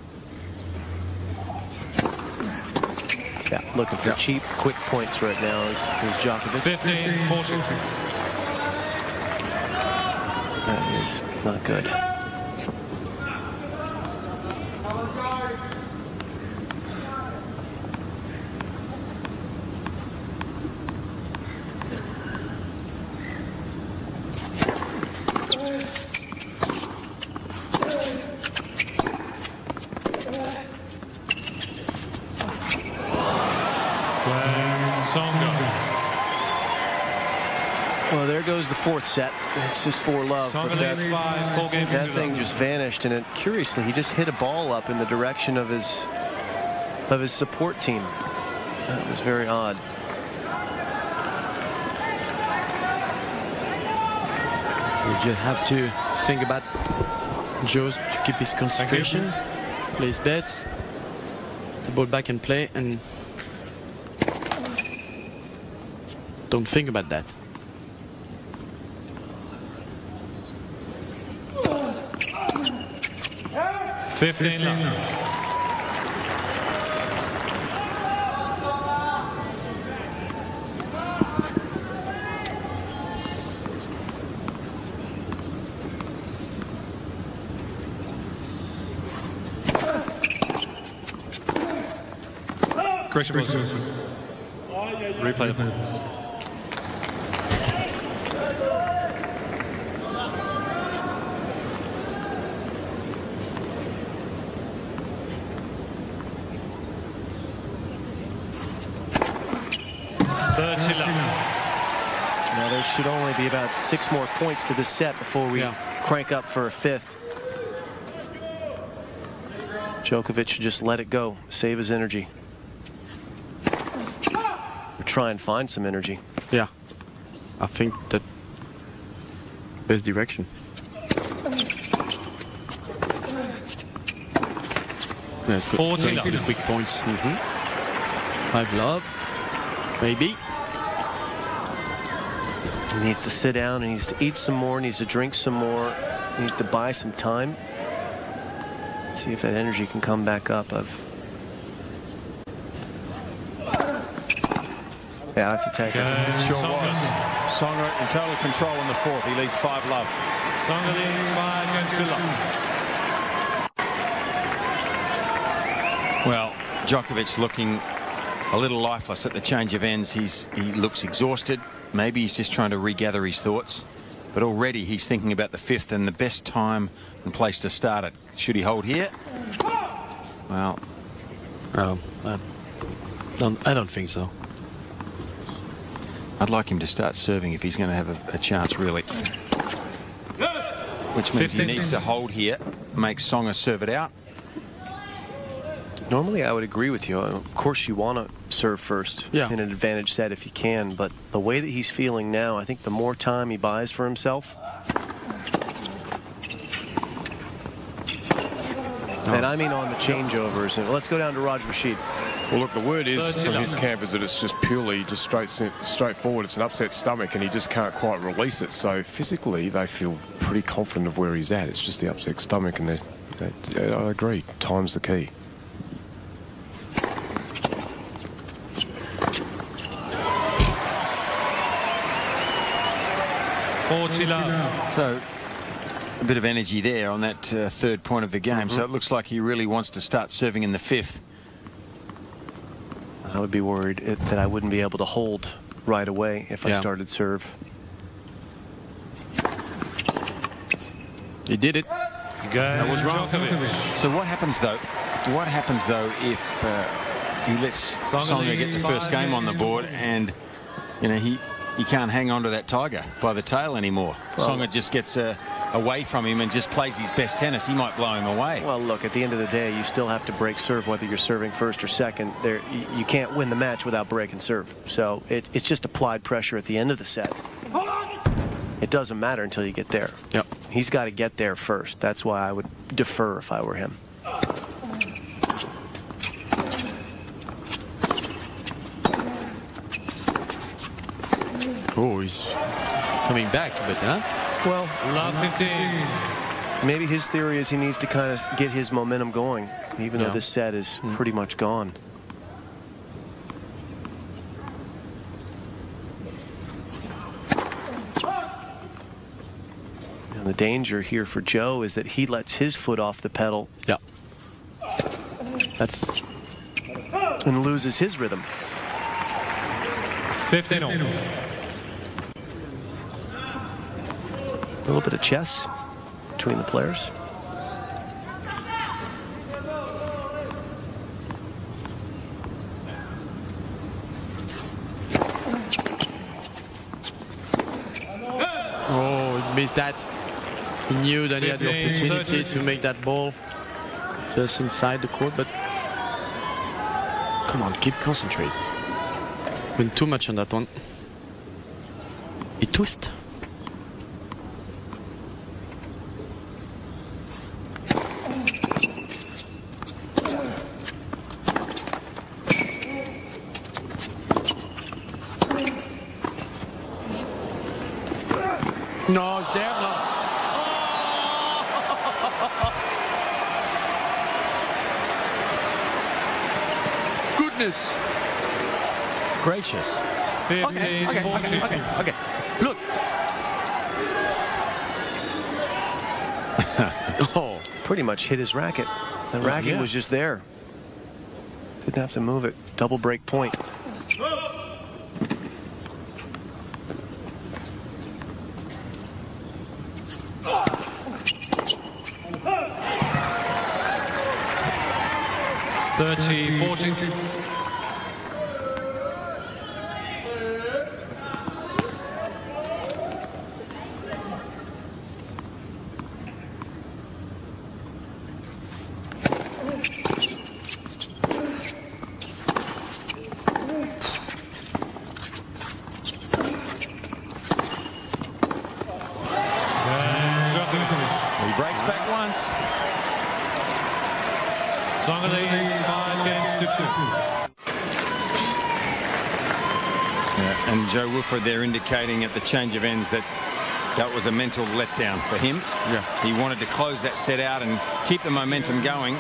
Yeah, looking for cheap, quick points right now is Djokovic. 15-40. That is not good. Well, there goes the fourth set. It's just 4-love. But that thing just vanished, and curiously, he just hit a ball up in the direction of his support team. That was very odd. You just have to think about Joe to keep his concentration, play his best, the ball back and play, and don't think about that. $15 love. Correction, please. Replay the points. Now there should only be about 6 more points to this set before we crank up for a 5th. Djokovic should just let it go, save his energy. Or try and find some energy. Yeah, I think that best direction. That's good. 14 for the quick points. 5 love, maybe. He needs to sit down, he needs to eat some more, needs to drink some more, he needs to buy some time. See if that energy can come back up. Yeah, that's a take. Sure was. Tsonga in total control in the 4th. He leads 5 love. Tsonga leads 5 against 2 love. Well, Djokovic looking a little lifeless at the change of ends. He looks exhausted. Maybe he's just trying to regather his thoughts. But already he's thinking about the 5th and the best time and place to start it. Should he hold here? Well, I don't think so. I'd like him to start serving if he's going to have a chance, really. Which means he needs to hold here, make Tsonga serve it out. Normally I would agree with you. Of course you want to serve first in an advantage set if you can, but the way that he's feeling now, I think the more time he buys for himself. And I mean on the changeovers. And let's go down to Raj Rashid. Well, look, the word is from his camp is that it's just purely just straightforward. It's an upset stomach, and he just can't quite release it. So physically, they feel pretty confident of where he's at. It's just the upset stomach, and I agree. Time's the key. So a bit of energy there on that 3rd point of the game. So it looks like he really wants to start serving in the 5th. I would be worried that I wouldn't be able to hold right away if I started serve. He did it. That was wrong. So what happens though? What happens though if he lets Tsonga get the first game on the board and he can't hang on to that tiger by the tail anymore? Tsonga just gets away from him and just plays his best tennis. He might blow him away. Well, look, at the end of the day, you still have to break serve whether you're serving first or second. You can't win the match without breaking serve. So it's just applied pressure at the end of the set. It doesn't matter until you get there. Yep. He's got to get there first. That's why I would defer if I were him. Oh, he's coming back a bit, huh? Well, love 15. Maybe his theory is he needs to kind of get his momentum going, even though this set is pretty much gone. And the danger here for Joe is that he lets his foot off the pedal. Yeah. And loses his rhythm. 15. A little bit of chess between the players. Oh, he missed that. He knew that he had the opportunity to make that ball just inside the court, but come on, keep concentrate. Went too much on that one. He twist. No, it's there. No. Goodness. Gracious. Okay. Look. Oh, pretty much hit his racket. The racket was just there. Didn't have to move it. Double break point. He breaks back once. Tsonga leads 5 games to 2. Yeah, and Joe Wilfred there indicating at the change of ends that that was a mental letdown for him. Yeah. He wanted to close that set out and keep the momentum going.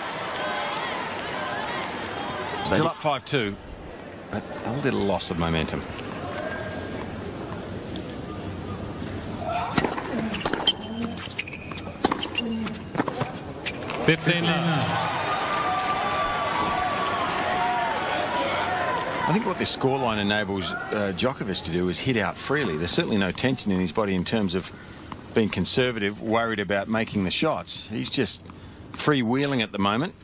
Still up 5-2, but a little loss of momentum. I think what this scoreline enables Djokovic to do is hit out freely. There's certainly no tension in his body in terms of being conservative, worried about making the shots. He's just freewheeling at the moment.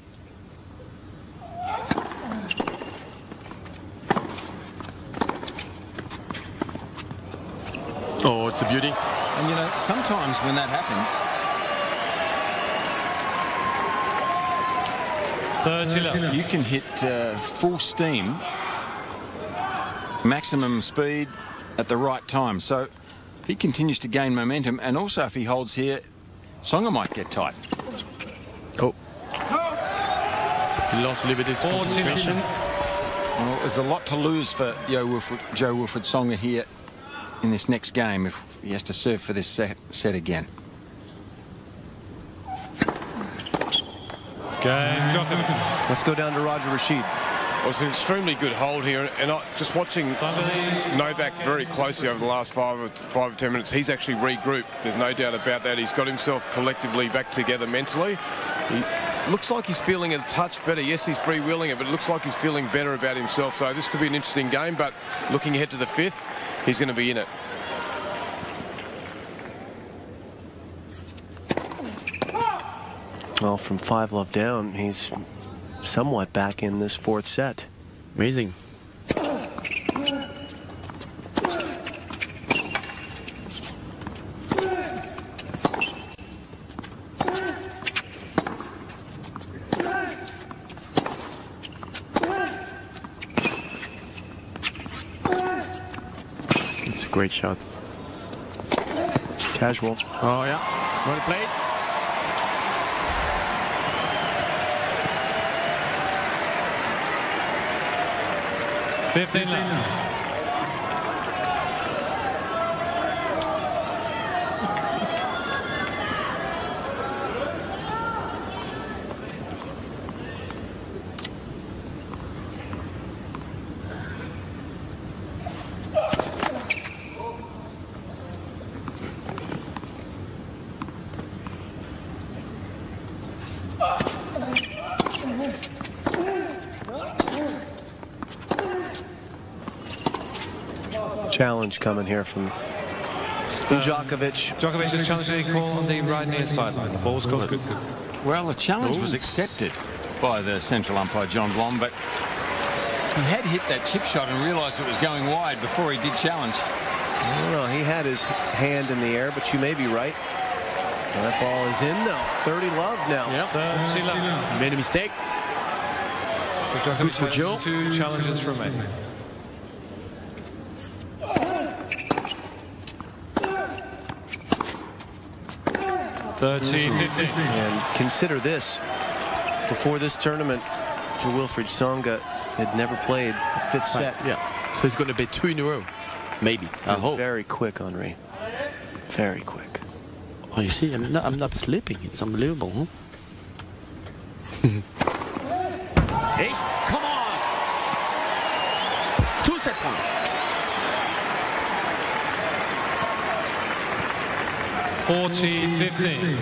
Oh, it's a beauty. And, you know, sometimes when that happens... 30 left. You can hit full steam, maximum speed at the right time. So if he continues to gain momentum, and also if he holds here, Tsonga might get tight. Oh. He lost a little bit his concentration. Well, there's a lot to lose for Joe Wilfred Tsonga here in this next game if he has to serve for this set again. Let's go down to Roger Rashid. Well, it's an extremely good hold here, and just watching Novak very closely over the last 5 or 10 minutes, he's actually regrouped. There's no doubt about that. He's got himself collectively back together mentally. He looks like he's feeling a touch better. Yes, he's freewheeling it, but it looks like he's feeling better about himself. So this could be an interesting game, but looking ahead to the 5th, he's going to be in it. Well, from 5-love down, he's somewhat back in this 4th set. Amazing. It's a great shot. Casual. Oh, yeah. Well played. Challenge coming here from Djokovic. Djokovic is challenging a call on the right near sideline. The ball's called good. Well, the challenge was accepted by the central umpire, John Blom, but he had hit that chip shot and realised it was going wide before he did challenge. Well, he had his hand in the air, but you may be right. And that ball is in, though. 30-love now. Yep. Made a mistake. Good for Joe. 2 challenges remain. And consider this. Before this tournament, Joe Wilfred Tsonga had never played the 5th set. Yeah. So it's going to be 2 in a row. Maybe. I hope. Very quick, Henri. Very quick. Oh, you see, I'm not sleeping. It's unbelievable, huh? Ace, come on! 2 set point. (40-15).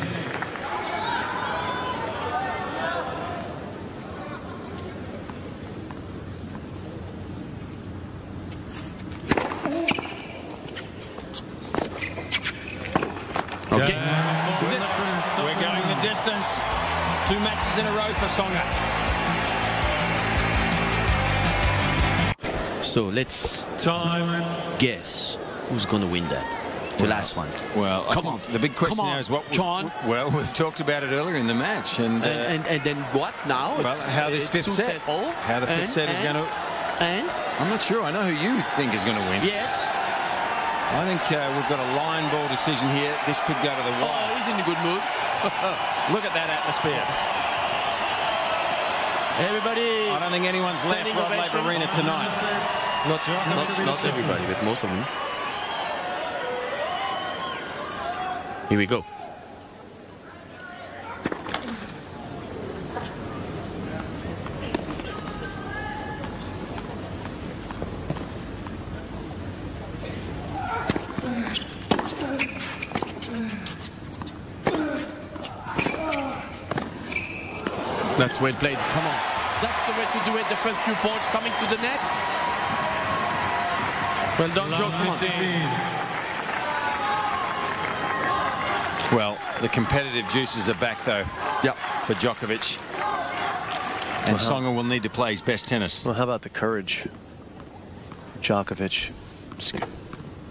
Okay. This is it. We're going the distance. 2 matches in a row for Tsonga. So let's guess who's going to win that. The last one. Well, Come on. The big question now is what... John. Well, we've talked about it earlier in the match. And then what now? Well, how this fifth set. How the fifth set is going to... And? I'm not sure. I know who you think is going to win. Yes. I think we've got a line ball decision here. This could go to the wire. Oh, he's in a good mood. Look at that atmosphere. Everybody. I don't think anyone's left Rod Laver Arena tonight. Not everybody, but most of them. Here we go. That's well played. Come on. That's the way to do it. The first few points coming to the net. Well done, Joe. Come on. Well, the competitive juices are back, though, for Djokovic. And Tsonga will need to play his best tennis. Well, how about the courage? Djokovic.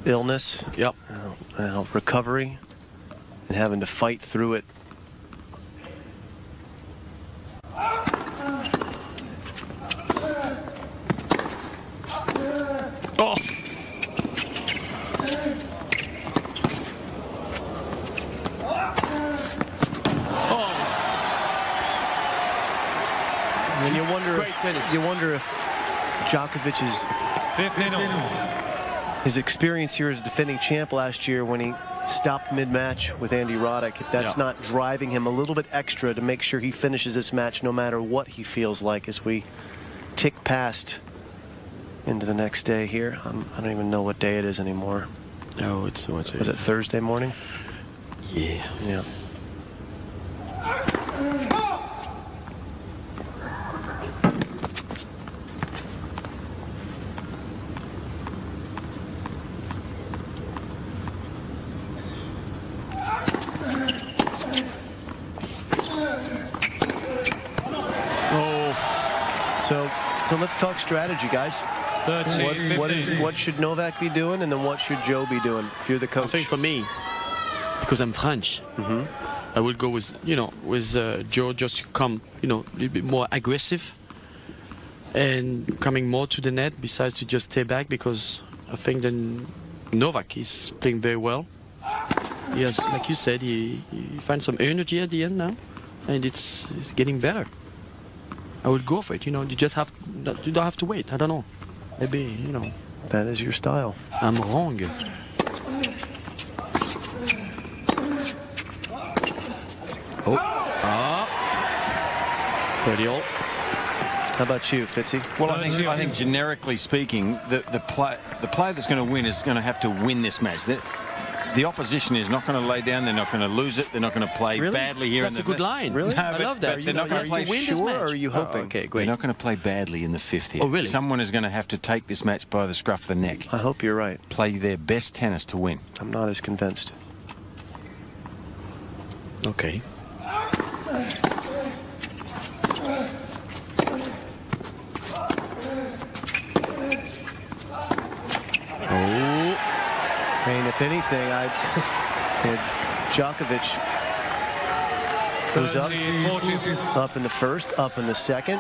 Illness. Yep. Recovery. And having to fight through it. Oh. And you wonder if Djokovic's his experience here as defending champ last year when he stopped mid-match with Andy Roddick, if that's not driving him a little bit extra to make sure he finishes this match no matter what he feels like as we tick past into the next day here. I don't even know what day it is anymore. No, it's so much. Was it Thursday morning? Yeah. Yeah. So let's talk strategy, guys. What should Novak be doing, and then what should Joe be doing if you're the coach? I think for me, because I'm French, I will go with Joe just to come a little bit more aggressive and coming more to the net besides to just stay back, because I think then Novak is playing very well. Yes, like you said, he finds some energy at the end now, and it's getting better. I would go for it. You don't have to wait. I don't know. Maybe, That is your style. I'm wrong. Pretty old. How about you, Fitzy? Well, I think generically speaking, the player that's going to win is going to have to win this match. The opposition is not going to lay down. They're not going to lose it. They're not going to play badly here. That's a good line. Really? No, I love that. They're not going to play sure, or are you hoping? Okay, great. They're not going to play badly in the fifth here. Oh, really? Someone is going to have to take this match by the scruff of the neck. I hope you're right. Play their best tennis to win. I'm not as convinced. Okay. I mean, if anything, Djokovic was up in the first, up in the second,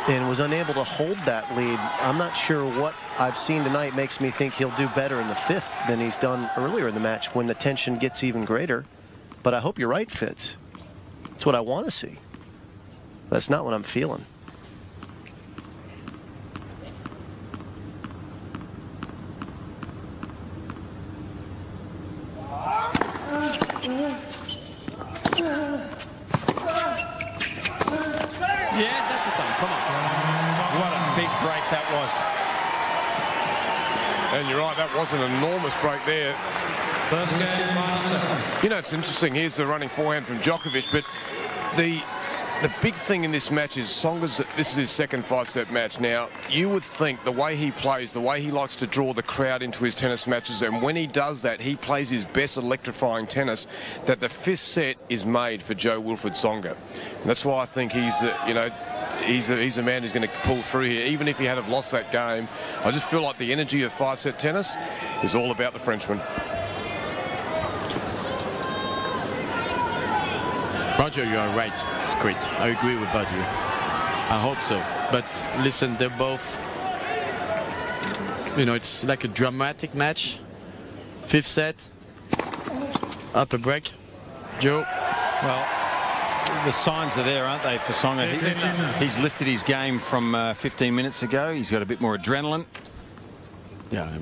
and was unable to hold that lead. I'm not sure what I've seen tonight makes me think he'll do better in the fifth than he's done earlier in the match when the tension gets even greater. But I hope you're right, Fitz. That's what I want to see. That's not what I'm feeling. was. And you're right, that was an enormous break there. First game, final set. You know, it's interesting. Here's the running forehand from Djokovic, but the big thing in this match is Tsonga's. This is his second 5-set match. Now, you would think the way he plays, the way he likes to draw the crowd into his tennis matches, and when he does that, he plays his best electrifying tennis, that the 5th set is made for Jo-Wilfried Tsonga. And that's why I think he's, you know, he's a man who's going to pull through here, even if he had have lost that game. I just feel like the energy of 5-set tennis is all about the Frenchman. Roger, you are right. It's great. I agree with both of you. I hope so. But listen, they're both, you know, it's like a dramatic match. 5th set, up a break. Joe. Well, the signs are there, aren't they, for Tsonga? He's lifted his game from 15 minutes ago. He's got a bit more adrenaline. Yeah.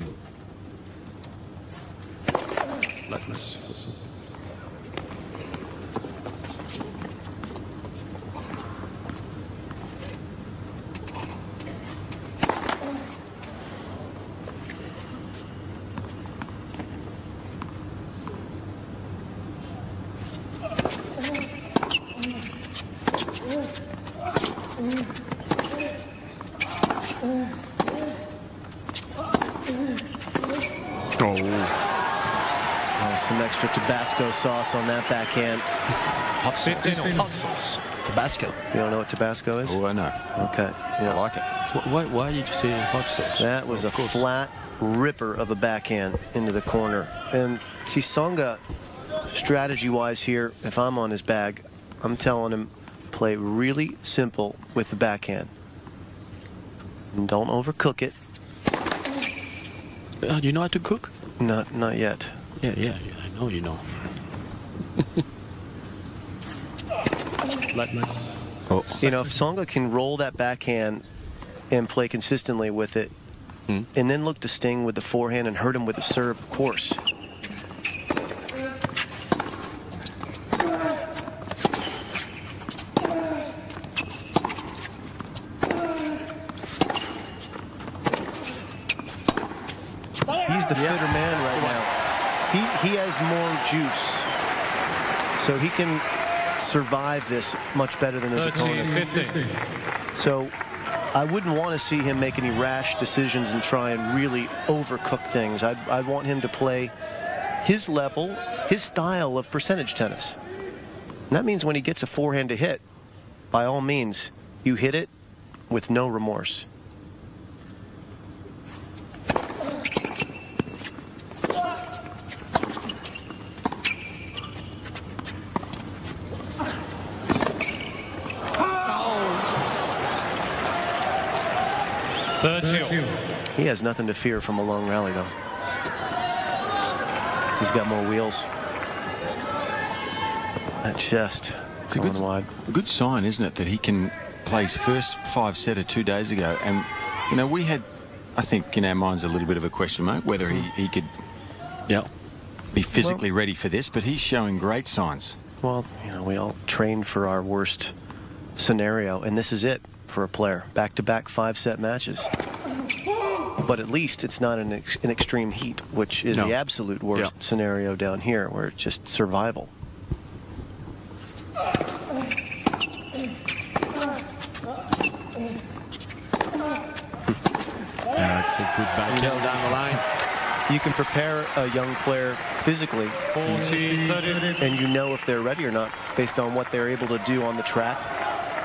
Some extra Tabasco sauce on that backhand. Hot sauce. Hot sauce. Tabasco. You don't know what Tabasco is? Oh, I know. Okay. Yeah. I like it. Why did you say hot sauce? That was a flat ripper of a backhand into the corner. And see, Tsonga, strategy-wise here, if I'm on his bag, I'm telling him, play really simple with the backhand. And don't overcook it. Do you know how to cook? Not yet. Yeah, I know you know. You know, if Tsonga can roll that backhand and play consistently with it, and then look to sting with the forehand and hurt him with the serve, of course. He's the fitter man right now. He has more juice, so he can survive this much better than his opponent. So I wouldn't want to see him make any rash decisions and try and really overcook things. I'd want him to play his level, his style of percentage tennis. And that means when he gets a forehand to hit, by all means, you hit it with no remorse. He has nothing to fear from a long rally, though. He's got more wheels. That chest. It's a good sign, isn't it, that he can play his first 5-setter 2 days ago. And, you know, we had, I think, in our minds a little bit of a question mark whether he could be physically ready for this, but he's showing great signs. Well, you know, we all train for our worst scenario, and this is it for a player. Back-to-back 5-set matches. But at least it's not an extreme heat, which is the absolute worst scenario down here, where it's just survival. That's a good backhand down the line. You can prepare a young player physically, and you know if they're ready or not based on what they're able to do on the track.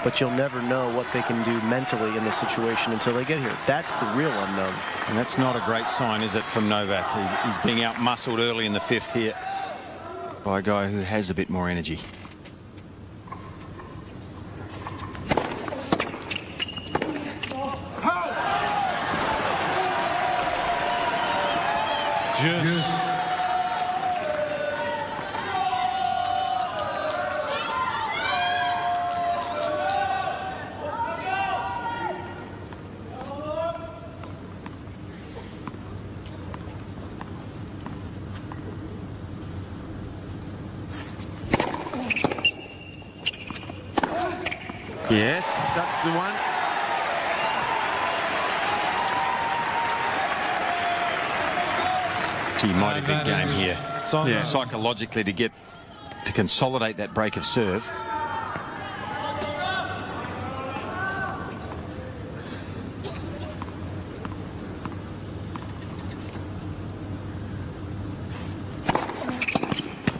But you'll never know what they can do mentally in this situation until they get here. That's the real unknown. And that's not a great sign, is it, from Novak? He's being out-muscled early in the 5th here by a guy who has a bit more energy. Yes, that's the one. Gee, mighty big game here. Yeah. Psychologically to consolidate that break of serve.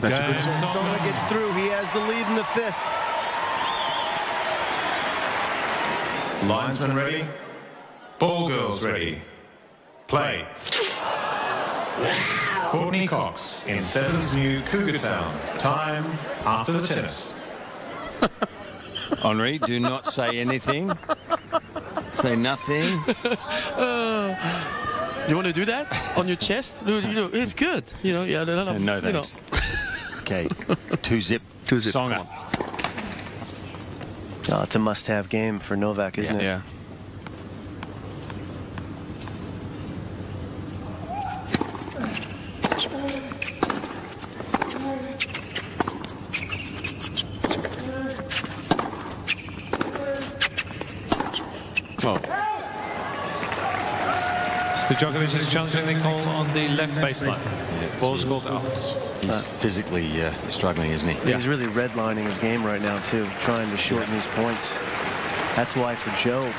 That's a good Tsonga gets through. He has the lead in the 5th. Linesman ready. Ball girls ready. Play. Courtney Cox in Sevens new Cougar Town. Time after the tennis. Henri, do not say anything. Say nothing. You want to do that on your chest? You know, it's good. You know, yeah. No thanks. Okay, 2-zip. Tsonga. Oh, it's a must-have game for Novak, isn't it? Yeah. Well, Djokovic is challenging the call on the left baseline. Ball's called out. He's physically struggling, isn't he? Yeah. He's really redlining his game right now, too, trying to shorten these points. That's why for Joe,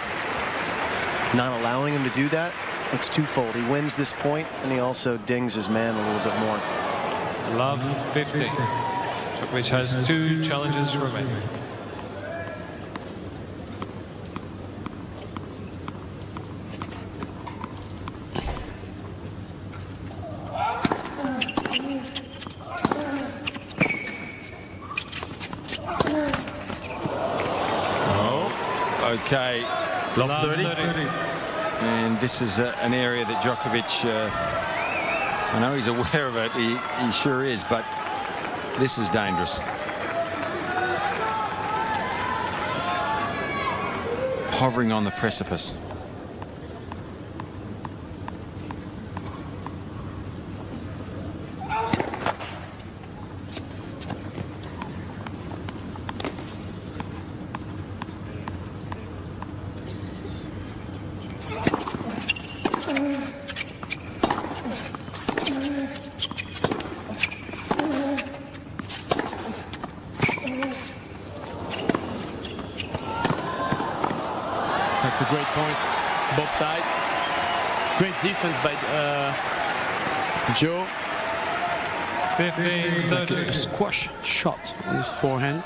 not allowing him to do that, it's twofold. He wins this point, and he also dings his man a little bit more. Love 50. Djokovic has 2 challenges remaining. Okay. Love 30. And this is an area that Djokovic, I know he's aware of it, he sure is, but this is dangerous. Hovering on the precipice. That's a great point. Both sides. Great defense by Joe. 15, Like a squash shot on his forehand.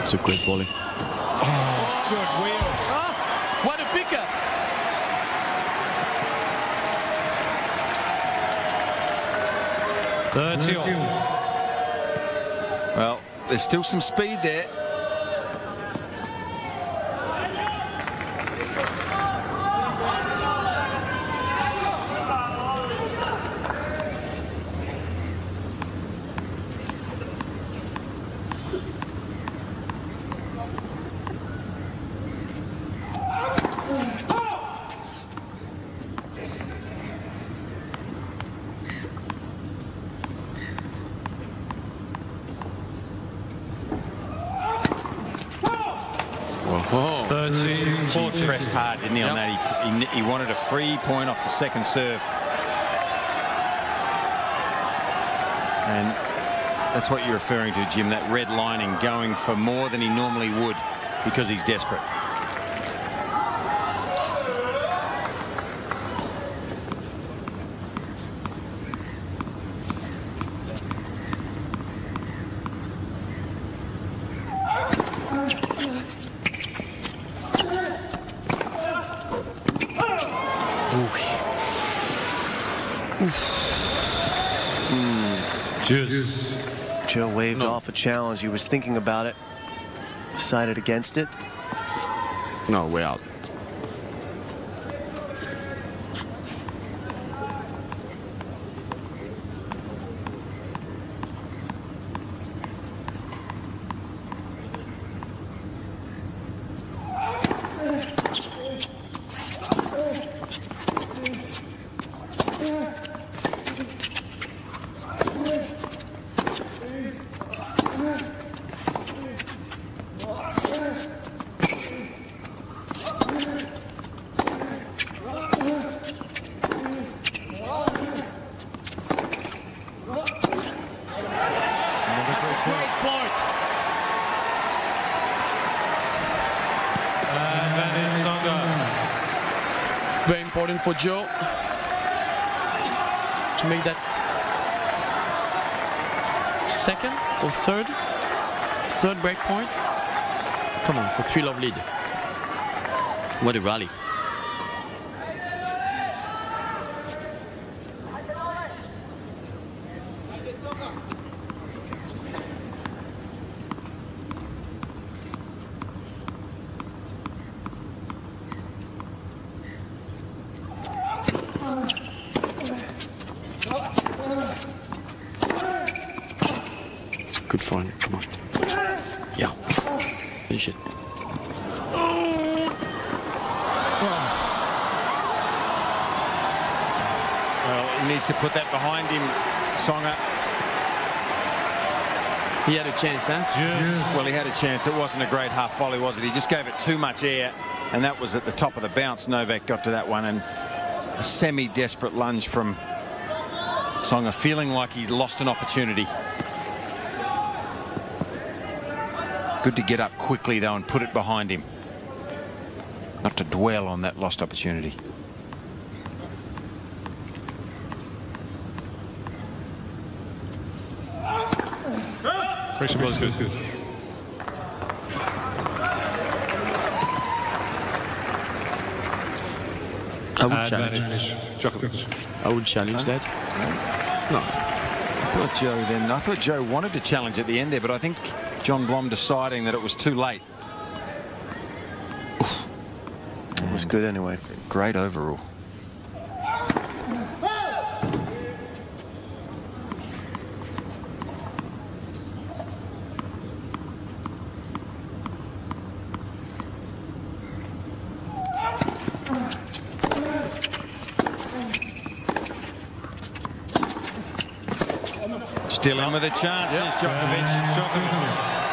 It's a great volley. Good wheels. Oh, what a pickup! Well, there's still some speed there. Oh, 13, He pressed hard, didn't he, on that? He wanted a free point off the second serve. And that's what you're referring to, Jim, that red lining, going for more than he normally would because he's desperate. Joe waved off a challenge. He was thinking about it, decided against it. no, way out. Very important for Joe to make that second or third break point. Come on, for 3-love lead. What a rally. Good for him. Come on. Yeah. Finish it. Well, he needs to put that behind him, Tsonga. He had a chance, huh? Yes. Well, he had a chance. It wasn't a great half volley, was it? He just gave it too much air, and that was at the top of the bounce. Novak got to that one, and a semi-desperate lunge from Tsonga, feeling like he lost an opportunity. Good to get up quickly, though, and put it behind him. Not to dwell on that lost opportunity. Pressure was good. I would challenge. Djokovic. I would challenge that. No. I thought Joe wanted to challenge at the end there, but I think John Blom deciding that it was too late. It was good anyway. Great overall. Still in with a chance. Here's Djokovic.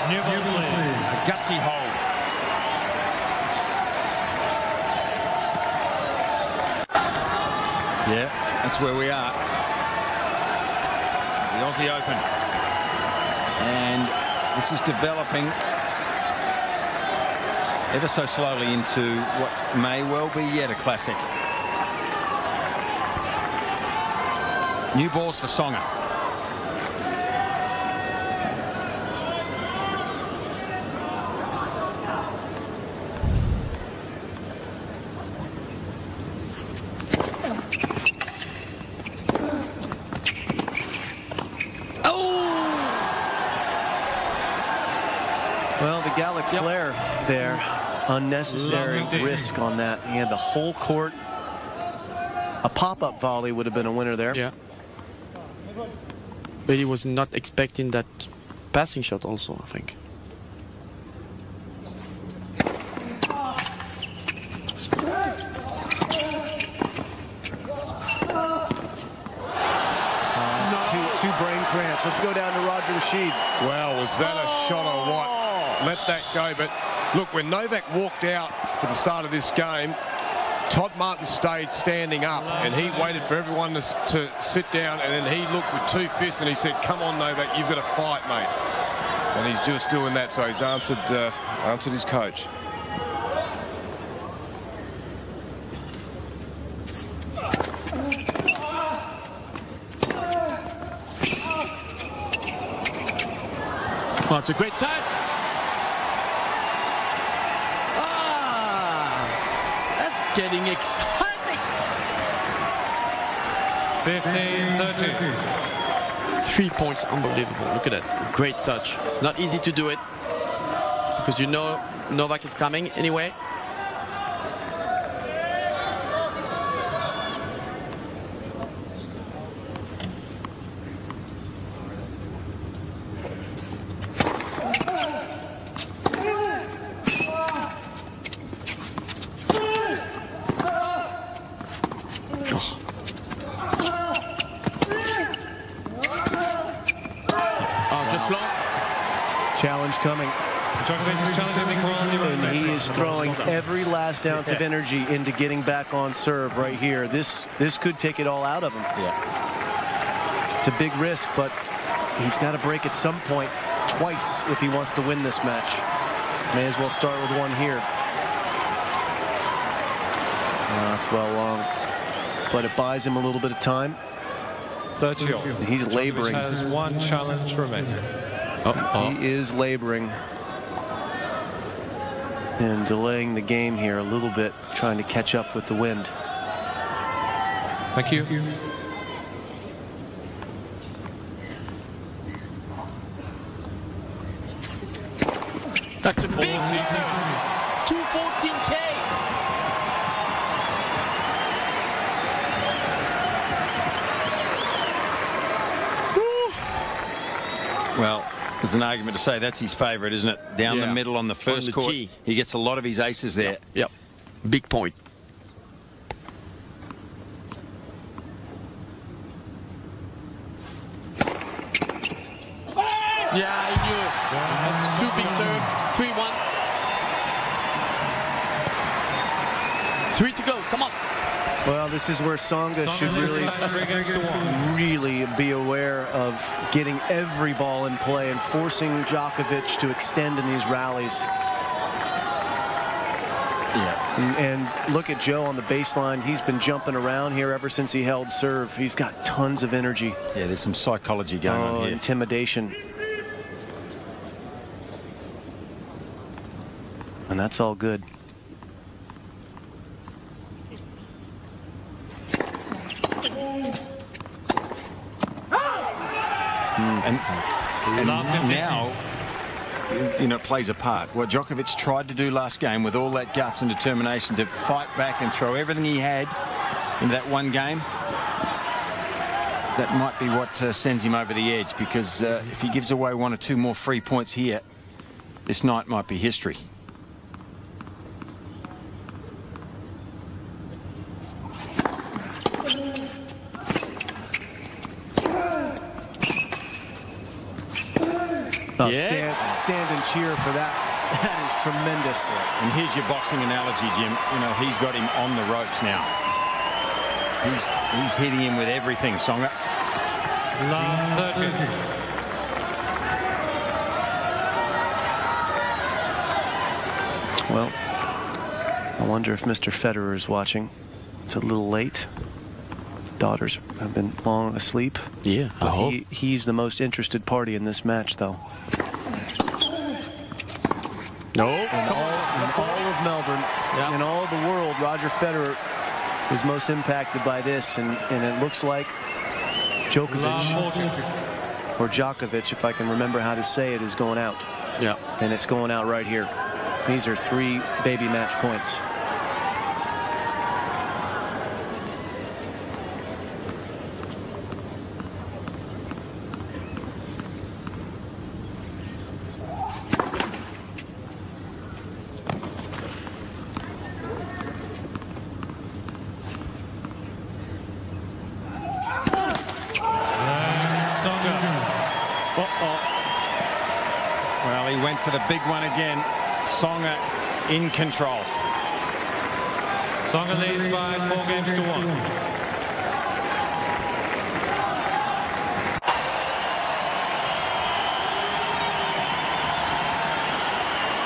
New ball, please. A gutsy hold. Yeah, that's where we are. The Aussie Open. And this is developing ever so slowly into what may well be yet a classic. New balls for Tsonga. Well, the Gallic flare there. Unnecessary risk on that. He had the whole court. A pop-up volley would have been a winner there. Yeah. But he was not expecting that passing shot also, I think. Two brain cramps. Let's go down to Roger Rashid. Well, was that a shot or what? Let that go. But look, when Novak walked out for the start of this game, Todd Martin stayed standing up, and he waited for everyone to sit down, and then he looked with two fists and he said, "Come on, Novak, you've got to fight, mate." And he's just doing that, so he's answered his coach. Oh, it's a great touch. That's getting exciting. 15-13. 3 points, unbelievable. Look at that. Great touch. It's not easy to do it because you know Novak is coming anyway. Challenge coming. And he is throwing every last ounce of energy into getting back on serve right here. This could take it all out of him. Yeah. It's a big risk, but he's got to break at some point twice if he wants to win this match. May as well start with one here. That's well long, but it buys him a little bit of time. 30-all. He's laboring. Djokovic has one challenge remaining. He is laboring and delaying the game here a little bit, trying to catch up with the wind. Thank you. That's a big serve. 214K. Well, there's an argument to say that's his favourite, isn't it? Down the middle on the first court. tee. He gets a lot of his aces there. Yep. Big point. Yeah, he knew it. Swooping serve. 3-1. 3 to go. Come on. Well, this is where Tsonga should really be aware of getting every ball in play and forcing Djokovic to extend in these rallies. Yeah. And look at Joe on the baseline. He's been jumping around here ever since he held serve. He's got tons of energy. Yeah, there's some psychology going on here. Intimidation. And that's all good. And now, you know, it plays a part. What Djokovic tried to do last game with all that guts and determination to fight back and throw everything he had into that one game, that might be what sends him over the edge, because if he gives away 1 or 2 more free points here, this night might be history. Oh, yes. stand and cheer for that. That is tremendous. Yeah. And here's your boxing analogy, Jim. You know, he's got him on the ropes now. He's hitting him with everything, Tsonga. Well, I wonder if Mr. Federer is watching. It's a little late. Daughters have been long asleep. Yeah, I hope. He's the most interested party in this match, though. No. In all of Melbourne, in all of the world, Roger Federer is most impacted by this, and it looks like Djokovic, or Djokovic, if I can remember how to say it, is going out. Yeah. And it's going out right here. These are 3 baby match points. Well, he went for the big one again. Tsonga in control. Tsonga leads by 4 games to 1.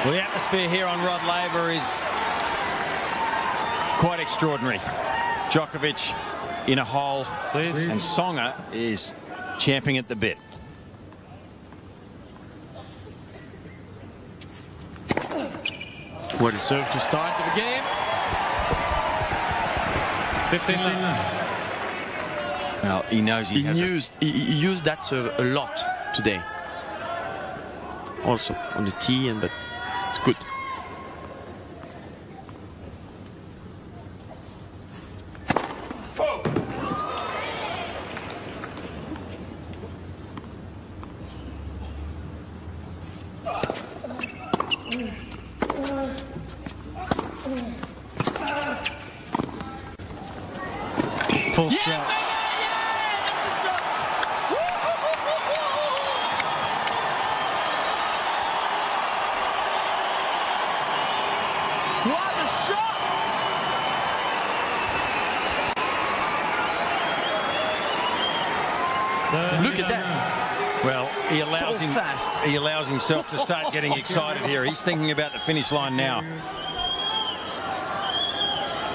Well, the atmosphere here on Rod Laver is quite extraordinary. Djokovic in a hole, and Tsonga is champing at the bit. What a serve to start the game. 15 left. Well, he knows he used that serve a lot today. Also on the tee, but it's good. Full stretch. What a shot! Look at that. Well, he allows So him. fast. He allows himself to start getting excited here. He's thinking about the finish line now.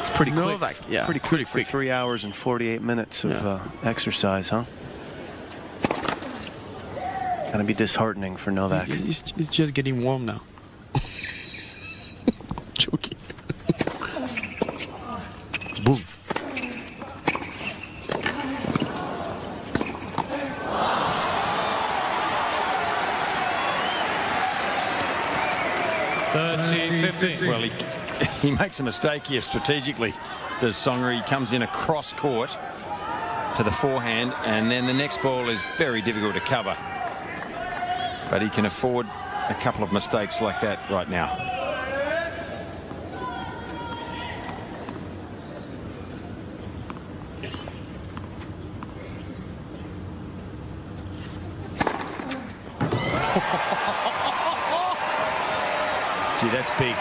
It's pretty Novak, quick. yeah, Pretty quick for 3 hours and 48 minutes of exercise, huh? Gonna be disheartening for Novak. He's just getting warm now. Joking. Boom. Well, he makes a mistake here strategically. Does Tsonga? He comes in across court to the forehand, and then the next ball is very difficult to cover. But he can afford a couple of mistakes like that right now. Gee, that's big.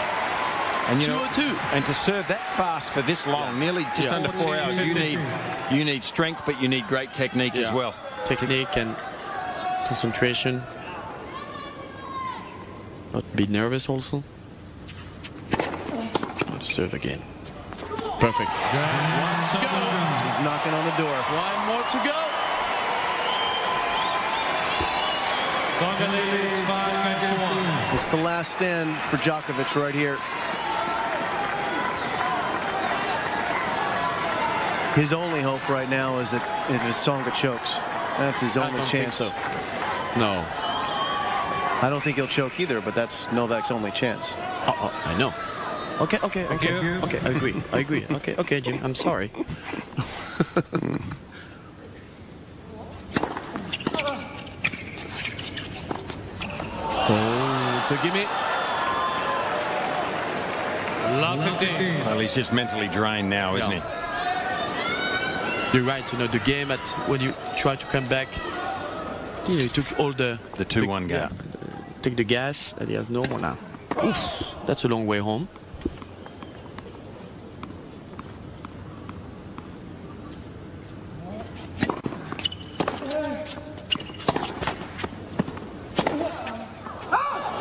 And you know, 202. and to serve that fast for this long, nearly just under 4 hours, you need strength, but you need great technique as well. Technique and concentration. Not be nervous also. Let's serve again. Perfect. He's knocking on the door. One more to go. It's the last stand for Djokovic right here. His only hope right now is that if Tsonga chokes, that's his only chance. I don't think so. No. I don't think he'll choke either, but that's Novak's only chance. I know. Okay. Okay, I agree. Okay, Jimmy, I'm sorry. Oh, it's a gimme. Well, he's just mentally drained now, isn't he? You're right. You know, the game at when you try to come back, you know, you took all the 2-1 game. Yeah, take the gas, and he has no more now. Oof, that's a long way home.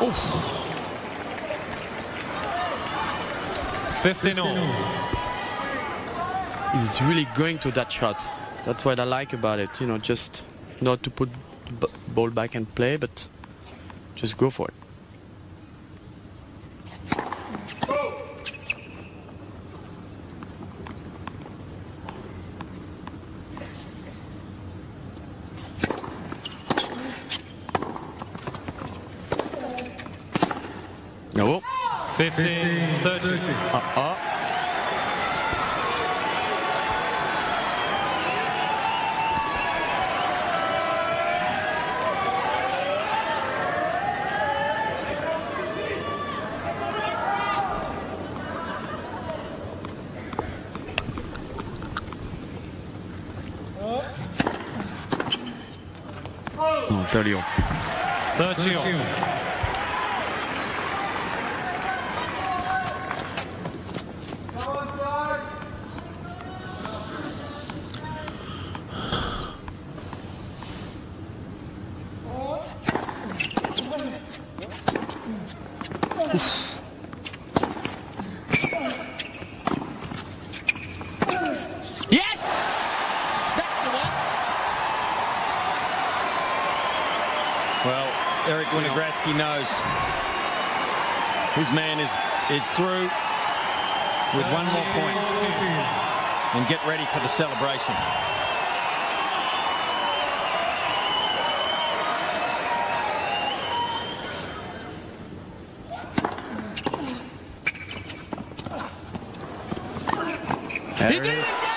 Oof. 15-all. He's really going to that shot. That's what I like about it. You know, just not to put the ball back and play, but just go for it. No. 15-30. Oh, 30-all. 30-all. Yes! That's the one. Well, Eric Winogradsky knows his man is through with one more point and get ready for the celebration. He did it!